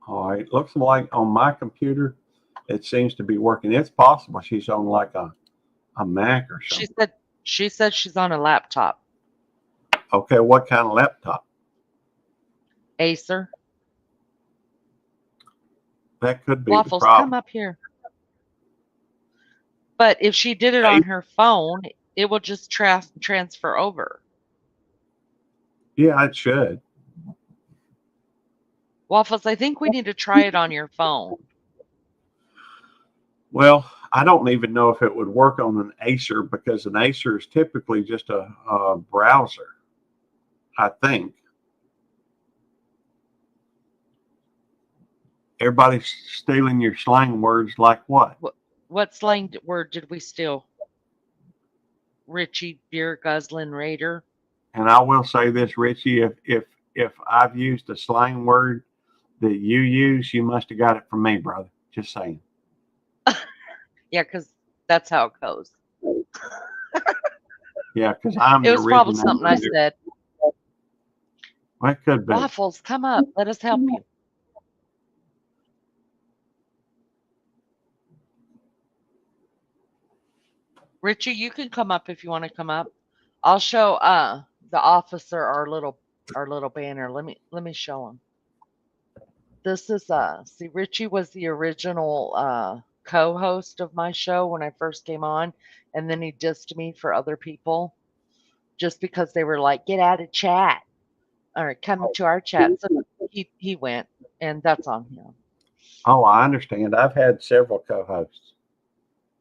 all right. Looks like on my computer, it seems to be working. It's possible she's on like a Mac or She something. said she said she's on a laptop. Okay. What kind of laptop? Acer. That could be the Waffles, come problem. up here. But if she did it Hey, on her phone, it will just transfer over. yeah, it should. Waffles, I think we need to try it on your phone. Well, I don't even know if it would work on an Acer because an Acer is typically just a browser, I think. Everybody's stealing your slang words like what? What slang word did we steal? Richie Beer Guzzling Raider. And I will say this, Richie, if I've used a slang word that you use, you must have got it from me, brother. Just saying. Yeah, because that's how it goes. Yeah, because I'm It the was probably originator. something I said. Well, it could be. Waffles, come up. Let us help you. Richie, you can come up if you want to come up. I'll show the officer our little banner. Let me show him. This is see Richie was the original co-host of my show when I first came on, and then he dissed me for other people just because they were like, "Get out of chat," or "Come Oh, to our chat." So he went, and that's on him. oh, I understand. I've had several co-hosts.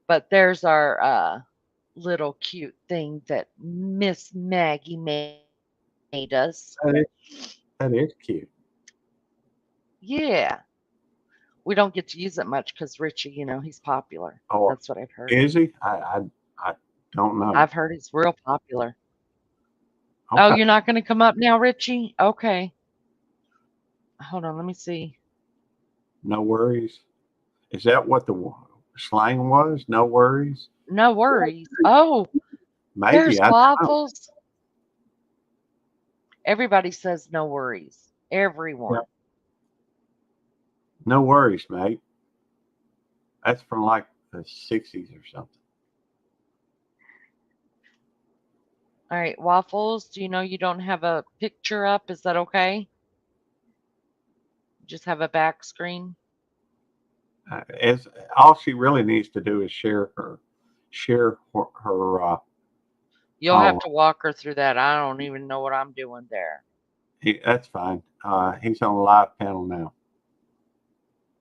But there's our little cute thing that Miss Maggie made us. That is, that is cute. Yeah. We don't get to use it much because Richie, he's popular. Or That's what I've heard. is he? I don't know. I've heard he's real popular. Oh, Okay, you're not going to come up now, Richie? Okay. Hold on. Let me see. no worries. Is that what the slang was? No worries. No worries. Oh, Maybe there's I don't know. waffles. Everybody says no worries. Yeah. Everyone. No worries, mate. That's from like the '60s or something. All right, waffles. Do you know you don't have a picture up? Is that okay? Just have a back screen. It's all she really needs to do is share her. You'll have Oh, to walk her through that. I don't even know what I'm doing there. that's fine. He's on a live panel now.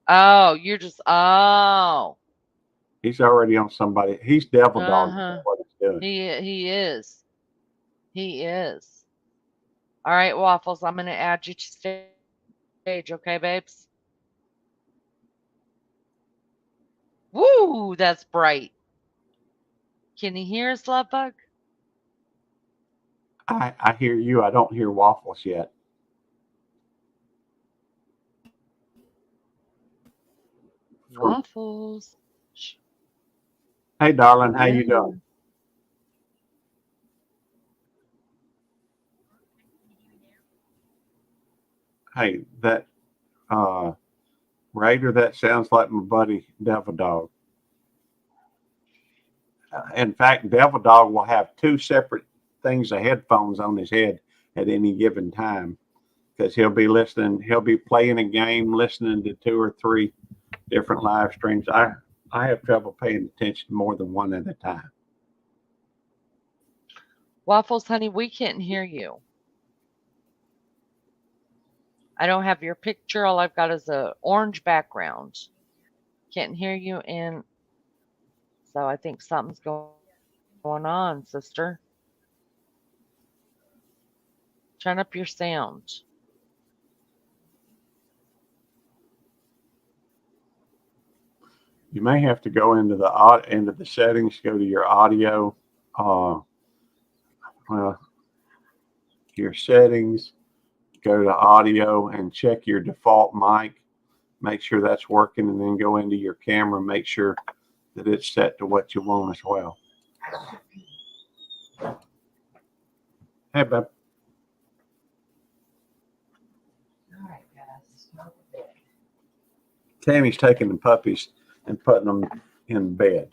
Oh, you're just oh. He's already on somebody. He's devil dog. Uh-huh. What he's doing. He is. He is. All right, Waffles, I'm gonna add you to stage, okay, babes? Woo, that's bright. Can you hear us, love bug? I hear you. I don't hear waffles yet. For Waffles. Shh, hey, darling, how you doing? hello. Hey, that uh Raider, that sounds like my buddy Devil Dog. In fact, Devil Dog will have two separate things of headphones on his head at any given time because he'll be listening. He'll be playing a game, listening to two or three different live streams. I have trouble paying attention more than one at a time. Waffles, honey, we can't hear you. I don't have your picture. All I've got is a orange background. Can't hear you, and so I think something's going on, sister. Turn up your sound. You may have to go into the settings, go to your audio, uh, well, your settings, go to audio, and check your default mic. Make sure that's working, and then go into your camera. Make sure that it's set to what you want as well. Hey, babe. Tammy's taking the puppies and putting them in bed.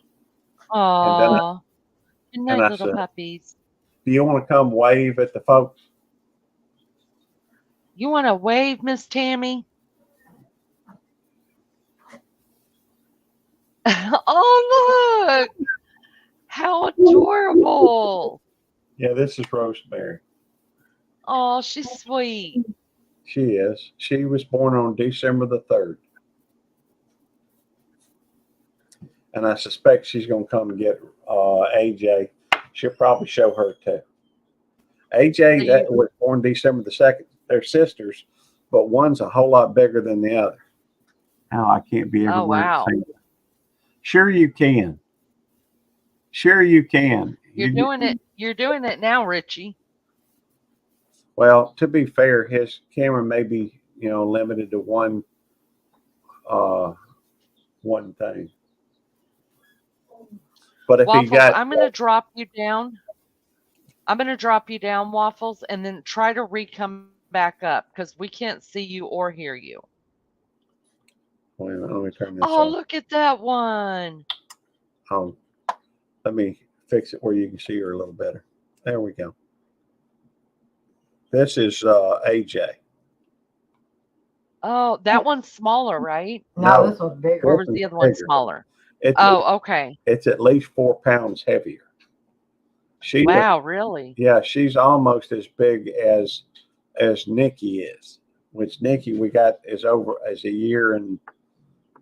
And then, Aw, good and night, I little said, puppies. "Do you want to come wave at the folks?" You want to wave, Miss Tammy? Oh, look! How adorable! Yeah, this is Rosemary. Oh, she's sweet. She is. She was born on December the 3rd. And I suspect she's going to come and get AJ. She'll probably show her too. So AJ that you, was born December the 2nd. They're sisters, but one's a whole lot bigger than the other. Now I can't be oh everywhere at the wow, same time. Sure you can. Sure you can. you're doing it. You're doing it now, Richie. Well, to be fair, his camera may be limited to uh, one thing. But if he Waffles, got I'm gonna drop you down. I'm gonna drop you down, Waffles, and then try to re-come back up because we can't see you or hear you. wait a minute, let me turn this Oh, off. look at that one. Oh, let me fix it where you can see her a little better. There we go. This is AJ. Oh, that one's smaller, right? No, No, this one's bigger. Or this was one's the other one bigger. smaller? It's Oh, okay. it's at least 4 pounds heavier. She looks, Wow, really? yeah, she's almost as big as Nikki is. Which Nikki we got is over as a year and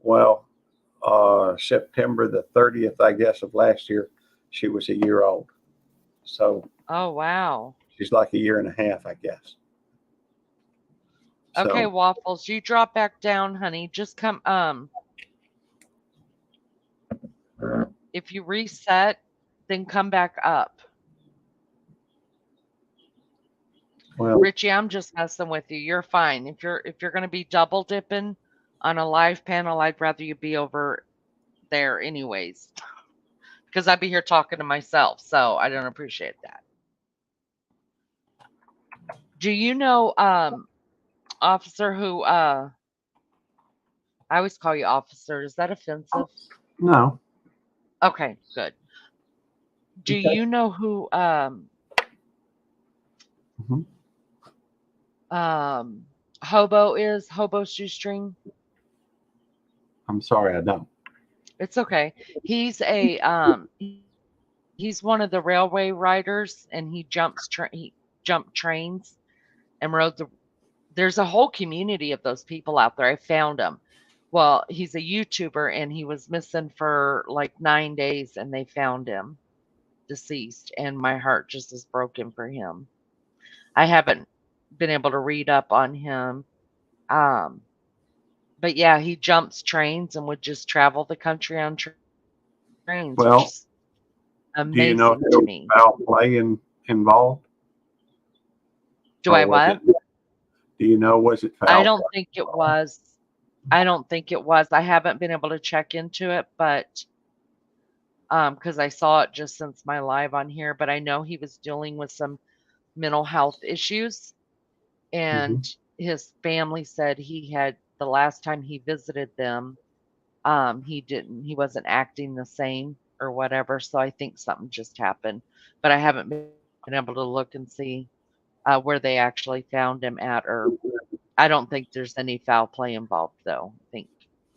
well, September the 30th, I guess, of last year, she was a year old. So Oh, wow. she's like a year and a half, I guess. Okay, So Waffles, you drop back down, honey. Just come, if you reset, then come back up. well, Richie, I'm just messing with you. You're fine. If you're gonna be double dipping on a live panel, I'd rather you be over there anyways. Because I'd be here talking to myself, so I don't appreciate that. Do you know officer who I always call you officer. Is that offensive? no. Okay, good. Do Okay. you know who Mhm. Hobo is? Hobo Shoestring? I'm sorry, I don't. It's okay. He's a he's one of the railway riders and he jumped trains and rode the there's a whole community of those people out there. I found him. Well, he's a YouTuber and he was missing for like 9 days and they found him deceased and my heart just is broken for him. I haven't been able to read up on him. Um, but yeah, he jumps trains and would just travel the country on trains, which Well, is do you know if amazing there to was me. foul play involved, Do or I was it? what? Do you know was it I foul don't think it was. I don't think it was. I haven't been able to check into it, but because I saw it just since my live on here, but I know he was dealing with some mental health issues, play? and his family said he had the last time he visited them, he wasn't acting the same or whatever. So I think something just happened, but I haven't been able to look and see where they actually found him at, or I don't think there's any foul play involved though. I think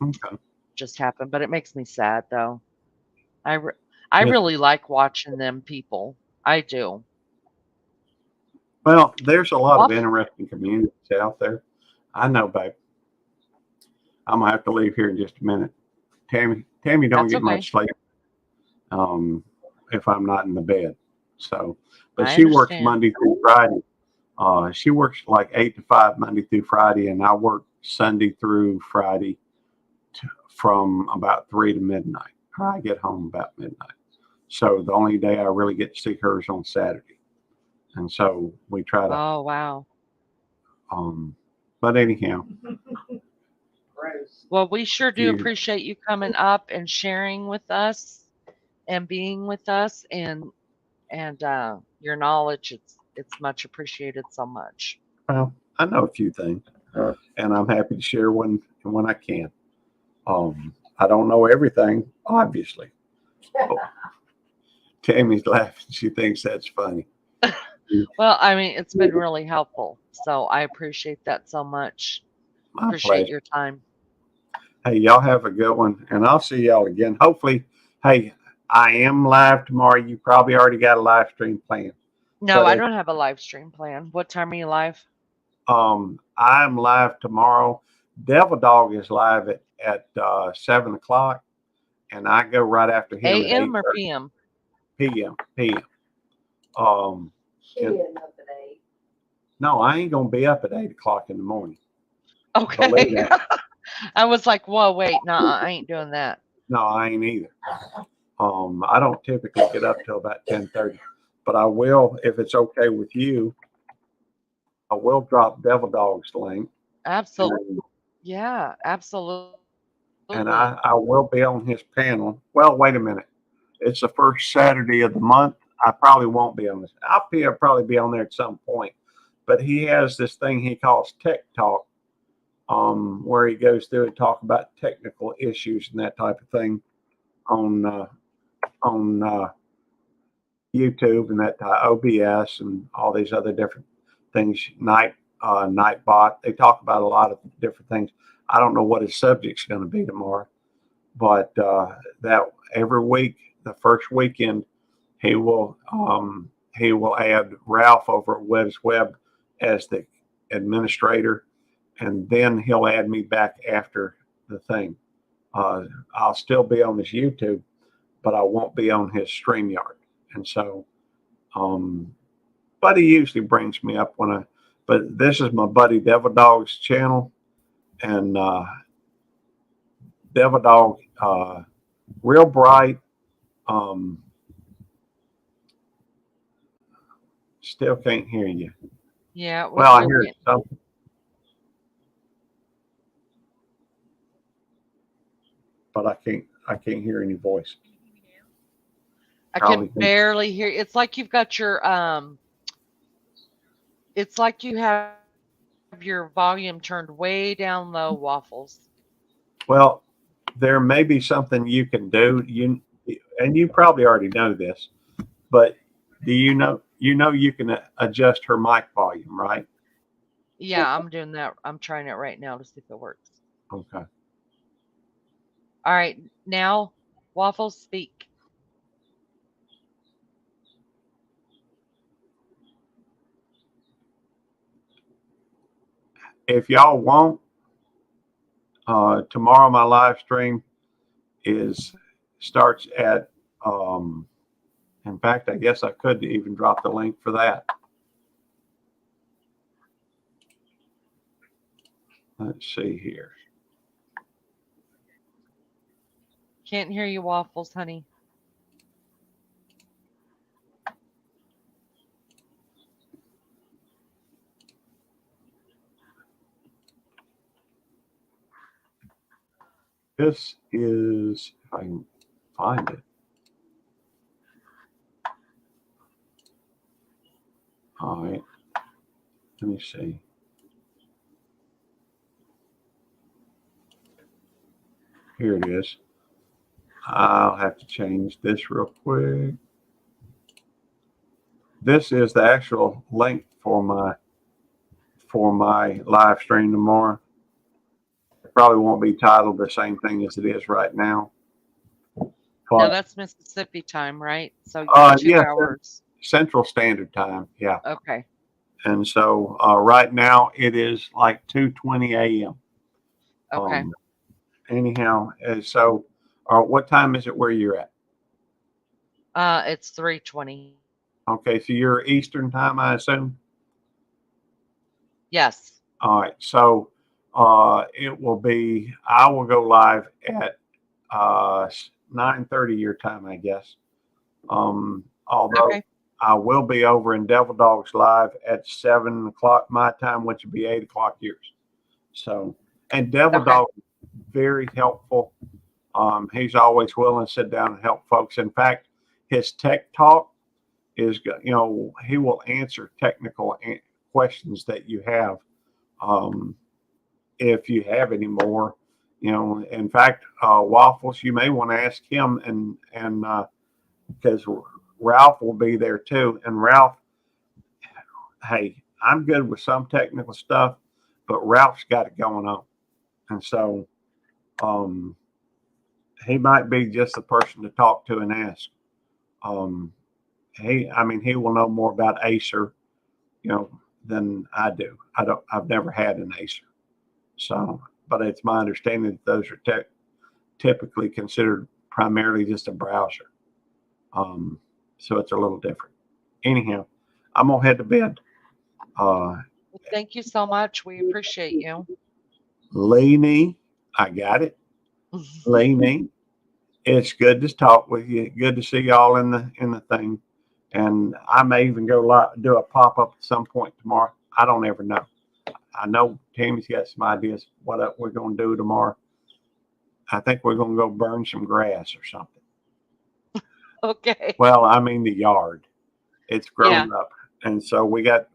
Okay. just happened, but it makes me sad though. I re- I Yes. really like watching them people. I do. Well, there's a lot of Waff interesting communities out there. I know, babe. I'm gonna have to leave here in just a minute. Tammy don't That's get okay. much sleep if I'm not in the bed. So, but I she works understand. Monday through Friday. She works like 8 to 5 Monday through Friday, and I work Sunday through Friday from about 3 to midnight. I get home about midnight. So the only day I really get to see her is on Saturday, and so we try to. Oh, wow. Um, but anyhow, Gross. Well, we sure do you appreciate you coming up and sharing with us and being with us and your knowledge. It's much appreciated so much. well, I know a few things, and I'm happy to share when I can. I don't know everything, obviously. Oh, Tammy's laughing. She thinks that's funny. Well, I mean, it's been really helpful. So I appreciate that so much. My Appreciate pleasure. your time. Hey, y'all have a good one, and I'll see y'all again. Hopefully, hey, I am live tomorrow. You probably already got a live stream planned, No, but I if don't have a live stream plan. What time are you live? I'm live tomorrow. Devil Dog is live at 7 o'clock, and I go right after him at eight AM or thirty PM? p.m. Um, She and didn't up at 8. no, I ain't gonna be up at 8 o'clock in the morning. Believe Okay. that. I was like, whoa, wait, no, I ain't doing that. No, I ain't either. I don't typically get up till about 10:30, but I will, if it's okay with you, I will drop Devil Dog's link, Absolutely. and, Yeah, absolutely. and I will be on his panel. Well, wait a minute. It's the first Saturday of the month. I probably won't be on this. Probably be on there at some point, but he has this thing he calls Tech Talk, where he goes through and talk about technical issues and that type of thing on YouTube and that OBS and all these other different things. Nightbot. They talk about a lot of different things. I don't know what his subject's going to be tomorrow, but that every week, the first weekend, he will add Ralph over at Webb's Web as the administrator, and then he'll add me back after the thing. I'll still be on his YouTube, but I won't be on his StreamYard. And so, but he usually brings me up when but this is my buddy Devil Dog's channel, and Devil Dog, real bright, still can't hear you. Yeah. Well, I hear something. But I can't hear any voice. I can barely hear. It's like you've got your it's like you have your volume turned way down low, Waffles. Well, there may be something you can do. And you probably already know this, but do you know you can adjust her mic volume, right? Yeah, I'm doing that. I'm trying it right now to see if it works. Okay. All right, now Waffles, speak. If y'all want, tomorrow my live stream starts at in fact, I guess I could even drop the link for that. Let's see here. Can't hear you, Waffles, honey. This is, if I can find it. All right. Let me see. Here it is. I'll have to change this real quick. This is the actual link for my live stream tomorrow. It probably won't be titled the same thing as it is right now. No, that's Mississippi time, right? So you're 2 hours. Central Standard Time. Yeah. Okay. And so right now it is like 2:20 a.m. Okay. Anyhow, so what time is it where you're at? It's 3:20. Okay, so you're Eastern time, I assume? Yes. All right. So it will be, I will go live at 9:30 your time, I guess. Although Okay. I will be over in Devil Dogs Live at 7 o'clock my time, which would be 8 o'clock yours. So, and Devil Dog is very helpful. He's always willing to sit down and help folks. In fact, his tech talk is, he will answer technical questions that you have. If you have any more, in fact, Waffles, you may want to ask him, and because Ralph will be there too. And Ralph, hey, I'm good with some technical stuff, but Ralph's got it going on. And so he might be just the person to talk to and ask. He will know more about Acer, than I do. I've never had an Acer. So, but it's my understanding that those are typically considered primarily just a browser. So it's a little different. Anyhow, I'm gonna head to bed. Thank you so much. We appreciate you. Lainey, I got it. Lainey, it's good to talk with you. Good to see y'all in the thing. And I may even go do a pop up at some point tomorrow. I don't ever know. I know Tammy's got some ideas what we're going to do tomorrow. I think we're going to go burn some grass or something. Okay. Well, I mean the yard. It's grown up, and so we got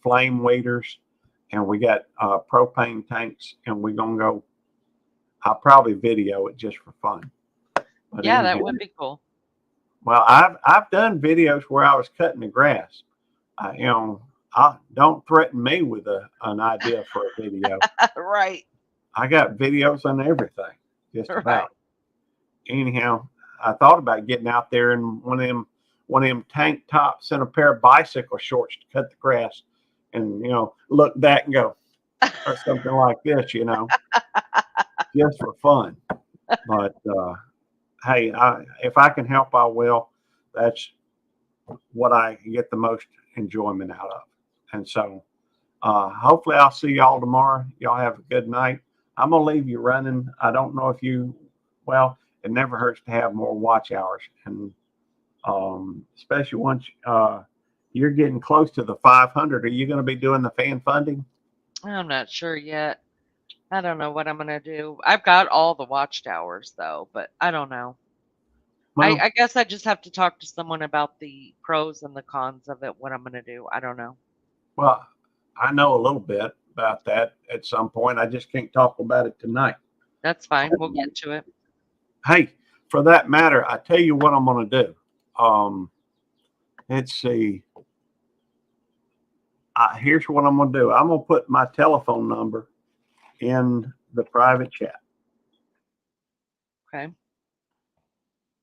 flame waders, and we got propane tanks, and we're gonna go. I'll probably video it just for fun. But that would be cool. Well, I've done videos where I was cutting the grass. You know, I don't threaten me with an idea for a video. Right. I got videos on everything, just Right. about. Anyhow, I thought about getting out there in one of them tank tops and a pair of bicycle shorts to cut the grass, and look back and go or something like this, just for fun. But hey, if I can help, I will. That's what I get the most enjoyment out of. And so hopefully I'll see y'all tomorrow. Y'all have a good night. I'm going to leave you running. I don't know if well, it never hurts to have more watch hours. And especially once you're getting close to the 500, are you going to be doing the fan funding? I'm not sure yet. I don't know what I'm gonna do. I've got all the watchtowers though, but I don't know. Well, I guess I just have to talk to someone about the pros and the cons of it, what I'm gonna do. I don't know. well, I know a little bit about that at some point. I just can't talk about it tonight. That's fine. We'll get to it. Hey, for that matter, I tell you what I'm going to do. Let's see. Here's what I'm going to do. I'm going to put my telephone number in the private chat. Okay.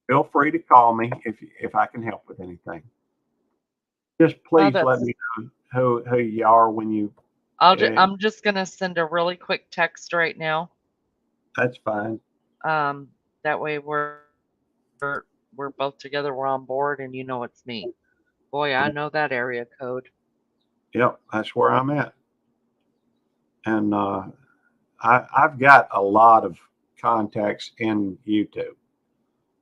Feel free to call me if I can help with anything. Just Oh, please let that's me know who you are when you. I'm just gonna send a really quick text right now. That's fine. That way we're both together, we're on board and you know it's me. Boy, I know that area code. Yep, that's where I'm at. And I've got a lot of contacts in YouTube.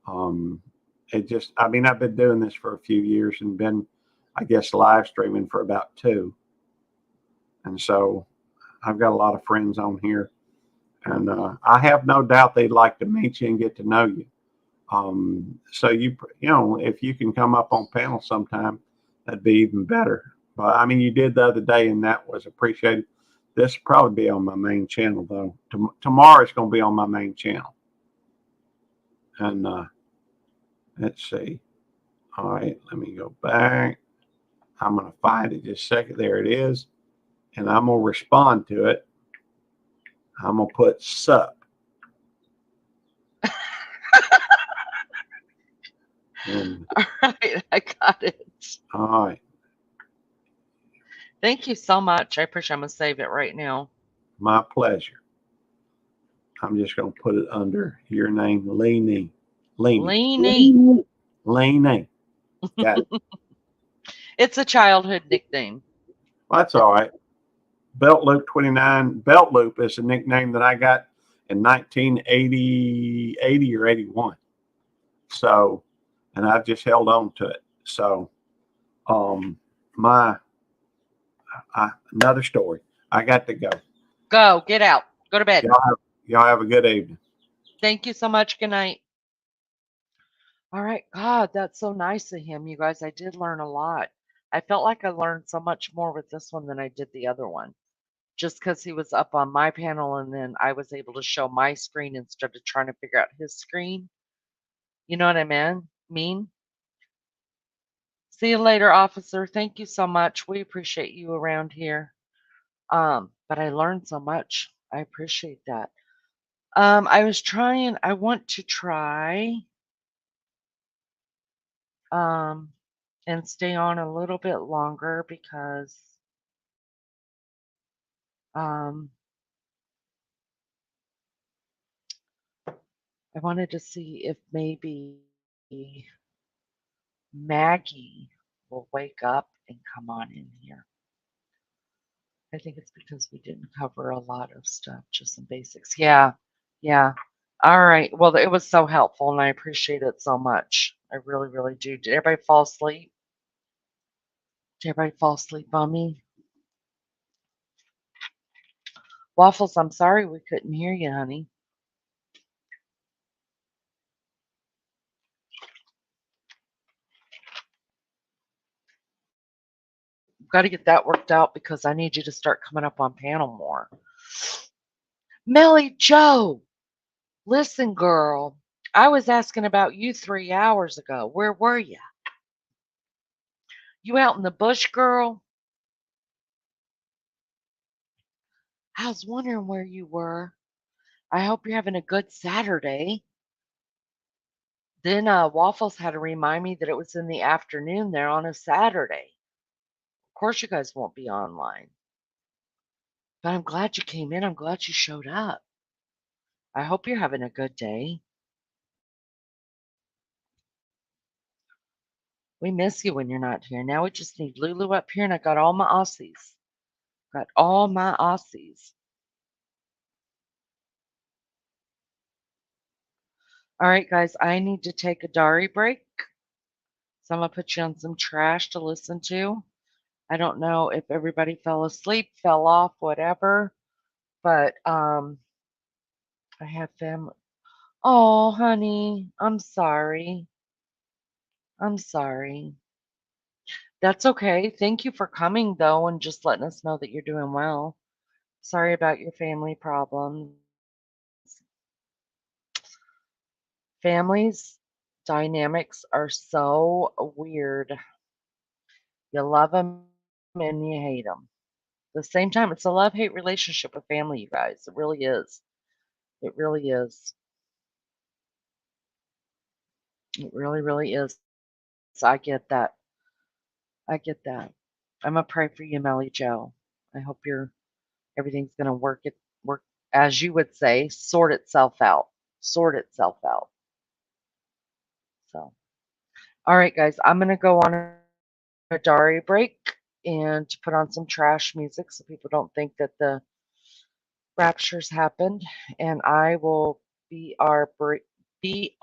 I mean, I've been doing this for a few years and been, I guess, live streaming for about 2. And so I've got a lot of friends on here. And I have no doubt they'd like to meet you and get to know you. So if you can come up on panel sometime, that'd be even better. But I mean, you did the other day, and that was appreciated. This will probably be on my main channel though. Tomorrow it's going to be on my main channel. And let's see. All right, let me go back. I'm going to find it just a second. There it is. And I'm going to respond to it. I'm going to put sup. And, All right, I got it. all right. Thank you so much. I appreciate I'm gonna save it right now. My pleasure. I'm just going to put it under your name, Laney. Leanie. Laney. Got it. It's a childhood nickname. Well, that's all right. Belt Loop 29. Belt Loop is a nickname that I got in 1980 or 81. So, and I've just held on to it. So, another story. I got to go. Go, get out. Go to bed. Y'all have a good evening. Thank you so much. Good night. All right. God, that's so nice of him, you guys. I did learn a lot. I felt like I learned so much more with this one than I did the other one. Just because he was up on my panel and then I was able to show my screen instead of trying to figure out his screen. You know what I mean? See you later, officer. Thank you so much. We appreciate you around here. But I learned so much. I appreciate that. I want to try and stay on a little bit longer because um I wanted to see if maybe Maggie will wake up and come on in here. I think it's because we didn't cover a lot of stuff, just some basics. Yeah, yeah. All right. Well, it was so helpful, and I appreciate it so much. I really, really do. Did everybody fall asleep? Did everybody fall asleep on me? Waffles, I'm sorry we couldn't hear you, honey. Got to get that worked out because I need you to start coming up on panel more. Melly Joe, listen, girl. I was asking about you 3 hours ago. Where were you? You out in the bush, girl? I was wondering where you were. I hope you're having a good Saturday. Then Waffles had to remind me that it was in the afternoon there on a Saturday. Of course, you guys won't be online. But I'm glad you came in. I'm glad you showed up. I hope you're having a good day. We miss you when you're not here. Now we just need Lulu up here, and I got all my Aussies. Got all my Aussies. All right, guys, I need to take a Dari break. So I'm going to put you on some trash to listen to. I don't know if everybody fell asleep, fell off, whatever, but I have family. Oh, honey, I'm sorry. I'm sorry. That's okay. Thank you for coming, though, and just letting us know that you're doing well. Sorry about your family problems. Families dynamics are so weird. You love them and you hate them. At the same time, it's a love-hate relationship with family, you guys. It really is. It really is. It really, really is. So I get that. I get that. I'm gonna pray for you, Melly Joe. I hope everything's gonna work as you would say, sort itself out. Sort itself out. So all right, guys, I'm gonna go on a Dari break and put on some trash music so people don't think that the rapture's happened. And I will BRB.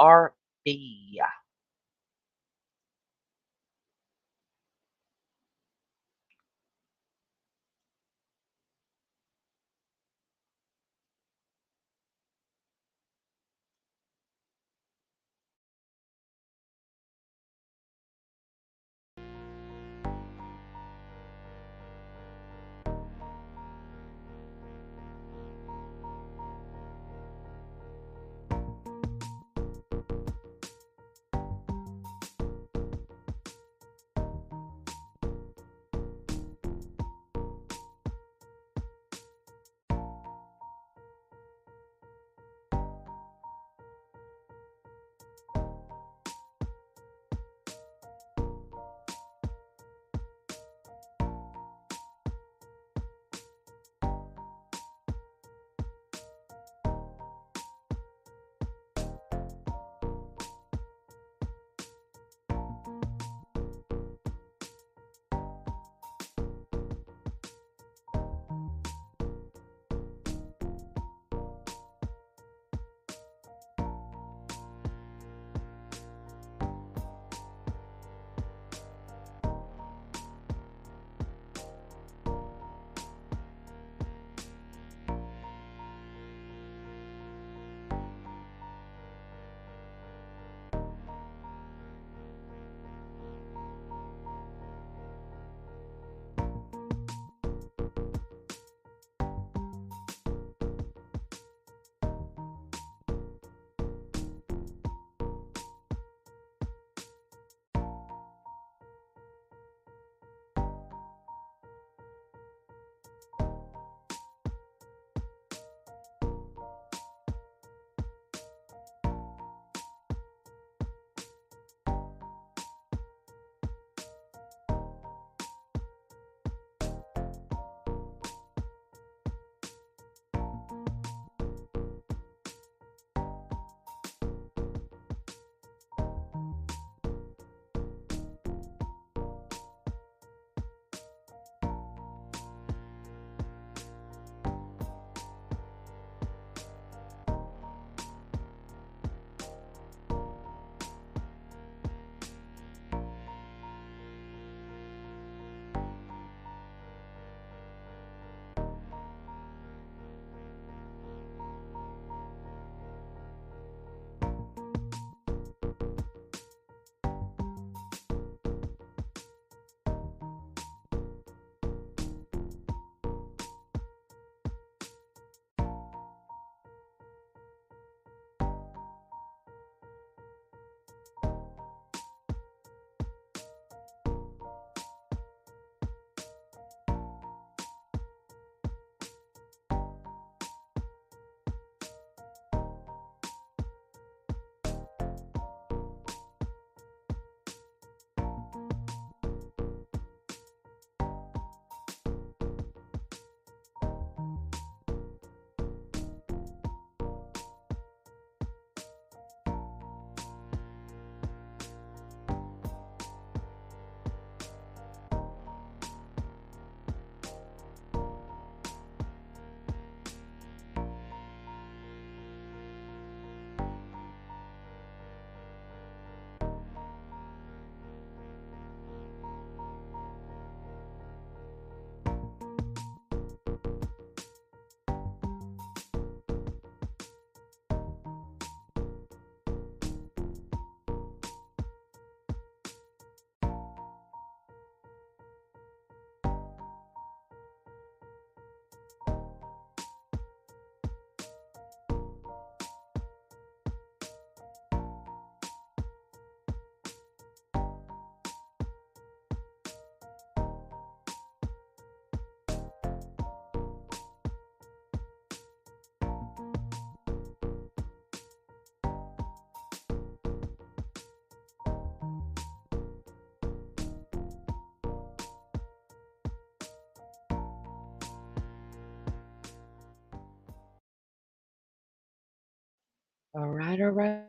All right, all right,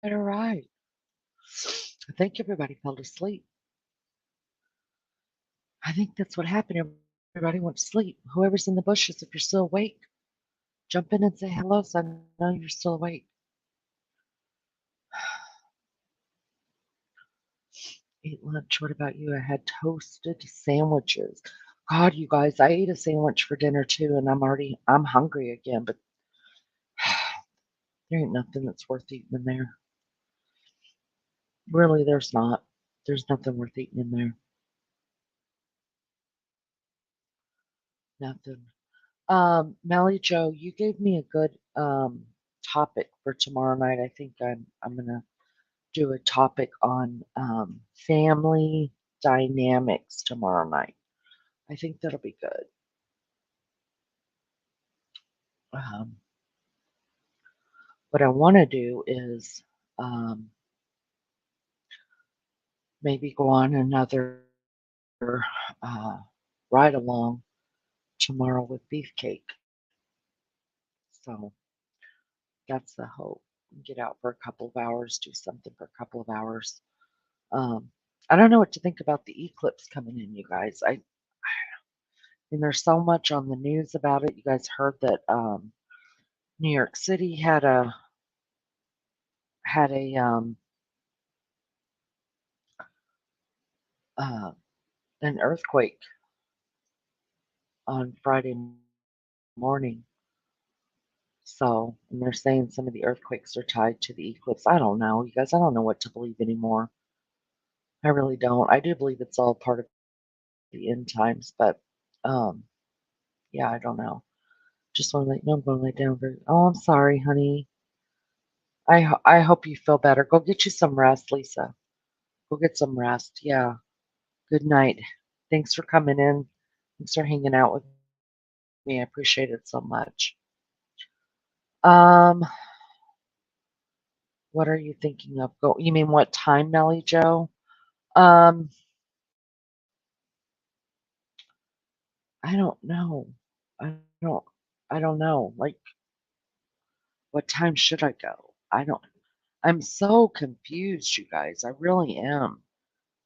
all right. I think everybody fell asleep. I think that's what happened. Everybody went to sleep. Whoever's in the bushes, if you're still awake, jump in and say hello so I know you're still awake. Ate lunch. What about you? I had toasted sandwiches. God, you guys, I ate a sandwich for dinner too, and I'm hungry again, but there ain't nothing that's worth eating in there. Really, there's not. There's nothing worth eating in there. Nothing. Melly Joe, you gave me a good topic for tomorrow night. I think I'm gonna do a topic on family dynamics tomorrow night. I think that'll be good. Um, what I want to do is um, maybe go on another ride along tomorrow with Beefcake. So that's the hope. Get out for a couple of hours, do something for a couple of hours. Um, I don't know what to think about the eclipse coming in, you guys. I mean, there's so much on the news about it. You guys heard that New York City had uh, an earthquake on Friday morning. So, and they're saying some of the earthquakes are tied to the eclipse. I don't know, you guys. I don't know what to believe anymore. I really don't. I do believe it's all part of the end times, but um, yeah, I don't know. Just want to let you know I'm going to lay down very. Oh, I'm sorry, honey. I hope you feel better. Go get you some rest, Lisa. Go get some rest. Yeah. Good night. Thanks for coming in. Thanks for hanging out with me. I appreciate it so much. Um, what are you thinking of? Go. You mean what time, Melly Joe? Um, I don't know. I don't. I don't know. Like, what time should I go? I don't. I'm so confused, you guys. I really am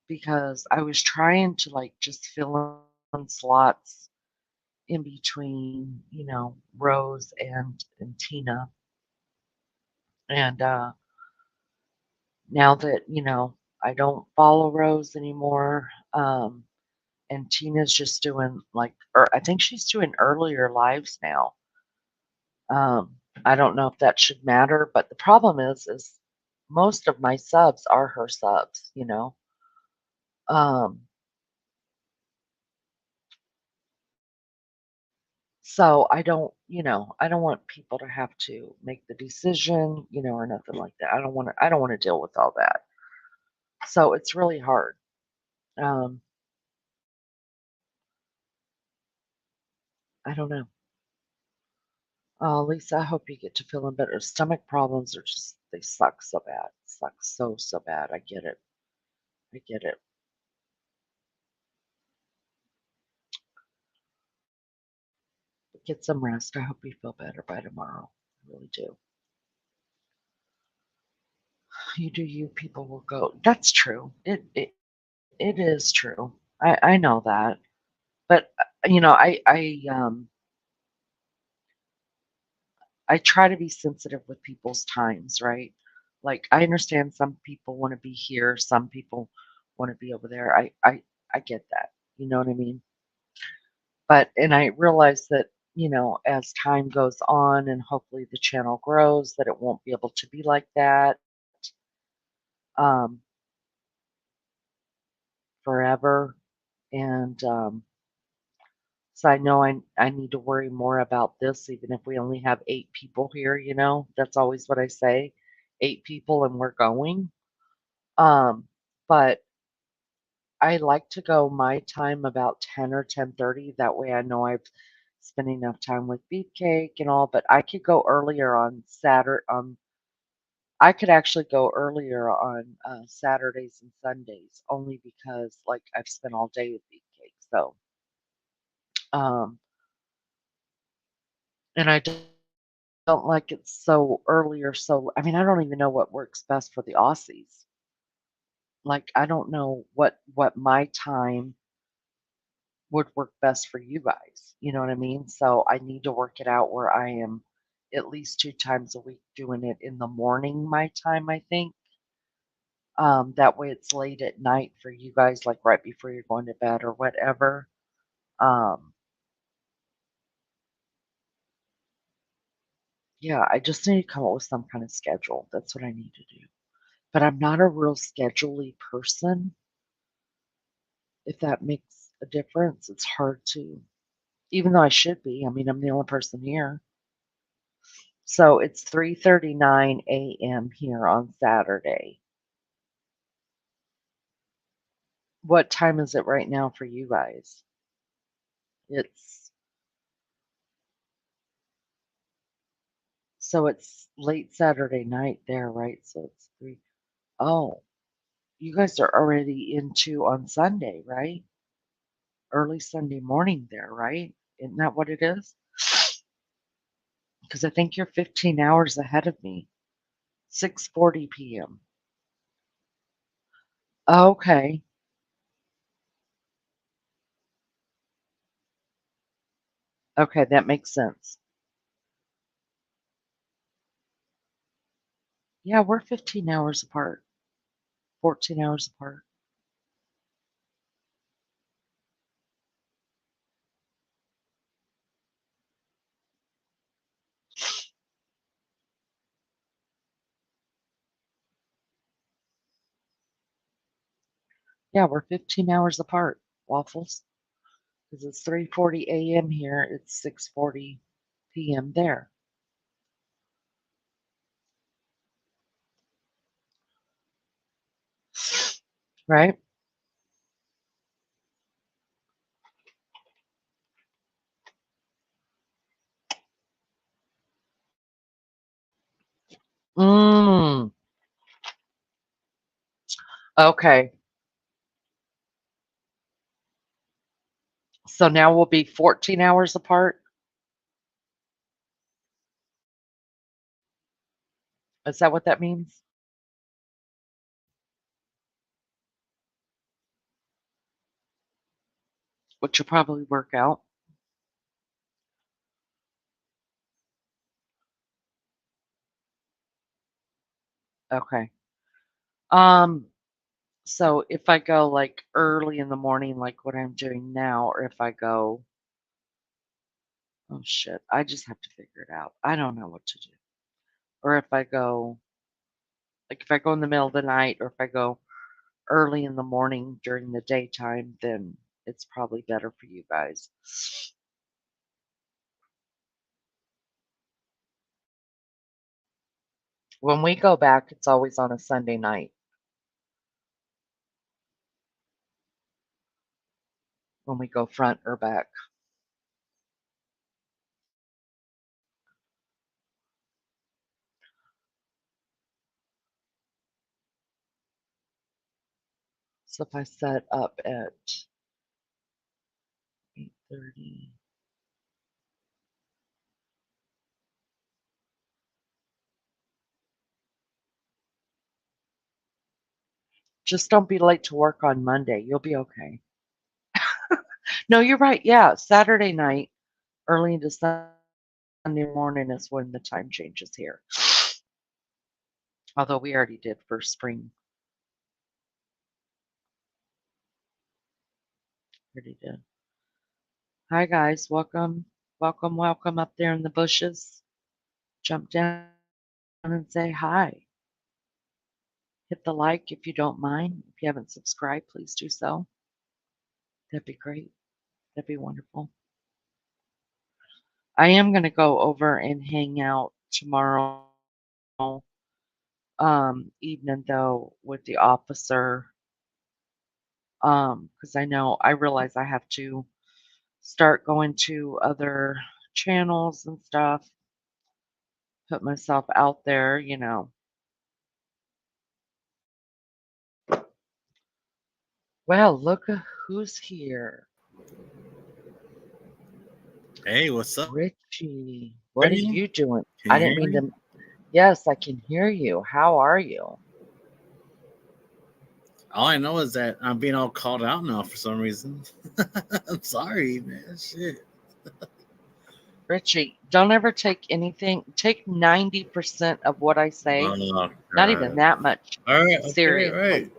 because I was trying to like just fill in slots in between, Rose and Tina. And now that, I don't follow Rose anymore, and Tina's just doing like, or I think she's doing earlier lives now. I don't know if that should matter, but the problem is most of my subs are her subs. Um, so I don't want people to have to make the decision, or nothing like that. I don't want to deal with all that. So it's really hard. Um, I don't know. Lisa, I hope you get to feeling better. Stomach problems are just, they suck so bad. Suck so, so bad. I get it. I get it. But get some rest. I hope you feel better by tomorrow. I really do. You do you, people will go. That's true. It is true. I know that. But I try to be sensitive with people's times, right? Like I understand some people want to be here, some people want to be over there. I get that. You know what I mean? And I realize that, as time goes on and hopefully the channel grows, that it won't be able to be like that um, forever. And so I know I need to worry more about this, even if we only have 8 people here. That's always what I say, 8 people and we're going. But I like to go my time about 10 or 10:30. That way I know I've spent enough time with Beefcake and all, but I could go earlier on Saturday. I could actually go earlier on Saturdays and Sundays only because like I've spent all day with Beefcake. So, um, and I don't want to don't like it so early or so. I mean, I don't even know what works best for the Aussies. Like, I don't know what my time would work best for you guys. You know what I mean? So I need to work it out where I am at least 2 times a week doing it in the morning, my time, I think. That way it's late at night for you guys, like right before you're going to bed or whatever. Um, yeah, I just need to come up with some kind of schedule. That's what I need to do. But I'm not a real schedule-y person, if that makes a difference. It's hard to, even though I should be. I mean, I'm the only person here. So it's 3:39 a.m. here on Saturday. What time is it right now for you guys? It's so it's late Saturday night there, right? So it's 3. Oh, you guys are already into on Sunday, right? Early Sunday morning there, right? Isn't that what it is? Because I think you're 15 hours ahead of me. 6:40 p.m. Okay. Okay, that makes sense. Yeah, we're 15 hours apart. 14 hours apart. Yeah, we're 15 hours apart, Waffles. Because it's 3:40 a.m. here. It's 6:40 p.m. there. Right? Mm. Okay. So now we'll be 14 hours apart. Is that what that means? Which will probably work out. Okay. Um, so if I go like early in the morning, like what I'm doing now, or if I go, oh shit, I just have to figure it out. I don't know what to do. Or if I go, like if I go in the middle of the night, or if I go early in the morning during the daytime, then it's probably better for you guys. When we go back, it's always on a Sunday night when we go front or back. So if I set up at 8:30, just don't be late to work on Monday. You'll be okay. No, you're right. Yeah, Saturday night, early into Sunday morning is when the time changes here. Although we already did for spring. Already did. Hi guys, welcome, welcome, welcome up there in the bushes. Jump down and say hi. Hit the like if you don't mind. If you haven't subscribed, please do so. That'd be great. That'd be wonderful. I am going to go over and hang out tomorrow evening though with the officer because I realize I have to start going to other channels and stuff, put myself out there, you know. Well, look at who's here. Hey, what's up? Richie. What are you doing? Can I you didn't hear mean me? to. Yes, I can hear you. How are you? All I know is that I'm being all called out now for some reason. I'm sorry, man. Shit. Richie, don't ever take anything, take 90% of what I say, Oh not even god. that much, All right. Okay. All seriously. right.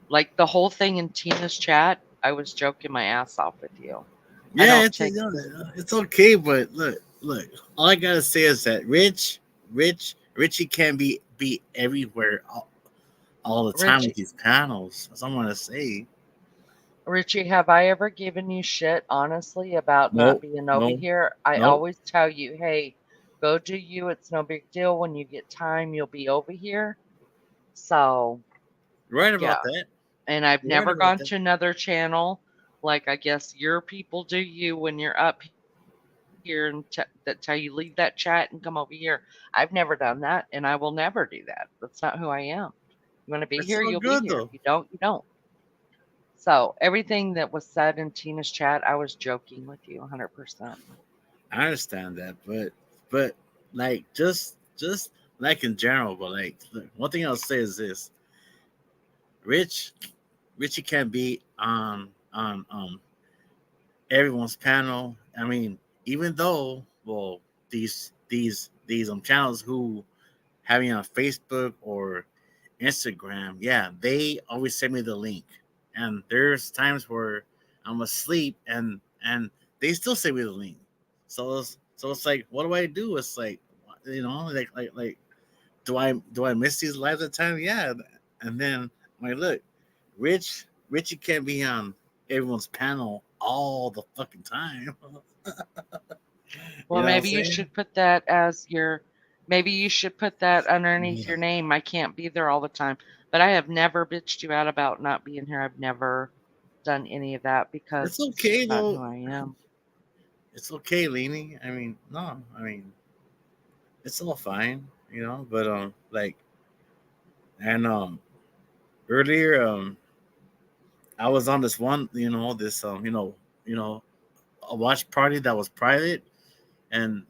Like the whole thing in Tina's chat, I was joking my ass off with you. I Yeah, don't it's take, it's okay, but look. All I gotta say is that Richie can't be everywhere all the time with Richie, these panels. That's all I'm gonna say. Richie, have I ever given you shit, honestly, about not Nope, being over no, here? I nope. always tell you, hey, go do you. It's no big deal. When you get time, you'll be over here. So, You're right yeah. about that. And I've You're right never about gone that. to another channel like I guess your people do you when you're up here and that tell you leave that chat and come over here. I've never done that, and I will never do that. That's not who I am. You want to be It's here, all you'll be good here. If though. you don't, you don't. So everything that was said in Tina's chat, I was joking with you 100%. I understand that, but like just like in general, but like look, one thing I'll say is this: Rich, Richie can't be on everyone's panel. I mean, even though well these channels who have me on Facebook or Instagram, yeah, they always send me the link. And there's times where I'm asleep and they still send me the link. So it's like, what do I do? It's like, like do I miss these lives at times? Yeah. And then I'm like, look, Richie can't be on everyone's panel all the fucking time. You Well, know what I'm maybe you saying? should put that as your maybe you should put that underneath your Yeah. name. I can't be there all the time. But I have never bitched you out about not being here. I've never done any of that It's because it's okay just not though. who I am. It's okay, Leanie. I mean, no, I mean, it's all fine, But like, and earlier, I was on this one, this a watch party that was private, and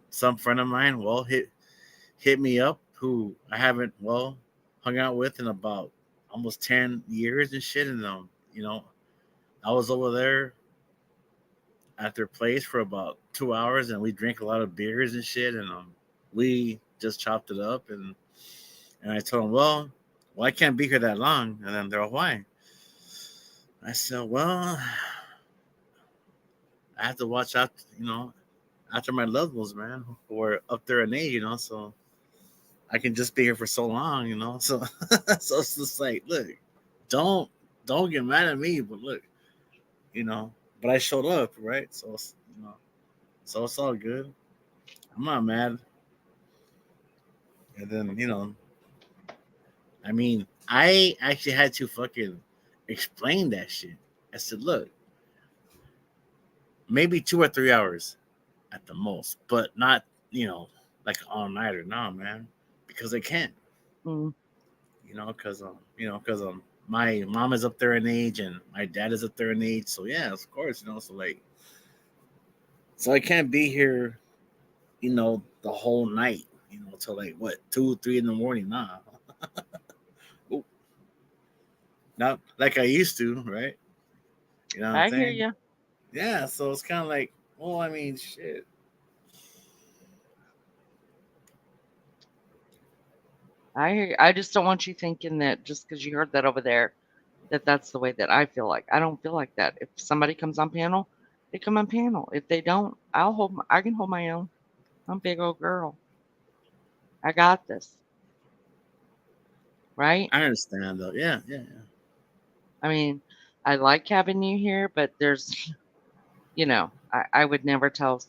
some friend of mine, well, hit me up who I haven't hung out with in about almost 10 years and shit, and I was over there at their place for about 2 hours, and we drank a lot of beers and shit, and we just chopped it up, and I told them, well, I can't be here that long, and then they're like, why? I said, well, I have to watch out, after my loved ones, man, who are up there in age, so I can just be here for so long, so so it's just like, look, don't don't get mad at me, but look, you know, but I showed up, right? So it's all good. I'm not mad. And then, I mean, I actually had to fucking explain that shit. I said, look, maybe 2 or 3 hours at the most, but not, like all nighter. No, man, because I can't, Mm. because my mom is up there in age and my dad is up there in age. So yeah, of course, so like, so I can't be here, the whole night, till like what 2, 3 in the morning. Nah, Oop. Not like I used to, right? You know what I'm I hear saying? you. Yeah, so it's kind of like, well, I mean, shit. I hear you. I just don't want you thinking that just because you heard that over there, that that's the way that I feel like. I don't feel like that. If somebody comes on panel, they come on panel. If they don't, I can hold my own. I'm a big old girl. I got this, right? I understand though. Yeah, yeah, yeah. I mean, I like having you here, but there's, I would never tell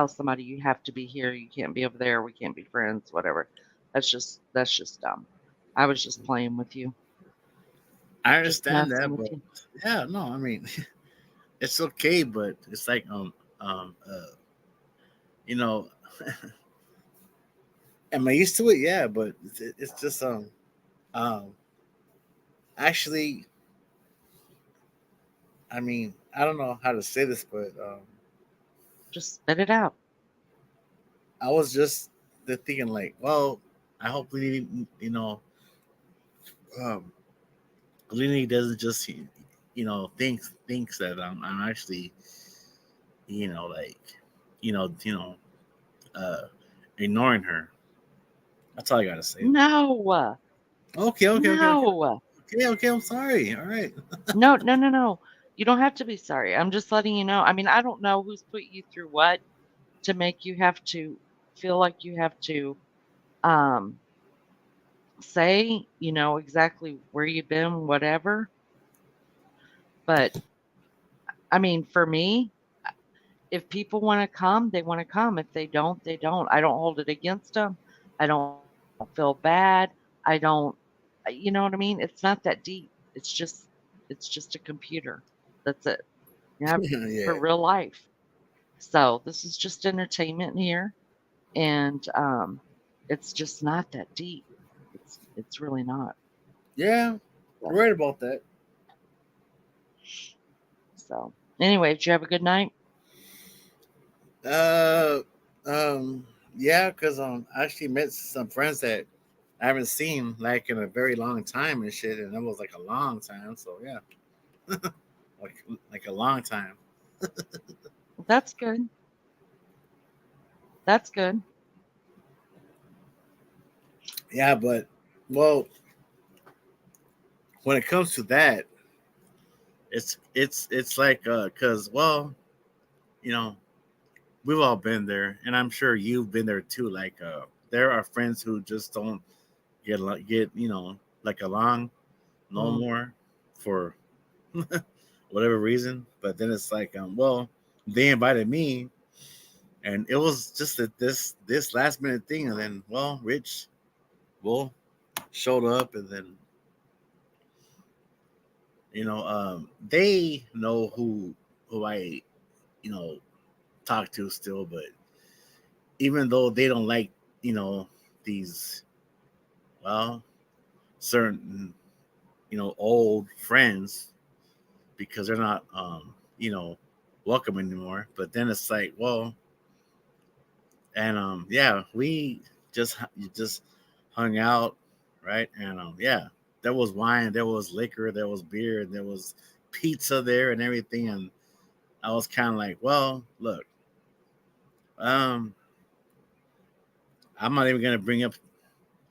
somebody you have to be here, you can't be over there, we can't be friends, whatever. That's just dumb. I was just playing with you, I just understand messing that, with but you. yeah, no, I mean, it's okay, but it's like, um, uh, you know, am I used to it? Yeah, but it's just, um, actually, I mean, I don't know how to say this, but Just spit it out. I was just thinking like, well, I hope um, Lini doesn't just thinks that I'm actually like you know uh ignoring her. That's all I gotta say. No, Okay. no, Okay. I'm sorry. All right. no, no, no, no. You don't have to be sorry. I'm just letting you know. I mean, I don't know who's put you through what to make you have to feel like you have to um say, exactly where you've been, whatever. But I mean, for me, if people want to come, they want to come. If they don't, they don't. I don't hold it against them. I don't feel bad. I don't, you know what I mean? It's not that deep. It's just a computer. That's it. You have for Yeah. real life. So this is just entertainment here, and it's just not that deep. It's really not. Yeah. So, You're right about that. so anyway, did you have a good night? Uh, yeah, because I actually met some friends that I haven't seen like in a very long time and shit, and it was like a long time. So yeah, like like a long time. That's good. That's good. Yeah, but well, when it comes to that, it's like because well, you know, we've all been there, and I'm sure you've been there too. Like there are friends who just don't get like along no Mm, more for whatever reason. But then it's like, well, they invited me, and it was just that this last minute thing, and then well, Rich, well, showed up, and then they know who I you know talk to still, but even though they don't like these well certain old friends because they're not welcome anymore. But then it's like, well, and yeah, we just hung out, right? And yeah, there was wine, there was liquor, there was beer, and there was pizza there and everything. And I was kind of like, well, look, um, I'm not even gonna bring up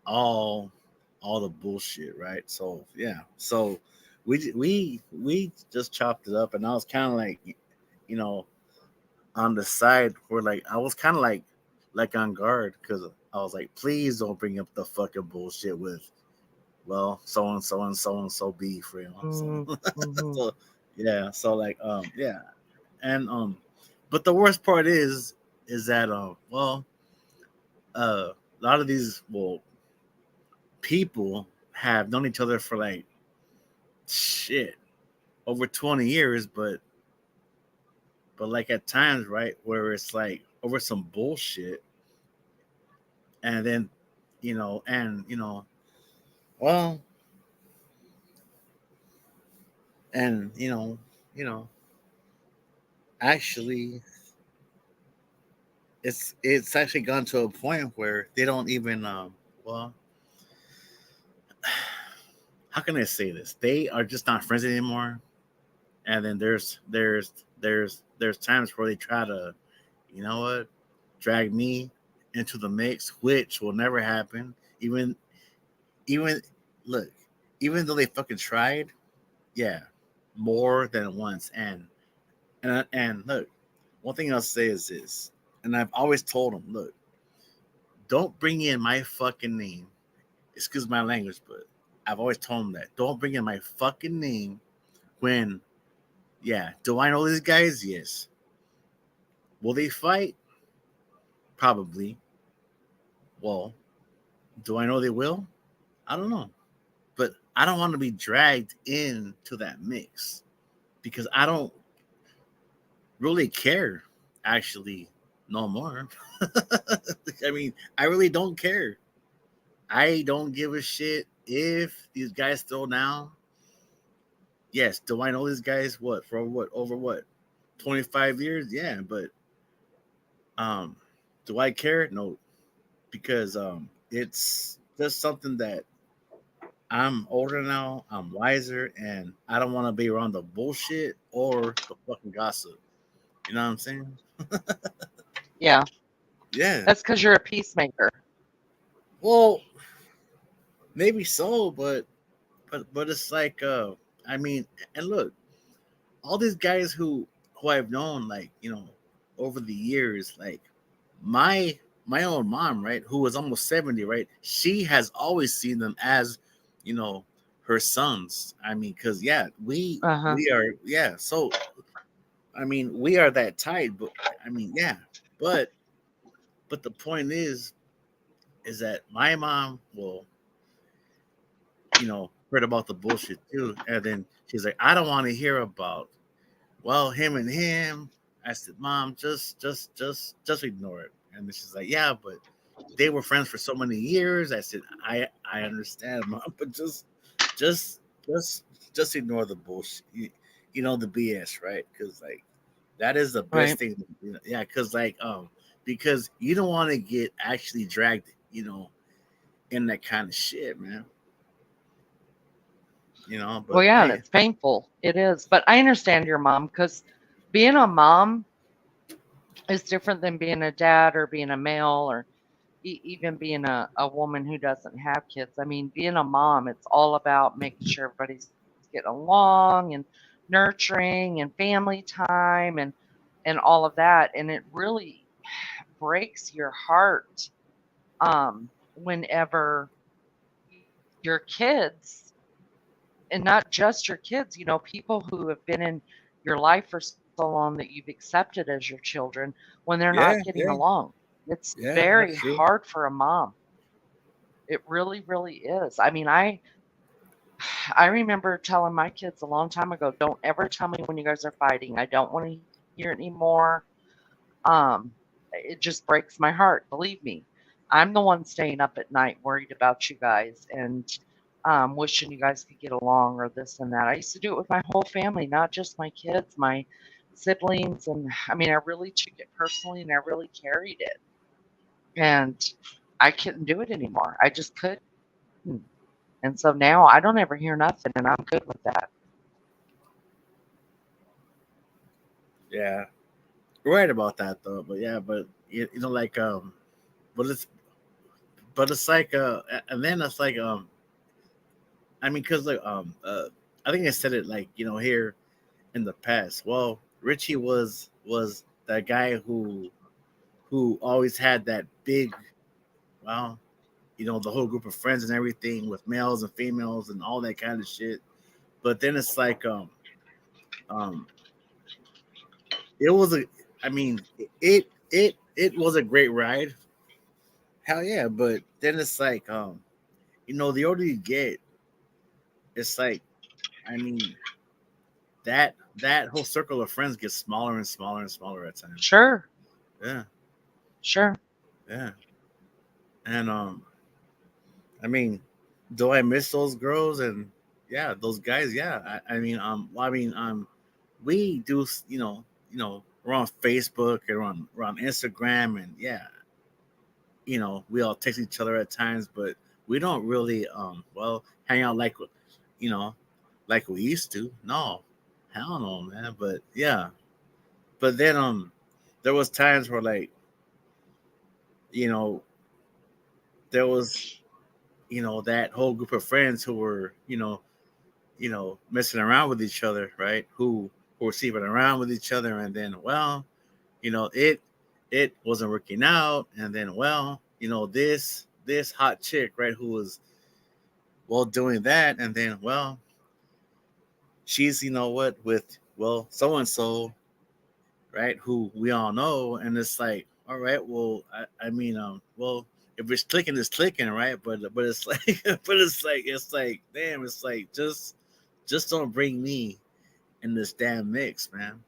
all all the bullshit, right? So yeah, so we just chopped it up, and I was kind of like, you know, on the side where like I was kind of like on guard because I was like, please don't bring up the fucking bullshit with well, so and so beef, So, mm, mhm. so yeah, so like yeah, and but the worst part is that well a lot of these people have known each other for like shit over 20 years, but like at times, right, where it's like over some bullshit, and then and well, and you know, actually, it's actually gone to a point where they don't even well, how can I say this? They are just not friends anymore. And then there's times where they try to, you know what, drag me into the mix, which will never happen. Even look, even though they fucking tried, yeah, more than once. And look, one thing I'll say is this, and I've always told them, look, don't bring in my fucking name. Excuse my language, but I've always told them that. Don't bring in my fucking name when, yeah, do I know these guys? Yes. Will they fight? Probably. Well, do I know they will? I don't know. But I don't want to be dragged into that mix because I don't really care actually no more. I mean, I really don't care. I don't give a shit if these guys throw down. Yes, do I know these guys what for what over what 25 years? Yeah, but um Do I care? No, because it's just something that I'm older now, I'm wiser, and I don't want to be around the bullshit or the fucking gossip. You know what I'm saying? Yeah, Yeah. that's because you're a peacemaker. Well, maybe so, but it's like I mean, and look, all these guys who I've known, like, over the years, like my my own mom, right, who was almost 70, right? She has always seen them as, you know, her sons. I mean, because yeah, Uh huh. we are, yeah. So I mean, we are that tight, but I mean, yeah. But the point is that my mom will, heard about the bullshit too, and then she's like, I don't want to hear about, well, him and him. I said, Mom, just ignore it. And then she's like, yeah, but they were friends for so many years. I said, I understand, Mom, but just just just ignore the bullshit. The BS, right? Because like that is the best Right. thing. Yeah, because like because you don't want to get actually dragged, in that kind of shit, man. Well, But yeah, and hey, it's painful. It is. But I understand your mom because being a mom is different than being a dad or being a male or even being a woman who doesn't have kids. I mean, being a mom, it's all about making sure everybody's getting along and nurturing and family time and all of that. And it really breaks your heart whenever your kids, and not just your kids, people who have been in your life for so long that you've accepted as your children, when they're yeah, not getting yeah, along. It's yeah, very that's true. hard for a mom. It really, really is. I mean, I remember telling my kids a long time ago, don't ever tell me when you guys are fighting. I don't want to hear it anymore. Um, it just breaks my heart. Believe me, I'm the one staying up at night worried about you guys and wishing you guys could get along or this and that. I used to do it with my whole family, not just my kids, my siblings. And I mean, I really took it personally and I really carried it. And I couldn't do it anymore. I just couldn't. And so now I don't ever hear nothing and I'm good with that. Yeah, you're right about that though. But yeah, but like but it's like and then it's like I mean, cause like I think I said it like here in the past. Well, Richie was that guy who always had that big, well, the whole group of friends and everything with males and females and all that kind of shit. But then it's like um it was a, I mean, it was a great ride. Hell yeah, but then it's like the older you get, it's like, I mean, that whole circle of friends gets smaller and smaller and smaller at times. Sure, Yeah, sure. yeah. And I mean, do I miss those girls and yeah, those guys? Yeah. We do, we're on Facebook and we're on Instagram, and yeah, we all text each other at times, but we don't really well hang out like, you know like we used to. No, hell no, man. But yeah, but then there was times where like, you know there was, that whole group of friends who were, messing around with each other, right? Who were sleeping around with each other, and then, well, it wasn't working out, and then, well, this hot chick, right, who was, well, doing that, and then, well, she's, what, with, well, so and so, right, who we all know, and it's like, all right, well, I mean, well, if it's clicking, right? But it's like, it's like, damn, it's like, just don't bring me in this damn mix, man,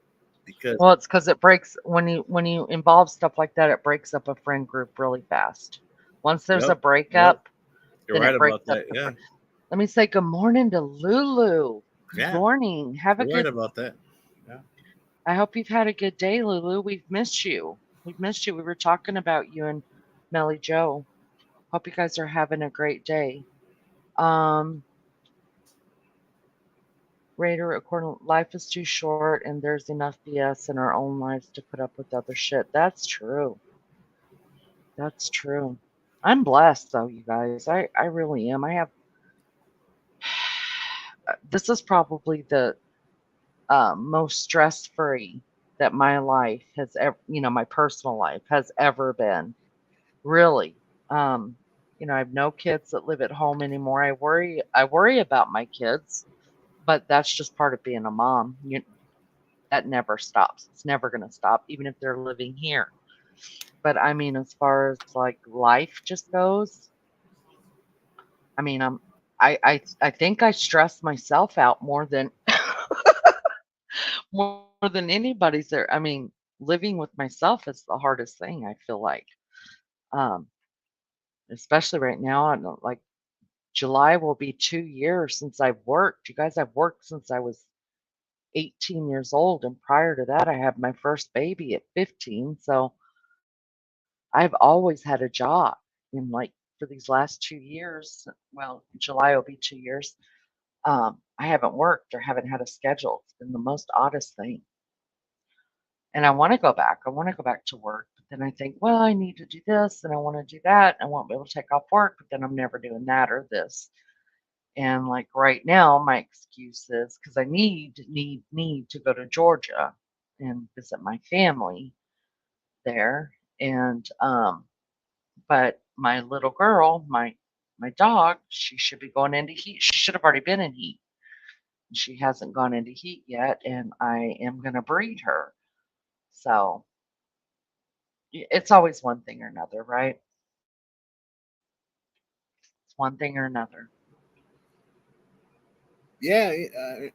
because Well, it's because it breaks when you involve stuff like that, it breaks up a friend group really fast. Once there's a yep, yep, breakup, you're then right it breaks about up that. the Yeah, friend. Let me say good morning to Lulu. Good yeah, morning. Have a you're right good about that. Yeah, I hope you've had a good day, Lulu. We've missed you. We've missed you. We were talking about you and Melly Joe. Hope you guys are having a great day. Um, Raider, according life is too short and there's enough BS in our own lives to put up with other shit. That's true. That's true. I'm blessed though, you guys. I really am. I have this is probably the most stress free that my life has ever, my personal life has ever been. Really. Um, I have no kids that live at home anymore. I worry about my kids, but that's just part of being a mom. That never stops. It's never going to stop, even if they're living here. But I mean, as far as like life just goes, I mean, I think I stress myself out more than more than anybody's there. I mean, living with myself is the hardest thing. I feel like, um, especially right now. I know, like July will be 2 years since I've worked. You guys, I've worked since I was 18 years old, and prior to that, I had my first baby at 15. So I've always had a job. And like for these last 2 years, well, July will be 2 years. I haven't worked or haven't had a schedule. It's been the most oddest thing. And I want to go back. I want to go back to work. But then I think, well, I need to do this and I want to do that. I won't be able to take off work, but then I'm never doing that or this. And like right now, my excuse is because I need to go to Georgia and visit my family there. And but my little girl, my dog, she should be going into heat. She should have already been in heat. She hasn't gone into heat yet, and I am gonna breed her. So it's always one thing or another, right? It's one thing or another. Yeah,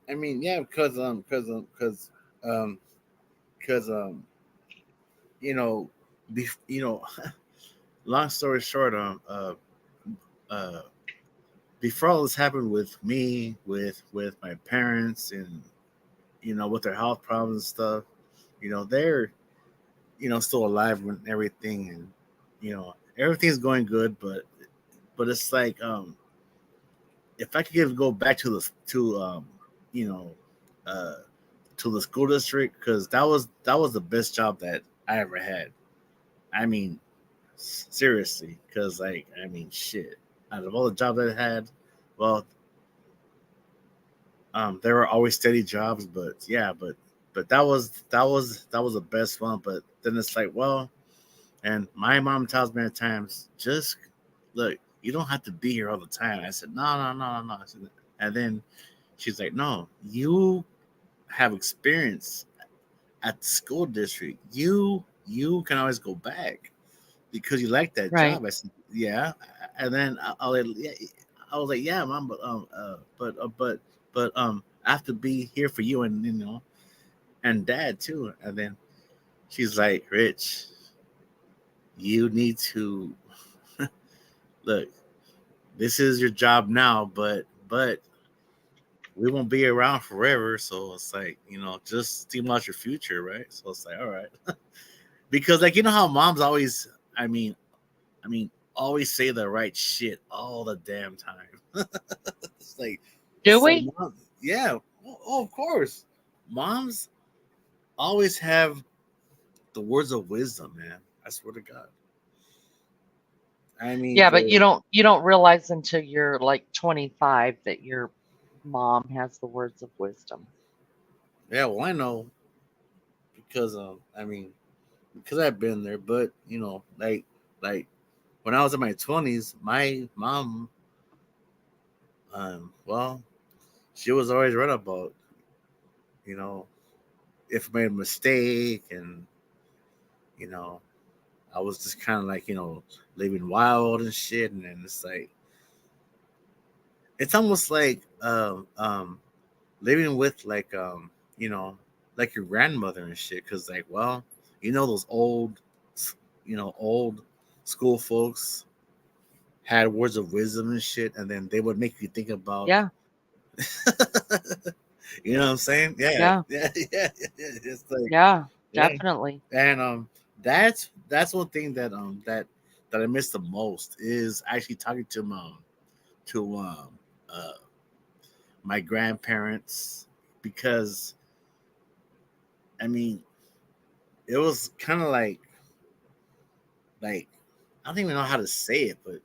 I mean, yeah, um, because you know, you know, long story short, uh, before all this happened with me, with my parents, and with their health problems and stuff, they're still alive and everything, and everything's going good, but it's like if I could go back to you know uh to the school district, because that was the best job that I ever had. I mean, seriously, because like I mean, shit. Out of all the jobs I had, well, there were always steady jobs, but yeah, but that was the best one. But then it's like, well, and my mom tells me at times, just look, you don't have to be here all the time. I said, no, no, no, no, no. And then she's like, no, you have experience at the school district. You can always go back because you like that Right. job. I said, yeah. And then yeah, I was like, yeah, mom, but I have to be here for you and and dad too. And then she's like, Rich, you need to look. This is your job now, but we won't be around forever. So it's like just think about your future, right? So it's like, all right, because like how moms always, I mean, I mean, always say the right shit all the damn time. It's like, Do so we? mom, yeah, oh, of course, moms always have the words of wisdom, man. I swear to God. I mean, Yeah, but you don't realize until you're like 25 that your mom has the words of wisdom. yeah, well, I know because I mean, because I've been there, but like when I was in my 20s, my mom, well, she was always right about you know if I made a mistake, and you know I was just kind of like living wild and shit, and then it's like it's almost like living with like like your grandmother and shit, because like well those old school folks had words of wisdom and shit, and then they would make you think about Yeah, you know what I'm saying? Yeah, yeah, yeah, yeah, yeah. It's like yeah, yeah, definitely. and that's one thing that I miss the most is actually talking to uh my grandparents because I mean it was kind of like I don't even know how to say it, but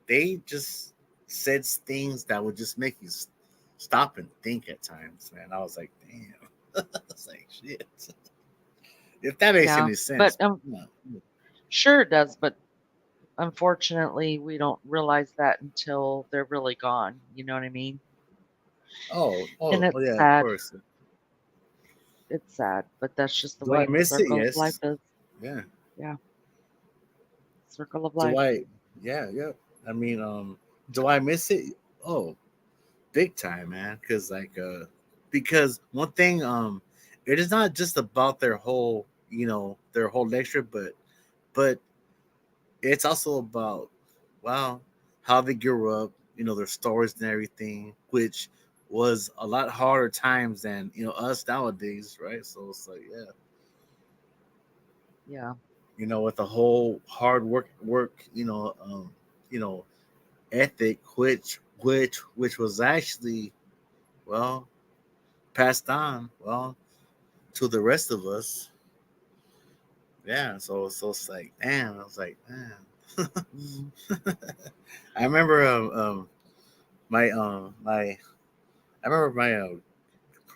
they just said things that would just make you stop and think at times, man. I was like, damn, it's like shit. If that makes Yeah, any but sense. No. sure it does. But unfortunately, we don't realize that until they're really gone. You know what I mean? And Oh, it's yeah, of sad. course. It's sad, but that's just the Do I way the miss it? circle of life Yes. is. Yeah. Yeah, circle of Do life. I? Yeah, yeah. I mean, do I miss it? Oh, big time, man. Because one thing, it is not just about their whole lecture, but it's also about, wow, how they grew up, their stories and everything, which was a lot harder times than us nowadays, right? So it's like, yeah, Yeah, with the whole hard work, you know, ethic, which was actually, well, passed on, well, to the rest of us. Yeah, so it's like, damn. I was like, man. mm, I remember my I remember my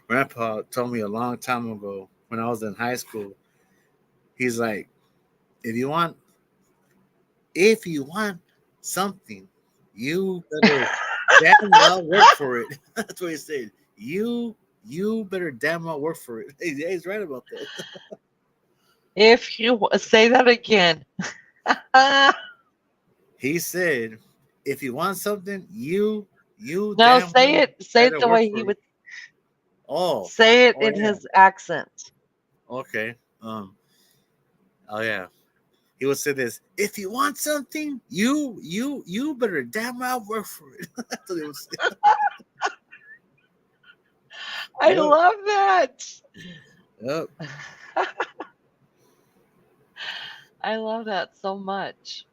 grandpa told me a long time ago when I was in high school. He's like, if you want if you want something, you better damn well work for it. That's what he said. You better damn well work for it. He's right about that. if you say that again, He said, if you want something, you no, damn say well it. Say it better the work way he for it. would Oh, say it oh in yeah. his accent. Okay. Oh yeah. He would say this: if you want something, you better damn well work for it. That's what he would say. I Yep. love that. Yep. I love that so much.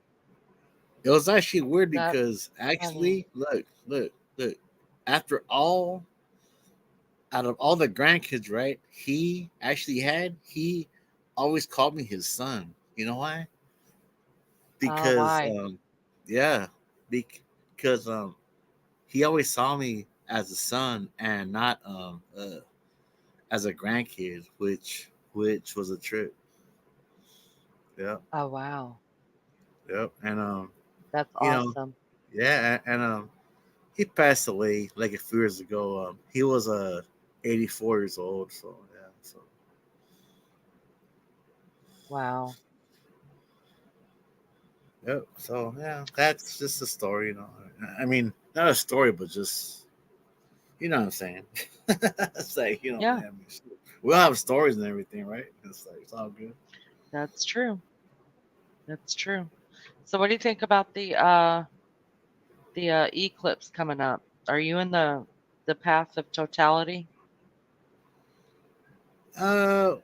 It was actually weird That's because funny. actually, look. After out of all the grandkids, right? He always called me his son. You know why? Because Why? yeah, because he always saw me as a son and not as a grandkid, which was a trip. Yep, Oh, wow. yep, and That's you know, awesome. yeah, and he passed away like a few years ago. He was 84 years old, so yeah, so Wow. yep, so yeah, that's just a story. I mean, not a story, but just what I'm saying. It's like Yeah, man, we'll have stories and everything, right? It's like it's all good. that's true. That's true. So what do you think about the eclipse coming up? Are you in the path of totality? Uh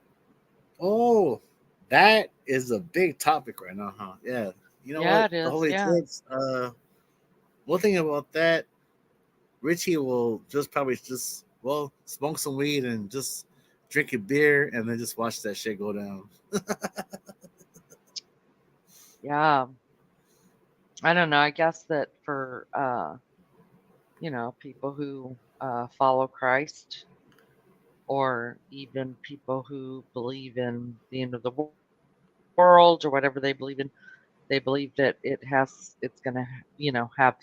oh, that is a big topic right now, huh? Yeah. You know Yeah, what? it The is. Holy Yeah. Eclipse. One thing about that, Richie will just probably just smoke some weed and just drink a beer and then just watch that shit go down. Yeah. I don't know. I guess that for people who follow Christ or even people who believe in the end of the world or whatever they believe in, they believe that it's going to, have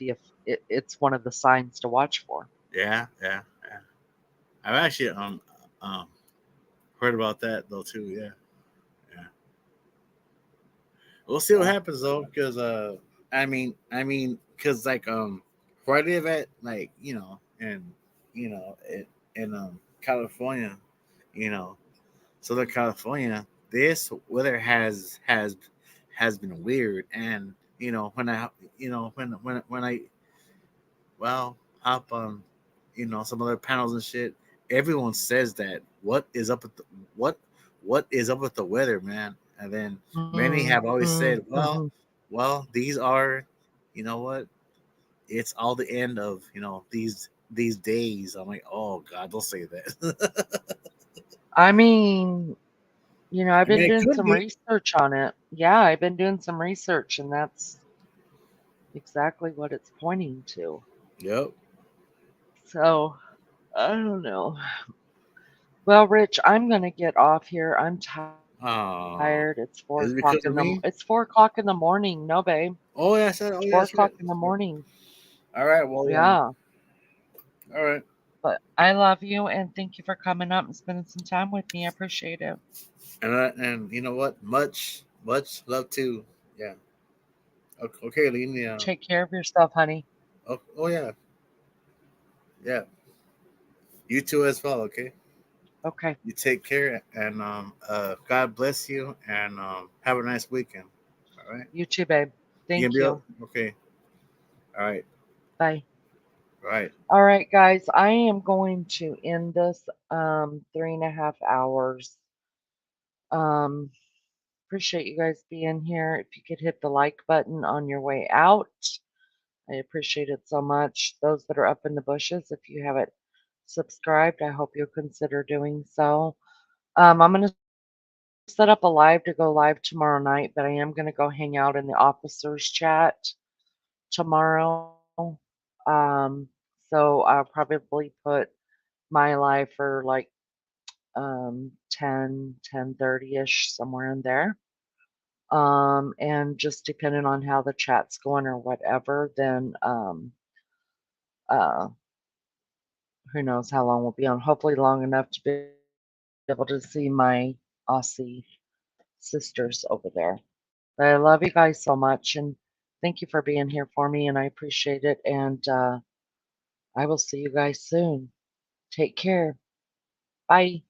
it's one of the signs to watch for. Yeah, yeah, yeah. I've actually um heard about that though too. Yeah, yeah. We'll see what Yeah. happens though, because because like where I live at, like in California, you know, Southern California, this weather has been weird, and when I when I hop on some other panels and shit, everyone says that what is up with the weather, man. And then many have always said, Mhm. well, these are, you know what? It's all the end of these days. I'm like, oh God, don't say that. I mean, I've I mean, been it doing could some be. research on it. Yeah, I've been doing some research, and that's exactly what it's pointing to. Yep. So, I don't know. Well, Rich, I'm gonna get off here. I'm tired. It's Oh, 4 o'clock is it because of me? it's 4 o'clock in the morning. No, babe. Oh yeah, I said. It's Oh yeah, 4 that's o'clock right. in the morning. All right. Well, Yeah. all right. But I love you and thank you for coming up and spending some time with me. I appreciate it. And you know what? Much love too. Yeah. Okay, Lean. Yeah. Take care of yourself, honey. Oh yeah. Yeah. You too as well. Okay. Okay. You take care, and God bless you, and have a nice weekend. All right. You too, babe. You can Thank be up. you. Okay. All right. Bye. All right. All right, guys. I am going to end this 3.5 hours. Um, appreciate you guys being here. If you could hit the like button on your way out, I appreciate it so much. Those that are up in the bushes, if you haven't subscribed, I hope you'll consider doing so. I'm going to set up a live to go live tomorrow night, but I am going to go hang out in the officers chat tomorrow. So I'll probably put my live for like 10:30ish, somewhere in there. And just depending on how the chat's going or whatever, then uh who knows how long we'll be on. Hopefully long enough to be able to see my Aussie sisters over there. But I love you guys so much and thank you for being here for me and I appreciate it. And I will see you guys soon. Take care. Bye.